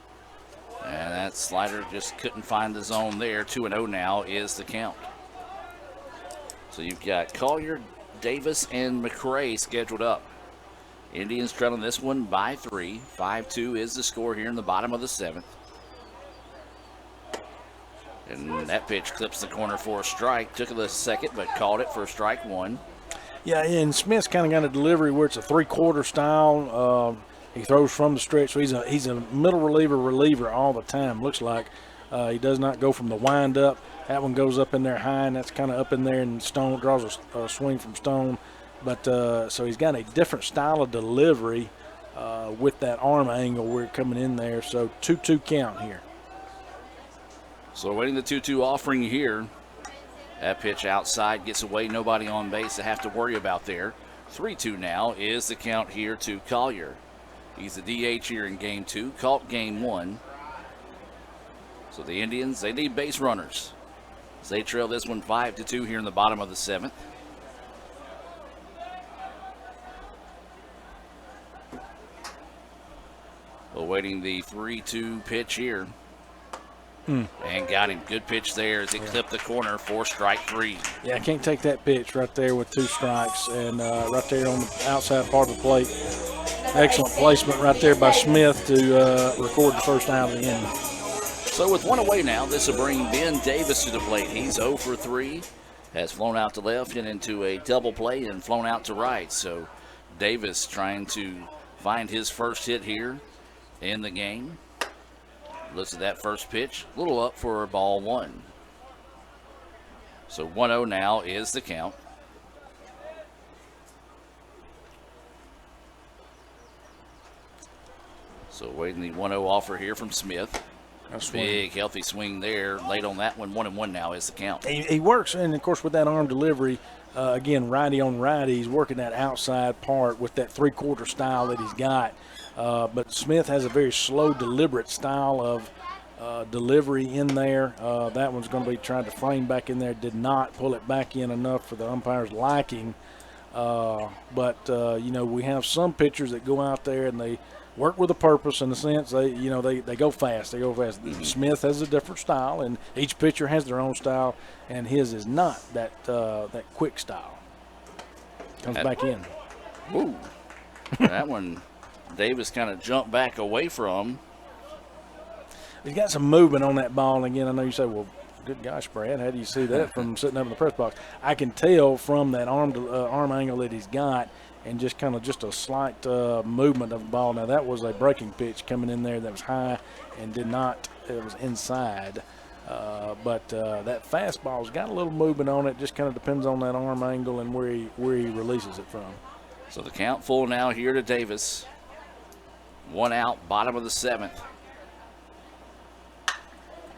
And that slider just couldn't find the zone there. 2-0 now is the count. So you've got Collier, Davis, and McRae scheduled up. Indians trailing this one by 3. 5-2 is the score here in the bottom of the 7th. And that pitch clips the corner for a strike. Took it a second, but called it for strike 1. Yeah, and Smith's kind of got a delivery where it's a 3-quarter style. He throws from the stretch, so he's a middle reliever all the time. Looks like he does not go from the wind up. That one goes up in there high, and that's kind of up in there, and Stone draws a swing from Stone. But so he's got a different style of delivery with that arm angle we're coming in there. So 2-2 count here. So waiting the 2-2 offering here. That pitch outside gets away. Nobody on base to have to worry about there. 3-2 now is the count here to Collier. He's the DH here in game 2, caught game 1. So the Indians, they need base runners. So they trail this one 5-2 here in the bottom of the 7th. Awaiting the 3-2 pitch here. And got him. Good pitch there as it clipped the corner for strike 3. Yeah, I can't take that pitch right there with 2 strikes. And right there on the outside part of the plate. Excellent placement right there by Smith to record the first out of the inning. So with 1 away now, this will bring Ben Davis to the plate. He's 0 for 3. Has flown out to left and into a double play and flown out to right. So Davis trying to find his first hit here in the game. Looks at that first pitch. A little up for ball 1. So 1-0 now is the count. So waiting the 1-0 offer here from Smith. Big healthy swing there. Late on that one. 1-1 now is the count. He works, and of course with that arm delivery, again, righty on righty, he's working that outside part with that 3/4 style that he's got. But Smith has a very slow, deliberate style of delivery in there. That one's going to be trying to frame back in there. Did not pull it back in enough for the umpire's liking. But you know, we have some pitchers that go out there and they work with a purpose in the sense they go fast. They go fast. Smith has a different style, and each pitcher has their own style, and his is not that quick style. Comes back in. Ooh, that one Davis kind of jumped back away from. He's got some movement on that ball. And again, I know you say, well, good gosh, Brad, how do you see that from sitting up in the press box? I can tell from that arm angle that he's got, and just kind of just a slight movement of the ball. Now, that was a breaking pitch coming in there that was high and did not – it was inside. But that fastball's got a little movement on it. Just kind of depends on that arm angle and where he releases it from. So the count full now here to Davis. 1 out, bottom of the 7th.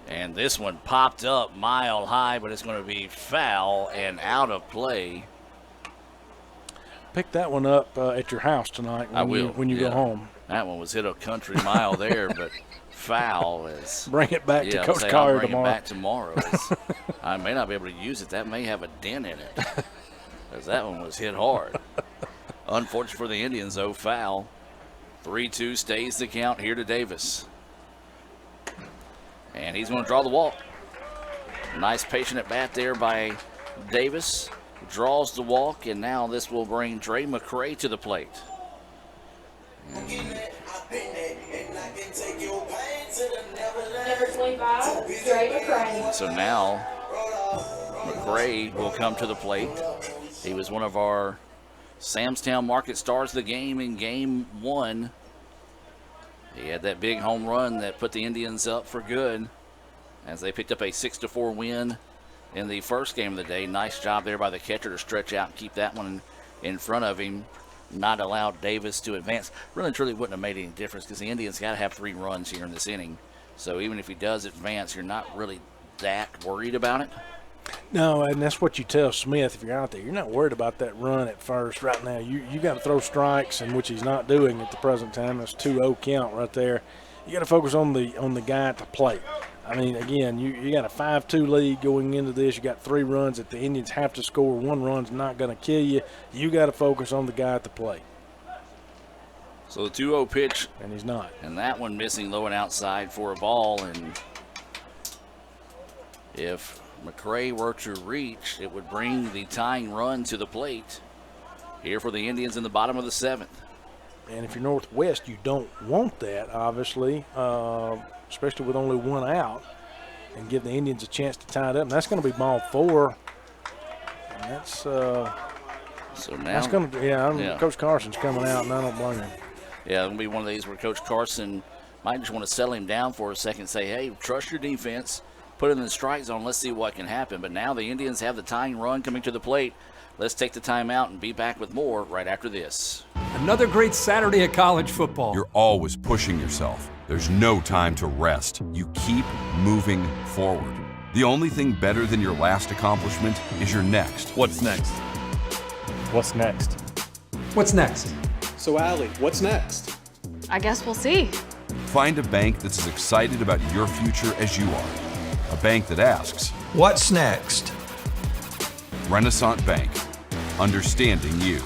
And this one popped up mile high, but it's going to be foul and out of play. Pick that one up at your house tonight when you go home. That one was hit a country mile there, but foul is. Bring it back to Coach Collier tomorrow. Bring it back tomorrow. I may not be able to use it. That may have a dent in it, because that one was hit hard. Unfortunate for the Indians, though, foul. 3-2 stays the count here to Davis. And he's going to draw the walk. Nice patient at bat there by Davis. Draws the walk, and now this will bring Dre McCray to the plate. Number 25, Dre McCray. So now McCray will come to the plate. He was one of our Samstown Market stars of the game in game 1. He had that big home run that put the Indians up for good as they picked up a 6-4 win in the first game of the day. Nice job there by the catcher to stretch out and keep that one in front of him, not allow Davis to advance. Really truly wouldn't have made any difference because the Indians got to have 3 runs here in this inning. So even if he does advance, you're not really that worried about it. No, and that's what you tell Smith if you're out there. You're not worried about that run at first right now. You got to throw strikes, and which he's not doing at the present time. That's 2-0 count right there. You got to focus on the guy at the plate. I mean, again, you got a 5-2 lead going into this. You got 3 runs that the Indians have to score. 1 run's not going to kill you. You got to focus on the guy at the plate. So the 2-0 pitch. And he's not. And that one missing low and outside for a ball. And if McCray were to reach, it would bring the tying run to the plate here for the Indians in the bottom of the 7th. And if you're Northwest, you don't want that, obviously, especially with only 1 out, and give the Indians a chance to tie it up. And that's going to be ball 4. And that's so now. That's going to, Coach Carson's coming out, and I don't blame him. Yeah, it'll be one of these where Coach Carson might just want to settle him down for a second, say, hey, trust your defense, put it in the strike zone, let's see what can happen. But now the Indians have the tying run coming to the plate. Let's take the timeout and be back with more right after this. Another great Saturday of college football. You're always pushing yourself. There's no time to rest. You keep moving forward. The only thing better than your last accomplishment is your next. What's next? What's next? What's next? So, Allie, what's next? I guess we'll see. Find a bank that's as excited about your future as you are. A bank that asks, What's next? Renaissance Bank, understanding you.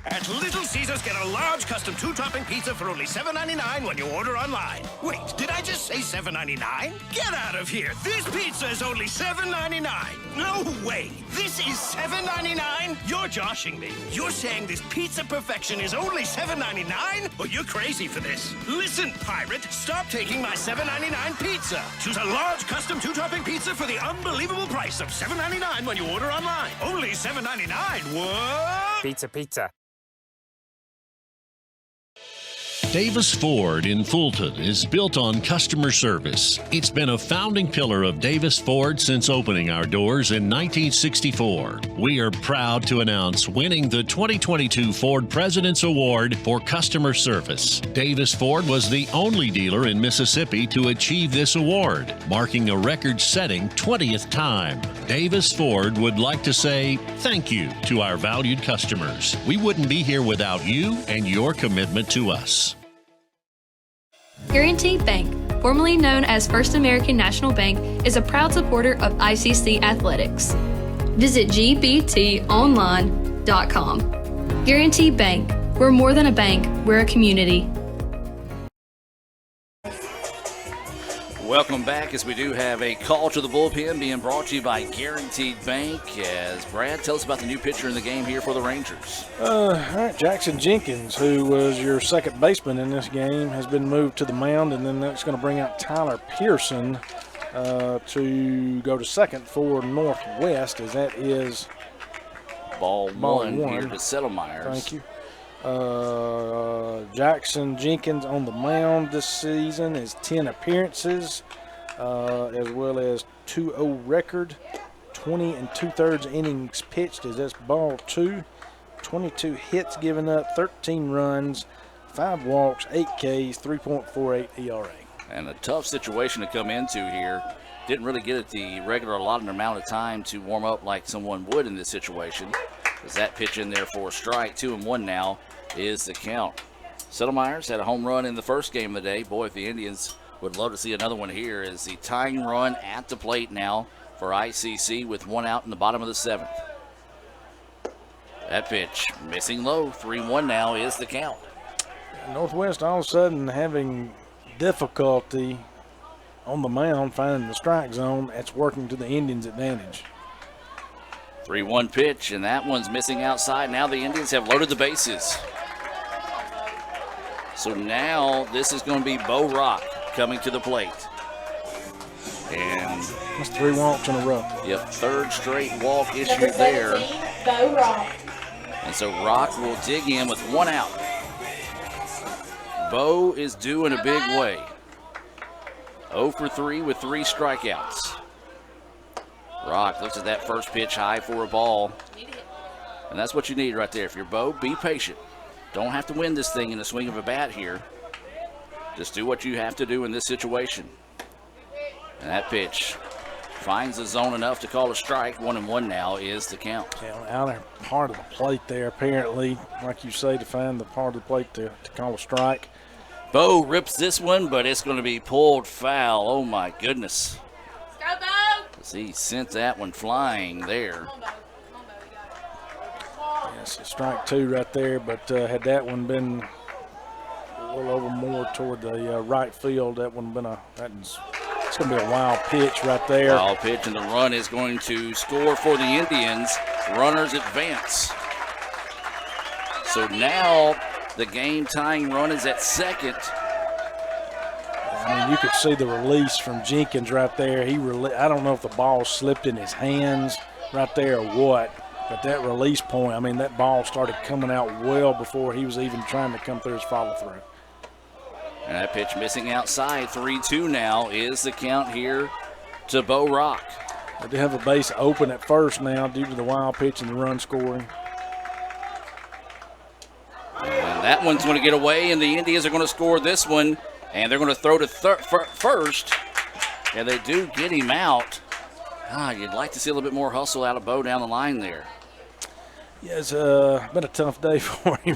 At Little Caesars, get a large custom two-topping pizza for only $7.99 when you order online. Wait, did I just say $7.99? Get out of here! This pizza is only $7.99. No way! This is $7.99? You're joshing me. You're saying this pizza perfection is only $7.99? Well, you're crazy for this. Listen, pirate, stop taking my $7.99 pizza. Choose a large custom two-topping pizza for the unbelievable price of $7.99 when you order online. Only $7.99. What? Pizza. Davis Ford in Fulton is built on customer service. It's been a founding pillar of Davis Ford since opening our doors in 1964. We are proud to announce winning the 2022 Ford President's Award for Customer Service. Davis Ford was the only dealer in Mississippi to achieve this award, marking a record-setting 20th time. Davis Ford would like to say thank you to our valued customers. We wouldn't be here without you and your commitment to us. Guaranty Bank, formerly known as First American National Bank, is a proud supporter of ICC athletics. Visit gbtonline.com. Guaranty Bank, we're more than a bank, we're a community. Welcome back, as we do have a call to the bullpen being brought to you by Guaranteed Bank. As Brad, tell us about the new pitcher in the game here for the Rangers. All right, Jackson Jenkins, who was your second baseman in this game, has been moved to the mound, and then that's going to bring out Tyler Pearson to go to second for Northwest, as that is ball one here to Settlemyers. Thank you. Jackson Jenkins on the mound this season is 10 appearances, as well as 2-0 record, 20 2/3 innings pitched, as that's ball 2, 22 hits given up, 13 runs, 5 walks, 8 Ks, 3.48 ERA. And a tough situation to come into here. Didn't really get it the regular allotted amount of time to warm up like someone would in this situation. As that pitch in there for a strike, 2-1 now is the count. Settlemyers had a home run in the first game of the day. Boy, if the Indians would love to see another one here, is the tying run at the plate now for ICC with 1 out in the bottom of the 7th. That pitch missing low, 3-1 now is the count. Northwest all of a sudden having difficulty on the mound finding the strike zone. That's working to the Indians' advantage. 3-1 pitch, and that one's missing outside. Now the Indians have loaded the bases. So now this is going to be Bo Rock coming to the plate. And that's 3 walks in a row. Yep, third straight walk issued there. Bo Rock. And so Rock will dig in with 1 out. Bo is due in a big way. 0 for 3 with 3 strikeouts. Rock looks at that first pitch high for a ball. And that's what you need right there. If you're Bo, be patient. Don't have to win this thing in the swing of a bat here. Just do what you have to do in this situation. And that pitch finds the zone enough to call a strike. 1-1 now is the count. Yeah, out there, part of the plate there, apparently, like you say, to find the part of the plate to call a strike. Bo rips this one, but it's going to be pulled foul. Oh, my goodness. Go, Bo! He sent that one flying there. Yes, strike 2 right there, but had that one been a little over more toward the right field, that would have been it's going to be a wild pitch right there. Wild pitch, and the run is going to score for the Indians. Runners advance. So now the game tying run is at second. I mean, you could see the release from Jenkins right there. I don't know if the ball slipped in his hands right there or what, but that release point, I mean, that ball started coming out well before he was even trying to come through his follow-through. And that pitch missing outside. 3-2 now is the count here to Bo Rock. They do have a base open at first now due to the wild pitch and the run scoring. And that one's going to get away, and the Indians are going to score this one. And they're going to throw to first, and they do get him out. You'd like to see a little bit more hustle out of Bo down the line there. Yeah, it's been a tough day for him.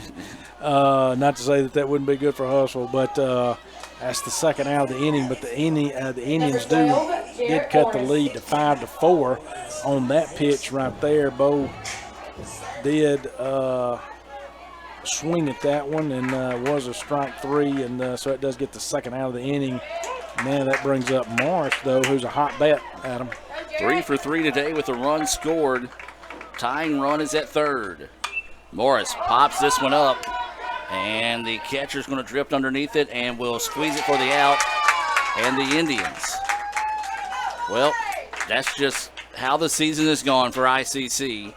Not to say that wouldn't be good for Hustle, but that's the second out of the inning. But the Indians did cut the lead to 5-4 on that pitch right there. Bo did swing at that one and was a strike 3, and so it does get the second out of the inning. Now that brings up Morris, though, who's a hot bat, Adam. 3 for 3 today with a run scored. Tying run is at third. Morris pops this one up, and the catcher's going to drift underneath it and will squeeze it for the out. And the Indians, well, that's just how the season has gone for ICC.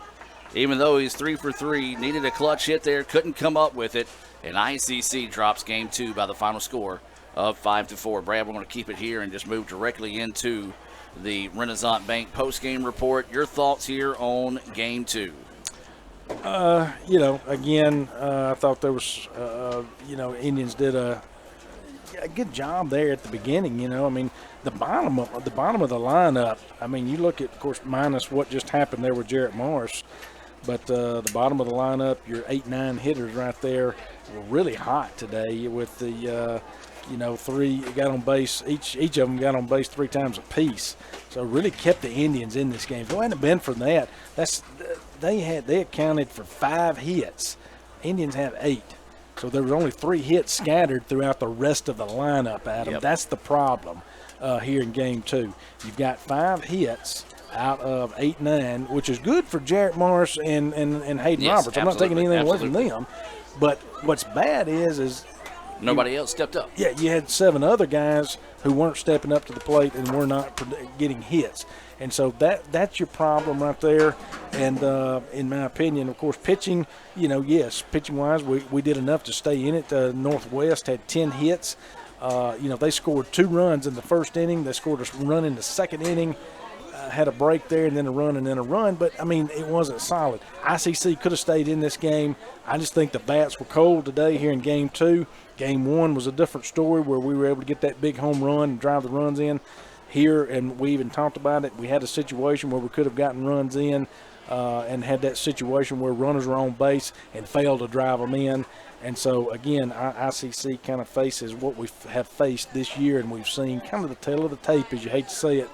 Even though he's 3 for 3, needed a clutch hit there, couldn't come up with it, and ICC drops game 2 by the final score of 5-4. Brad, we're going to keep it here and just move directly into the Renaissance Bank post-game report. Your thoughts here on game 2? Again, I thought there was, Indians did a good job there at the beginning. I mean, the bottom of the lineup. I mean, you look at, of course, minus what just happened there with Jarrett Morris, but the bottom of the lineup, your 8-9 hitters right there, were really hot today with the. 3 got on base. Each of them got on base 3 times apiece. So really kept the Indians in this game. If it hadn't been for that, they accounted for 5 hits. Indians had 8. So there was only 3 hits scattered throughout the rest of the lineup, Adam. Yep. That's the problem here in game 2. You've got 5 hits out of 8-9, which is good for Jarrett Morris and Hayden Roberts. I'm not taking anything away from them. But what's bad is nobody else stepped up. Yeah, you had 7 other guys who weren't stepping up to the plate and were not getting hits. And so that's your problem right there. And in my opinion, of course, pitching, yes, pitching-wise, we did enough to stay in it. Northwest had 10 hits. They scored 2 runs in the first inning. They scored a run in the second inning. Had a break there and then a run and then a run, but I mean, it wasn't solid. ICC could have stayed in this game. I just think the bats were cold today here in game 2. Game 1 was a different story where we were able to get that big home run and drive the runs in here, and we even talked about it. We had a situation where we could have gotten runs in and had that situation where runners were on base and failed to drive them in. And so, again, ICC kind of faces what we have faced this year, and we've seen kind of the tail of the tape, as you hate to say it.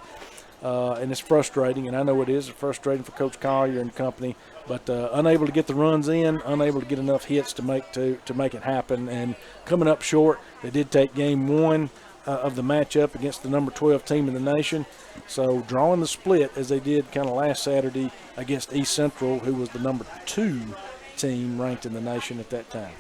And it's frustrating, and I know it is. It's frustrating for Coach Collier and company, but unable to get the runs in, unable to get enough hits to make it happen, and coming up short. They did take game 1 of the matchup against the number 12 team in the nation, so drawing the split as they did kind of last Saturday against East Central, who was the number 2 team ranked in the nation at that time.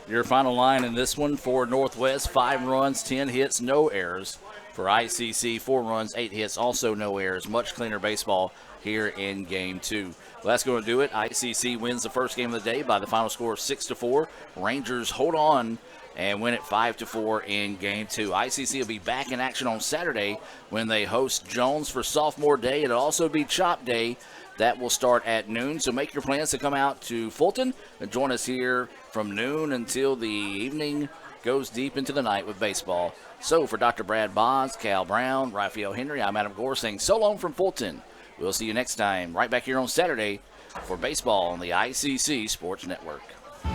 Your final line in this one for Northwest: 5 runs, 10 hits, no errors. For ICC, 4 runs, 8 hits, also no errors. Much cleaner baseball here in game 2. Well, that's going to do it. ICC wins the first game of the day by the final score of 6-4. Rangers hold on and win it 5-4 in game 2. ICC will be back in action on Saturday when they host Jones for Sophomore Day. It'll also be Chop Day. That will start at noon, so make your plans to come out to Fulton and join us here from noon until the evening goes deep into the night with baseball. So for Dr. Brad Bonds, Cal Brown, Raphael Henry, I'm Adam Gore saying so long from Fulton. We'll see you next time right back here on Saturday for baseball on the ICC Sports Network.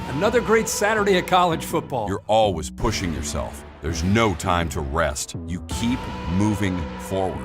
Another great Saturday of college football. You're always pushing yourself. There's no time to rest. You keep moving forward.